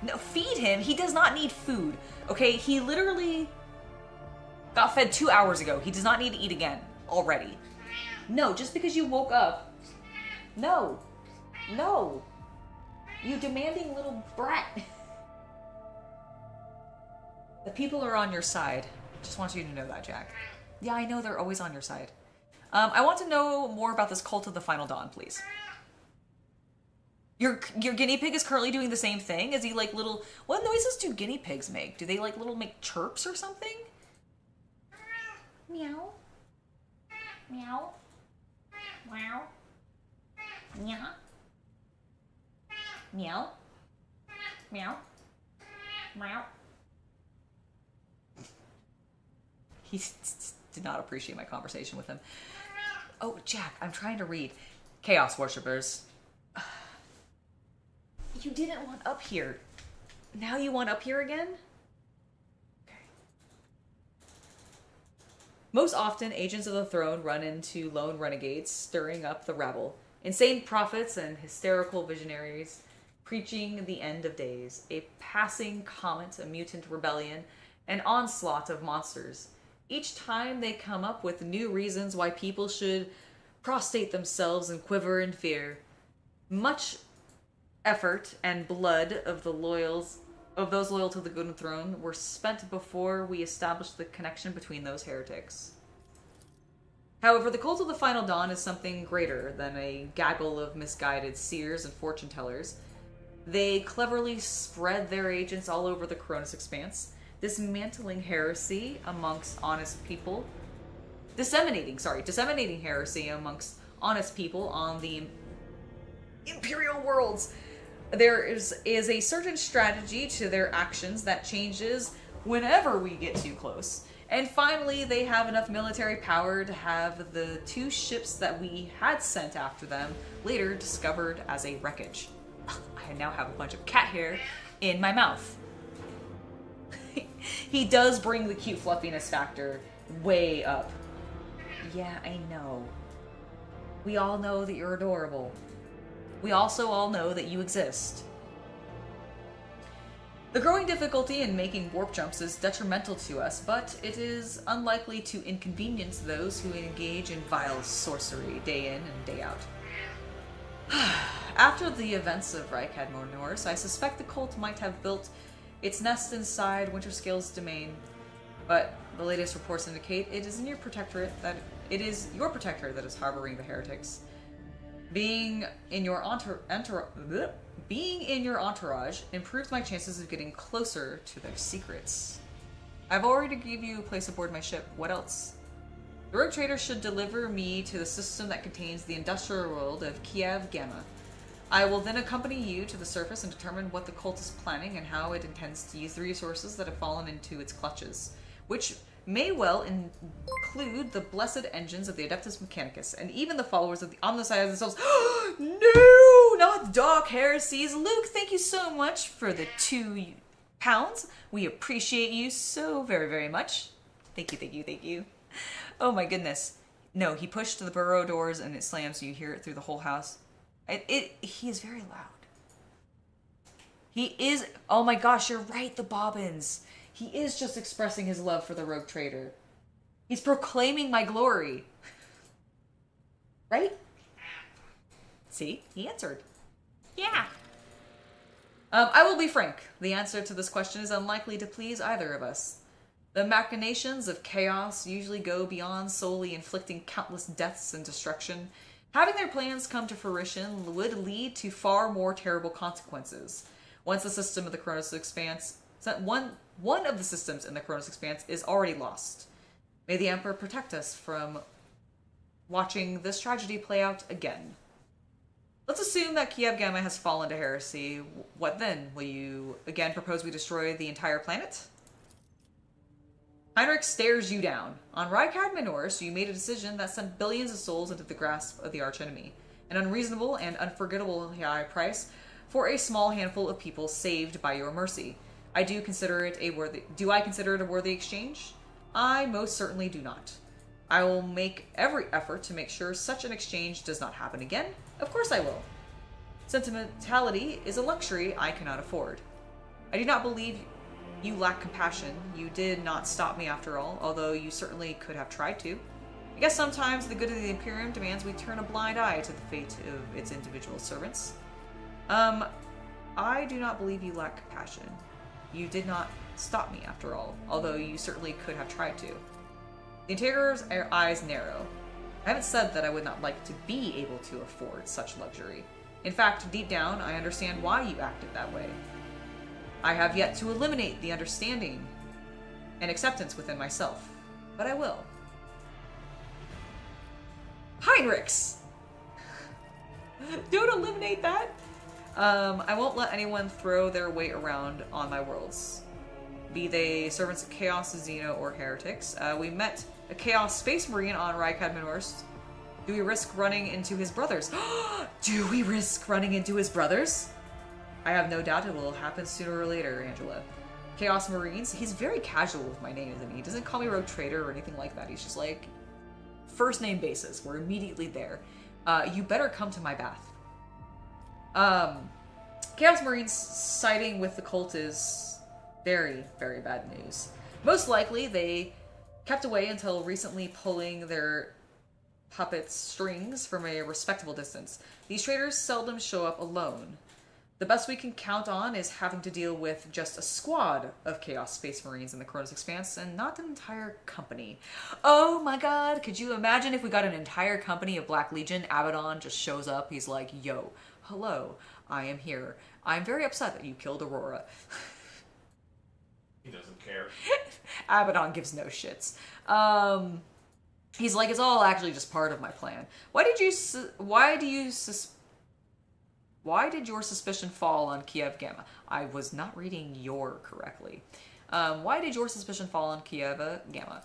Speaker 1: No, feed him. He does not need food. Okay, he literally got fed 2 hours ago. He does not need to eat again already. No, just because you woke up. No. No. You demanding little brat. The people are on your side. Just want you to know that, Jack. Yeah, I know they're always on your side. I want to know more about this cult of the Final Dawn, please. Your guinea pig is currently doing the same thing? Is he like little... What noises do guinea pigs make? Do they like little make chirps or something? Meow. Meow. Meow. Meow. Meow. Meow. Meow. He did not appreciate my conversation with him. Oh, Jack, I'm trying to read. Chaos Worshippers. You didn't want up here. Now you want up here again? Okay. Most often, agents of the throne run into lone renegades, stirring up the rabble. Insane prophets and hysterical visionaries preaching the end of days. A passing comet, a mutant rebellion, an onslaught of monsters. Each time they come up with new reasons why people should prostrate themselves and quiver in fear. Much effort and blood of those loyal to the Golden Throne were spent before we established the connection between those heretics. However, the Cult of the Final Dawn is something greater than a gaggle of misguided seers and fortune tellers. They cleverly spread their agents all over the Cronus Expanse, dismantling heresy amongst honest people, disseminating heresy amongst honest people on the Imperial worlds. There is a certain strategy to their actions that changes whenever we get too close. And finally, they have enough military power to have the 2 ships that we had sent after them later discovered as a wreckage. I now have a bunch of cat hair in my mouth. He does bring the cute fluffiness factor way up. Yeah, I know. We all know that you're adorable. We also all know that you exist. The growing difficulty in making warp jumps is detrimental to us, but it is unlikely to inconvenience those who engage in vile sorcery day in and day out. After the events of Rykad Norris, I suspect the cult might have built its nest inside Winterscale's domain, but the latest reports indicate it is your protector that is harboring the heretics. Being in your entourage improves my chances of getting closer to their secrets. I've already given you a place aboard my ship. What else? The rogue trader should deliver me to the system that contains the industrial world of Kiev Gamma. I will then accompany you to the surface and determine what the cult is planning and how it intends to use the resources that have fallen into its clutches, which may well include the blessed engines of the Adeptus Mechanicus, and even the followers of the Omnicide themselves. No! Not Doc Heresies! Luke, thank you so much for the £2. We appreciate you so very, very much. Thank you, thank you, thank you. Oh my goodness. No, he pushed the burrow doors and it slams, so you hear it through the whole house. He is very loud. He is, oh my gosh, you're right, the bobbins. He is just expressing his love for the rogue trader. He's proclaiming my glory. Right? See? He answered. Yeah. I will be frank. The answer to this question is unlikely to please either of us. The machinations of chaos usually go beyond solely inflicting countless deaths and destruction. Having their plans come to fruition would lead to far more terrible consequences. Once the system of the Cronus Expanse... One of the systems in the Cronus Expanse is already lost. May the Emperor protect us from watching this tragedy play out again. Let's assume that Kiev Gamma has fallen to heresy. What then? Will you again propose we destroy the entire planet? Heinrich stares you down. On Rykad Minoris, you made a decision that sent billions of souls into the grasp of the archenemy. An unreasonable and unforgettable high price for a small handful of people saved by your mercy. Do I consider it a worthy exchange? I most certainly do not. I will make every effort to make sure such an exchange does not happen again. Of course I will. Sentimentality is a luxury I cannot afford. I do not believe you lack compassion. You did not stop me after all, although you certainly could have tried to. I guess sometimes the good of the Imperium demands we turn a blind eye to the fate of its individual servants. I do not believe you lack compassion. You did not stop me after all, although you certainly could have tried to. The Integrator's eyes narrow. I haven't said that I would not like to be able to afford such luxury. In fact, deep down, I understand why you acted that way. I have yet to eliminate the understanding and acceptance within myself, but I will. Heinrichs! Don't eliminate that! I won't let anyone throw their weight around on my worlds. Be they servants of Chaos, Xeno, or heretics. We met a Chaos Space Marine on Rykad Minoris Do we risk running into his brothers? Do we risk running into his brothers? I have no doubt it will happen sooner or later, Angela. Chaos Marines, he's very casual with my name, isn't he? He doesn't call me Rogue Trader or anything like that. He's just like, first name basis. We're immediately there. You better come to my bath. Chaos Marines siding with the cult is very, very bad news. Most likely, they kept away until recently, pulling their puppets' strings from a respectable distance. These traitors seldom show up alone. The best we can count on is having to deal with just a squad of Chaos Space Marines in the Kronos Expanse, and not an entire company. Oh my god, could you imagine if we got an entire company of Black Legion? Abaddon just shows up, he's like, yo, hello, I am here. I'm very upset that you killed Aurora.
Speaker 2: He doesn't care.
Speaker 1: Abaddon gives no shits. He's like, it's all actually just part of my plan. Why did your suspicion fall on Kiev Gamma? I was not reading your correctly. Why did your suspicion fall on Kiev Gamma?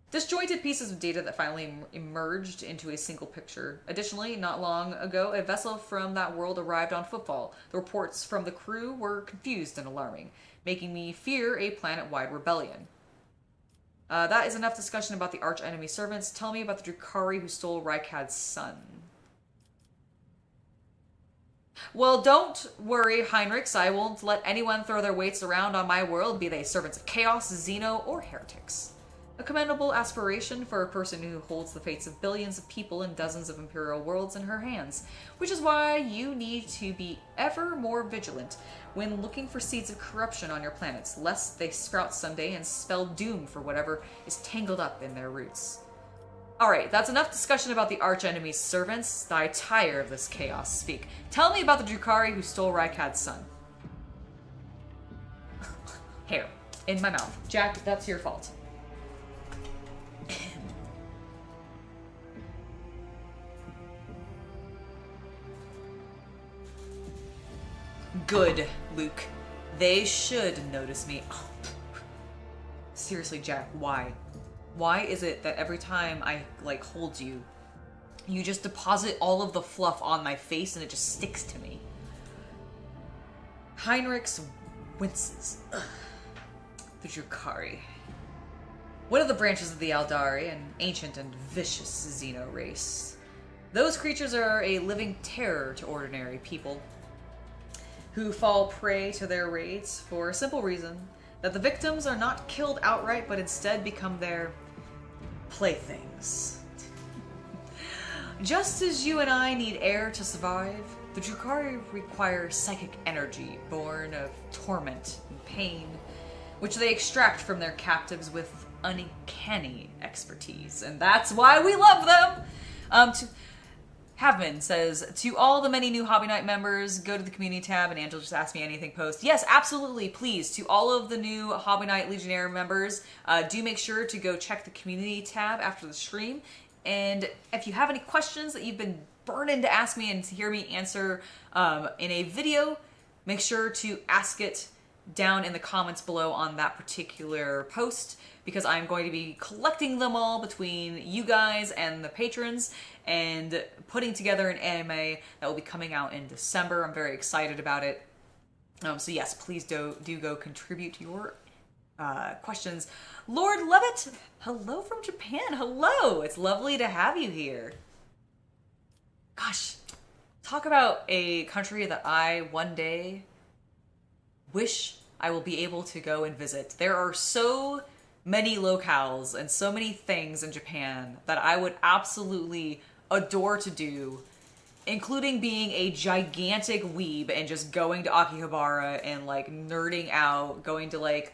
Speaker 1: Disjointed pieces of data that finally emerged into a single picture. Additionally, not long ago, a vessel from that world arrived on footfall. The reports from the crew were confused and alarming, making me fear a planet-wide rebellion. That is enough discussion about the arch-enemy servants. Tell me about the Drukhari who stole Rykad's son. Well, don't worry, Heinrichs. I won't let anyone throw their weights around on my world, be they servants of chaos, Xeno, or heretics. A commendable aspiration for a person who holds the fates of billions of people and dozens of imperial worlds in her hands, which is why you need to be ever more vigilant when looking for seeds of corruption on your planets, lest they sprout someday and spell doom for whatever is tangled up in their roots. Alright, that's enough discussion about the arch-enemy's servants. I tire of this chaos speak. Tell me about the Drukhari who stole Rykad's son. Hair. In my mouth. Jack, that's your fault. Good, Luke. They should notice me. Oh. Seriously, Jack, why? Why is it that every time I, like, hold you, you just deposit all of the fluff on my face and it just sticks to me? Heinrichs winces. Ugh. The Drukhari. One of the branches of the Aldari, an ancient and vicious Xeno race. Those creatures are a living terror to ordinary people, who fall prey to their raids for a simple reason, that the victims are not killed outright, but instead become their playthings. Just as you and I need air to survive, the Drukhari require psychic energy born of torment and pain, which they extract from their captives with uncanny expertise, and that's why we love them! Havman says, to all the many new Hobby Night members, go to the community tab and Angela just asked me anything post. Yes, absolutely, please. To all of the new Hobby Night Legionnaire members, do make sure to go check the community tab after the stream. And if you have any questions that you've been burning to ask me and to hear me answer in a video, make sure to ask it down in the comments below on that particular post, because I'm going to be collecting them all between you guys and the patrons and putting together an anime that will be coming out in December. I'm very excited about it. So yes, please do go contribute your questions. Lord Levitt, hello from Japan. Hello, it's lovely to have you here. Gosh, talk about a country that I one day wish I will be able to go and visit. There are so many locales and so many things in Japan that I would absolutely adore to do, including being a gigantic weeb and just going to Akihabara and like nerding out, going to like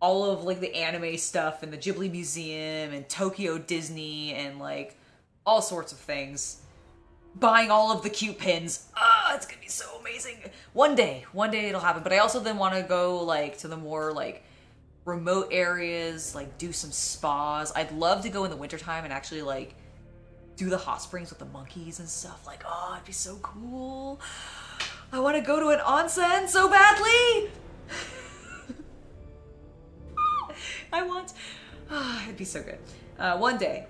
Speaker 1: all of like the anime stuff and the Ghibli Museum and Tokyo Disney and like all sorts of things. Buying all of the cute pins. It's gonna be so amazing. One day it'll happen. But I also then want to go like to the more like remote areas, like do some spas. I'd love to go in the wintertime and actually like do the hot springs with the monkeys and stuff. Like, oh, it'd be so cool. I want to go to an onsen so badly. It'd be so good. One day.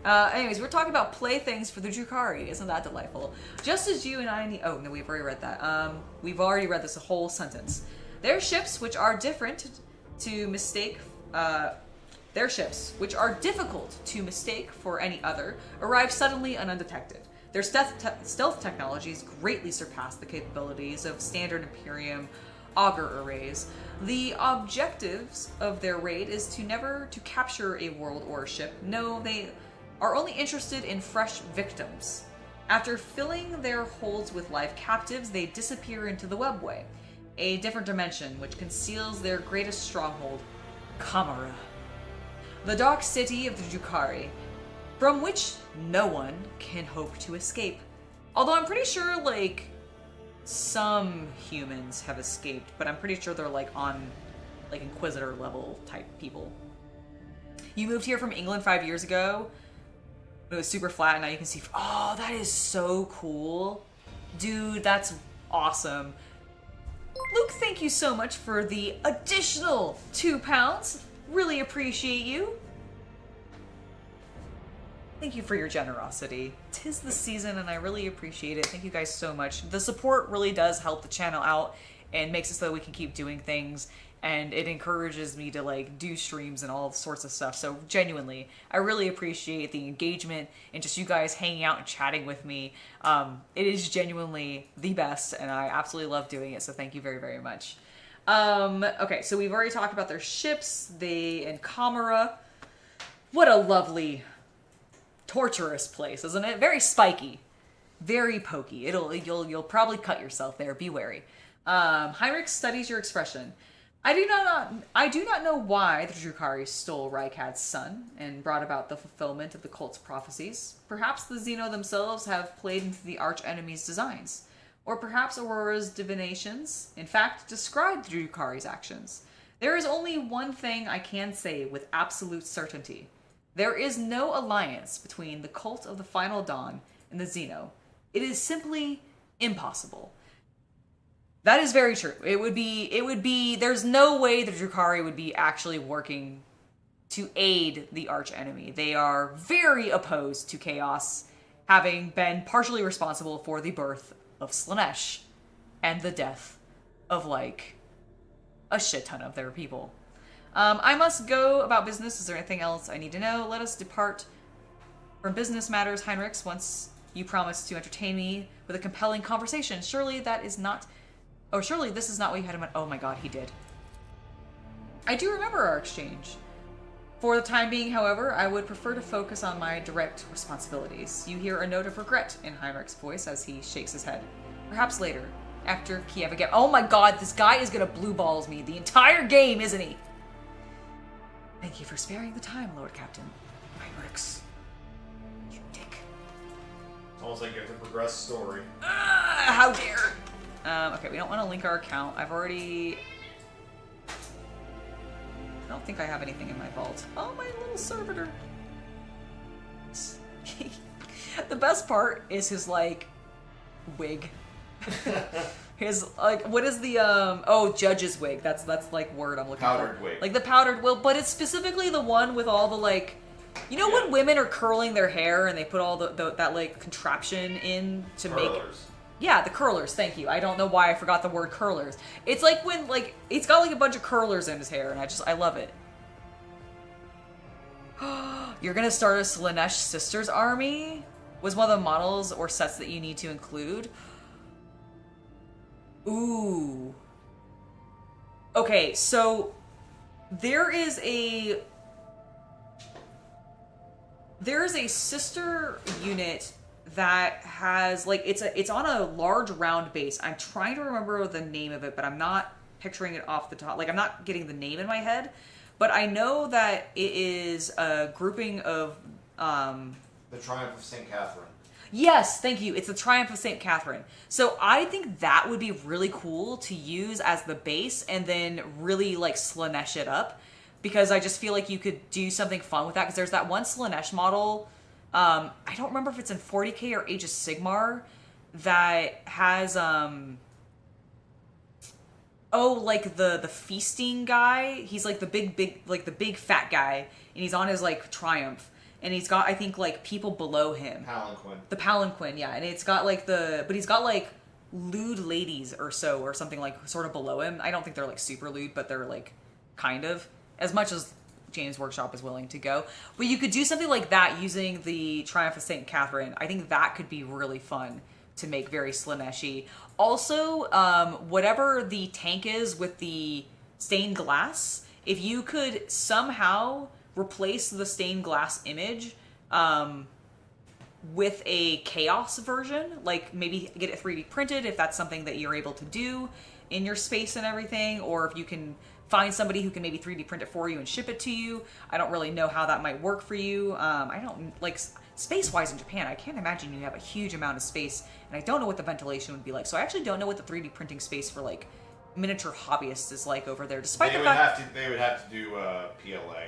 Speaker 1: Anyways, we're talking about playthings for the Drukhari. Isn't that delightful? Just as you and I need... Oh, no, we've already read that. We've already read this whole sentence. Their ships, which are difficult to mistake for any other, arrive suddenly and undetected. Their stealth technologies greatly surpass the capabilities of standard Imperium auger arrays. The objectives of their raid is to never to capture a world or a ship. No, they are only interested in fresh victims. After filling their holds with live captives, they disappear into the webway, a different dimension which conceals their greatest stronghold, Kamara, the dark city of the Drukhari, from which no one can hope to escape. Although I'm pretty sure, like, some humans have escaped, but I'm pretty sure they're, like, on, like, Inquisitor level type people. You moved here from England 5 years ago. It was super flat, and now you can see... Oh, that is so cool. Dude, that's awesome. Luke, thank you so much for the additional £2. Really appreciate you. Thank you for your generosity. 'Tis the season and I really appreciate it. Thank you guys so much. The support really does help the channel out and makes it so that we can keep doing things, and it encourages me to like do streams and all sorts of stuff. So genuinely, I really appreciate the engagement and just you guys hanging out and chatting with me. It is genuinely the best and I absolutely love doing it. So thank you very, very much. Okay, so we've already talked about their ships, and Kamara. What a lovely, torturous place, isn't it? Very spiky, very pokey. You'll probably cut yourself there. Be wary. Heinrich studies your expression. I do not know why the Drukhari stole Rykad's son and brought about the fulfillment of the cult's prophecies. Perhaps the Xeno themselves have played into the arch-enemy's designs. Or perhaps Aurora's divinations, in fact, described the Drukhari's actions. There is only one thing I can say with absolute certainty. There is no alliance between the cult of the Final Dawn and the Xeno. It is simply impossible. That is very true. It would be, there's no way the Drukhari would be actually working to aid the arch-enemy. They are very opposed to chaos, having been partially responsible for the birth of Slaanesh and the death of, like, a shit ton of their people. I must go about business. Is there anything else I need to know? Let us depart from business matters, Heinrichs, once you promise to entertain me with a compelling conversation. Surely that is not... Oh, surely this is not what you had in mind. Oh my god, he did. I do remember our exchange. For the time being, however, I would prefer to focus on my direct responsibilities. You hear a note of regret in Heinrich's voice as he shakes his head. Perhaps later, after Kiev again. Oh my god, this guy is gonna blue balls me the entire game, isn't he? Thank you for sparing the time, Lord Captain. Heinrichs. You dick.
Speaker 2: It's almost like you have to progress story.
Speaker 1: How dare! Okay, we don't want to link our account. I don't think I have anything in my vault. Oh, my little servitor. The best part is his, like, wig. His, like, what is the, judge's wig. That's like word I'm looking for.
Speaker 2: Powdered wig.
Speaker 1: Like the powdered, well, but it's specifically the one with all the, like, you know when women are curling their hair and they put all that, like, contraption in to
Speaker 2: Curlers.
Speaker 1: make... Yeah, the curlers, thank you. I don't know why I forgot the word curlers. It's like when, like, it's got, like, a bunch of curlers in his hair, and I love it. You're gonna start a Slaanesh Sisters army? Was one of the models or sets that you need to include? Ooh. Okay, so there is a sister unit that has, like, it's on a large round base. I'm trying to remember the name of it, but I'm not picturing it off the top. Like, I'm not getting the name in my head, but I know that it is a grouping of
Speaker 2: The Triumph of St. Catherine.
Speaker 1: Yes, thank you. It's the Triumph of St. Catherine. So I think that would be really cool to use as the base and then really, like, Slaanesh it up, because I just feel like you could do something fun with that, because there's that one Slaanesh model, I don't remember if it's in 40k or Age of Sigmar, that has, Oh, like the feasting guy. He's like the big fat guy, and he's on his like Triumph, and he's got I think like people below him.
Speaker 2: Palanquin.
Speaker 1: The palanquin, yeah, and it's got like but he's got like lewd ladies or something like sort of below him. I don't think they're like super lewd, but they're like kind of as much as James Workshop is willing to go. But you could do something like that using the Triumph of St. Catherine. I think that could be really fun to make very Slaanesh-y. Also, whatever the tank is with the stained glass, if you could somehow replace the stained glass image with a chaos version, like maybe get it 3D printed if that's something that you're able to do in your space and everything, or if you can find somebody who can maybe 3D print it for you and ship it to you. I don't really know how that might work for you. I don't, like, space-wise in Japan, I can't imagine you have a huge amount of space, and I don't know what the ventilation would be like. So I actually don't know what the 3D printing space for, like, miniature hobbyists is like over there, despite the fact...
Speaker 2: They would have to do PLA.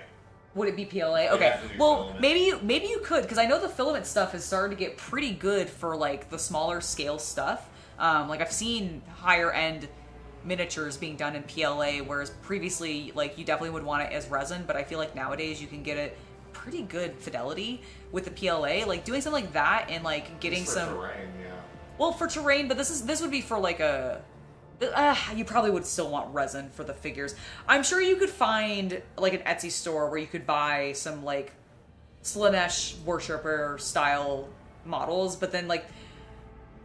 Speaker 1: Would it be PLA? Okay. Well, maybe you could, because I know the filament stuff has started to get pretty good for, like, the smaller scale stuff. Like, I've seen higher-end miniatures being done in PLA, whereas previously, like, you definitely would want it as resin, but I feel like nowadays you can get it pretty good fidelity with the PLA. Like, doing something like that and, like, getting some...
Speaker 2: terrain, yeah.
Speaker 1: Well, for terrain, but this would be for, like, a... you probably would still want resin for the figures. I'm sure you could find, like, an Etsy store where you could buy some, like, Slaanesh Worshipper style models, but then, like,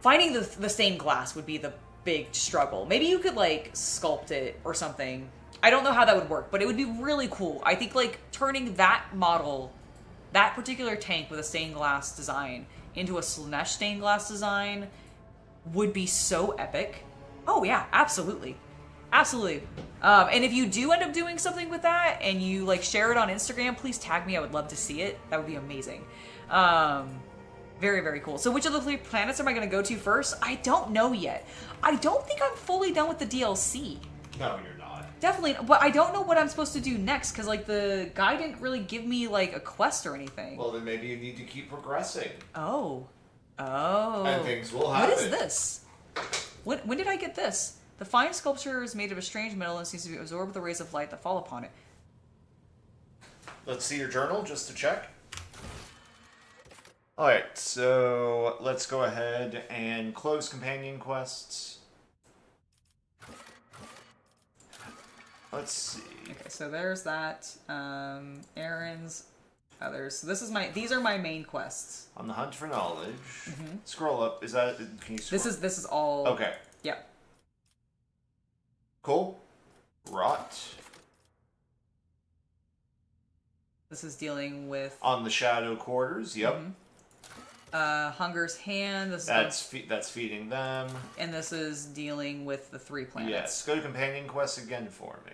Speaker 1: finding the stained glass would be the big struggle. Maybe you could, like, sculpt it or something. I don't know how that would work, but it would be really cool. I think, like, turning that model, that particular tank with a stained glass design into a Slaanesh stained glass design would be so epic. Oh, yeah, absolutely. Absolutely. And if you do end up doing something with that and you, like, share it on Instagram, please tag me. I would love to see it. That would be amazing. Very, very cool. So which of the 3 planets am I going to go to first? I don't know yet. I don't think I'm fully done with the DLC.
Speaker 2: No, you're not.
Speaker 1: Definitely. But I don't know what I'm supposed to do next, because, like, the guy didn't really give me, like, a quest or anything.
Speaker 2: Well, then maybe you need to keep progressing.
Speaker 1: Oh. Oh.
Speaker 2: And things will happen.
Speaker 1: What is this? When did I get this? The fine sculpture is made of a strange metal and seems to be absorbed with the rays of light that fall upon it.
Speaker 2: Let's see your journal just to check. Alright, so let's go ahead and close companion quests. Let's see.
Speaker 1: Okay, so there's that. Errands, others. So these are my main quests.
Speaker 2: On the hunt for knowledge. Scroll up. Is that? Can you scroll?
Speaker 1: This is all.
Speaker 2: Okay.
Speaker 1: Yeah.
Speaker 2: Cool. Rot.
Speaker 1: This is dealing with
Speaker 2: On the shadow quarters. Yep.
Speaker 1: Hunger's Hand.
Speaker 2: That's feeding them.
Speaker 1: And this is dealing with the 3 planets.
Speaker 2: Yes. Go to companion quest again for me.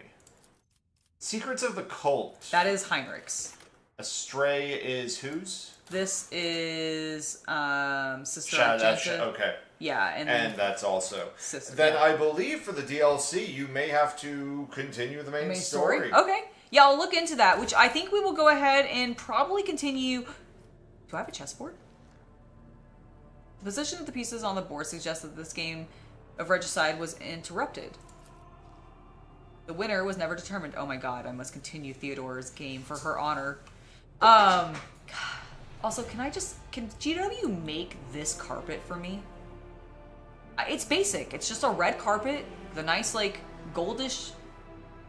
Speaker 2: Secrets of the Cult.
Speaker 1: That is Heinrich's.
Speaker 2: Astray is whose?
Speaker 1: This is Sister
Speaker 2: Argenta.
Speaker 1: Argenta.
Speaker 2: Okay.
Speaker 1: Yeah,
Speaker 2: and that's also.
Speaker 1: Sister.
Speaker 2: Then
Speaker 1: Yeah.
Speaker 2: I believe for the DLC you may have to continue the main story.
Speaker 1: Okay. Yeah, I'll look into that, which I think we will go ahead and probably continue. Do I have a chessboard? The position of the pieces on the board suggests that this game of regicide was interrupted. The winner was never determined. Oh my god, I must continue Theodore's game for her honor. Also, can GW make this carpet for me? It's basic. It's just a red carpet with a nice, like, goldish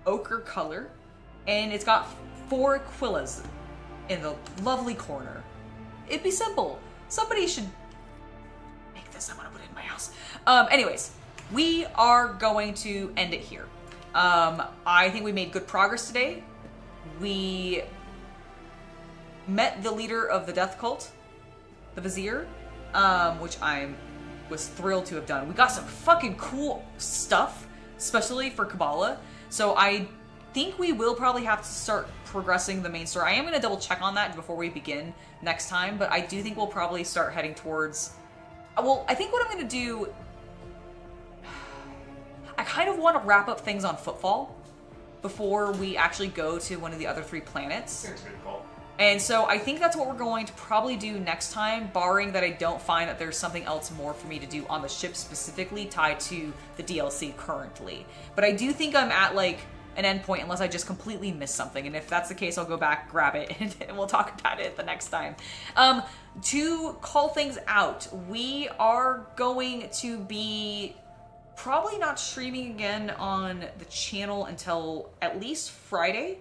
Speaker 1: ochre color. And it's got 4 Aquillas in the lovely corner. It'd be simple. Somebody should make this. I'm gonna put it in my house. Anyways, we are going to end it here. I think we made good progress today. We met the leader of the death cult, the Vizier, which I was thrilled to have done. We got some fucking cool stuff, especially for Kabbalah. So I think we will probably have to start progressing the main story. I am going to double check on that before we begin next time, but I do think we'll probably start heading towards... Well, I think what I'm going to do... I kind of want to wrap up things on Footfall before we actually go to one of the other 3 planets.
Speaker 2: That's a good call.
Speaker 1: And so I think that's what we're going to probably do next time, barring that I don't find that there's something else more for me to do on the ship specifically tied to the DLC currently. But I do think I'm at like an endpoint unless I just completely miss something. And if that's the case, I'll go back, grab it, and we'll talk about it the next time. To call things out, we are going to be probably not streaming again on the channel until at least Friday.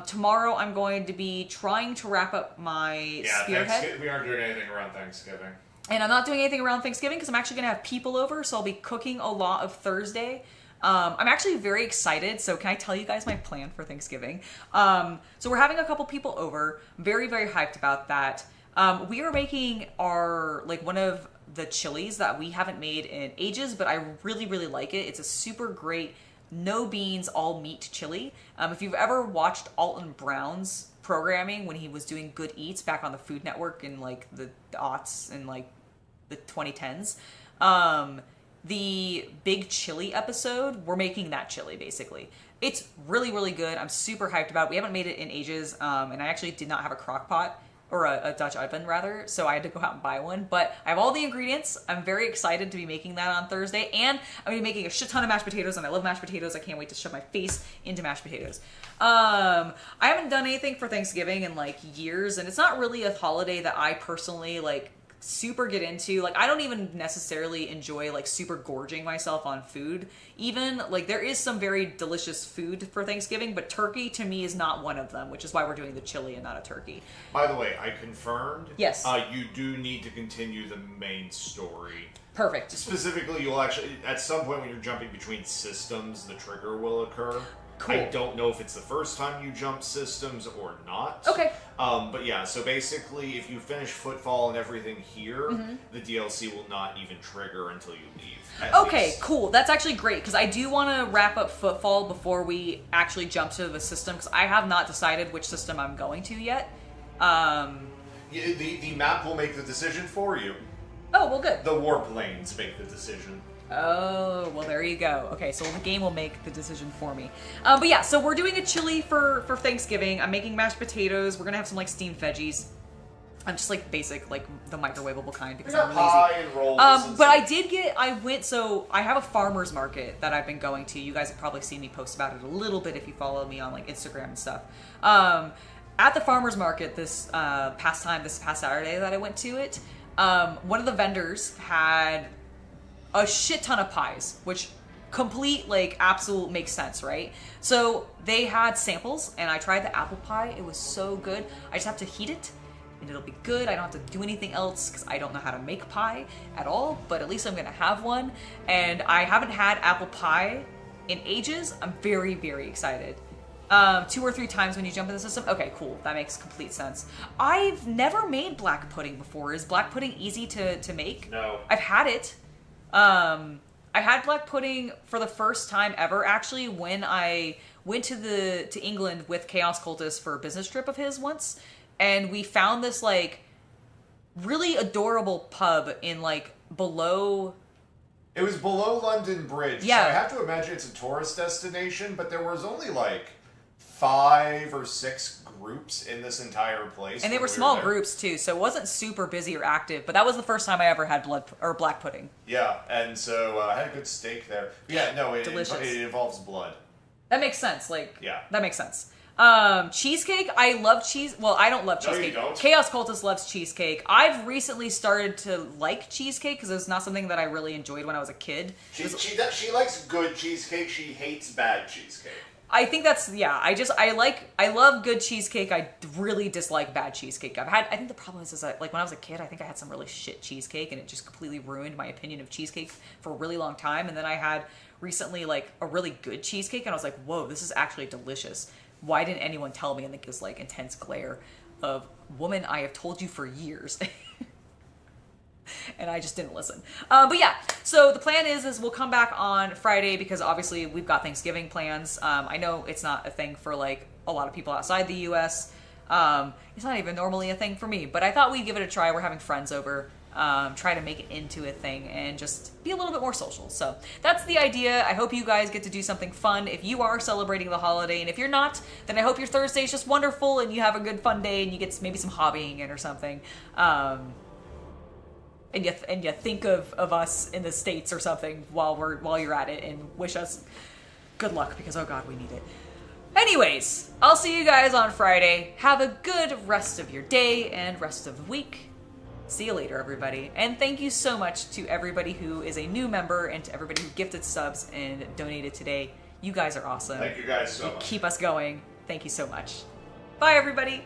Speaker 1: Tomorrow I'm going to be trying to wrap up my Spearhead.
Speaker 2: We aren't doing anything around Thanksgiving.
Speaker 1: And I'm not doing anything around Thanksgiving because I'm actually going to have people over, so I'll be cooking a lot of Thursday. I'm actually very excited, so can I tell you guys my plan for Thanksgiving? So we're having a couple people over. Very, very hyped about that. We are making one of the chilies that we haven't made in ages, but I really, really like it. It's a super great no beans, all meat chili. If you've ever watched Alton Brown's programming when he was doing Good Eats back on the Food Network in like the aughts and like the 2010s, the big chili episode, we're making that chili basically. It's really, really good. I'm super hyped about it. We haven't made it in ages, and I actually did not have a crock pot. Or a Dutch oven, rather, so I had to go out and buy one. But I have all the ingredients. I'm very excited to be making that on Thursday. And I'm going to be making a shit ton of mashed potatoes, and I love mashed potatoes. I can't wait to shove my face into mashed potatoes. I haven't done anything for Thanksgiving in, like, years, and it's not really a holiday that I personally, like, super get into. Like, I don't even necessarily enjoy, like, super gorging myself on food. Even, like, there is some very delicious food for Thanksgiving, but turkey to me is not one of them, which is why we're doing the chili and not a turkey.
Speaker 2: By the way, I confirmed.
Speaker 1: Yes.
Speaker 2: You do need to continue the main story.
Speaker 1: Perfect.
Speaker 2: Specifically, you'll actually, at some point when you're jumping between systems, the trigger will occur.
Speaker 1: Cool.
Speaker 2: I don't know if it's the first time you jump systems or not.
Speaker 1: Okay.
Speaker 2: But yeah, so basically, if you finish Footfall and everything here, the DLC will not even trigger until you leave.
Speaker 1: Okay, cool. That's actually great, because I do want to wrap up Footfall before we actually jump to the system, because I have not decided which system I'm going to yet.
Speaker 2: The map will make the decision for you.
Speaker 1: Oh, well, good.
Speaker 2: The warplanes make the decision.
Speaker 1: Oh, well, there you go. Okay, so the game will make the decision for me. But yeah, so we're doing a chili for Thanksgiving. I'm making mashed potatoes. We're gonna have some, like, steamed veggies. I'm just, like, basic, like, the microwavable kind because I'm lazy.
Speaker 2: Pie and rolls
Speaker 1: but I have a farmer's market that I've been going to. You guys have probably seen me post about it a little bit if you follow me on, like, Instagram and stuff. At the farmer's market this past Saturday that I went to it, one of the vendors had a shit ton of pies, which complete, like, absolute makes sense, right? So they had samples, and I tried the apple pie. It was so good. I just have to heat it, and it'll be good. I don't have to do anything else, because I don't know how to make pie at all, but at least I'm gonna have one. And I haven't had apple pie in ages. I'm very, very excited. 2 or 3 times when you jump in the system. Okay, cool. That makes complete sense. I've never made black pudding before. Is black pudding easy to make?
Speaker 2: No.
Speaker 1: I've had it. I had black pudding for the first time ever, actually, when I went to England with Chaos Cultist for a business trip of his once, and we found this, like, really adorable pub in, like, below...
Speaker 2: It was below London Bridge,
Speaker 1: yeah.
Speaker 2: So I have to imagine it's a tourist destination, but there was only, like, 5 or 6 groups in this entire place.
Speaker 1: And they were small groups, too, so it wasn't super busy or active, but that was the first time I ever had black pudding.
Speaker 2: Yeah, and so I had a good steak there. Yeah, no, it involves blood.
Speaker 1: That makes sense, like,
Speaker 2: yeah.
Speaker 1: That makes sense. Cheesecake, I love cheese. Well, I don't love cheesecake.
Speaker 2: No, you don't.
Speaker 1: Chaos Cultist loves cheesecake. I've recently started to like cheesecake because it's not something that I really enjoyed when I was a kid.
Speaker 2: She likes good cheesecake. She hates bad cheesecake.
Speaker 1: I think that's, yeah, I love good cheesecake. I really dislike bad cheesecake. I think the problem is that, like, when I was a kid, I think I had some really shit cheesecake and it just completely ruined my opinion of cheesecake for a really long time. And then I had recently, like, a really good cheesecake and I was like, whoa, this is actually delicious. Why didn't anyone tell me? And like this, like, intense glare of, woman, I have told you for years. And I just didn't listen. But yeah, so the plan is we'll come back on Friday because obviously we've got Thanksgiving plans. I know it's not a thing for, like, a lot of people outside the U.S. It's not even normally a thing for me, but I thought we'd give it a try. We're having friends over. try to make it into a thing and just be a little bit more social. So that's the idea. I hope you guys get to do something fun if you are celebrating the holiday, and if you're not, then I hope your Thursday is just wonderful and you have a good fun day and you get maybe some hobbying in or something. And you think of us in the States or something while you're at it, and wish us good luck, because oh god, we need it. Anyways, I'll see you guys on Friday. Have a good rest of your day and rest of the week. See you later, everybody. And thank you so much to everybody who is a new member and to everybody who gifted subs and donated today. You guys are awesome.
Speaker 2: Thank you guys so
Speaker 1: You
Speaker 2: much.
Speaker 1: keep us going. Thank you so much. Bye, everybody.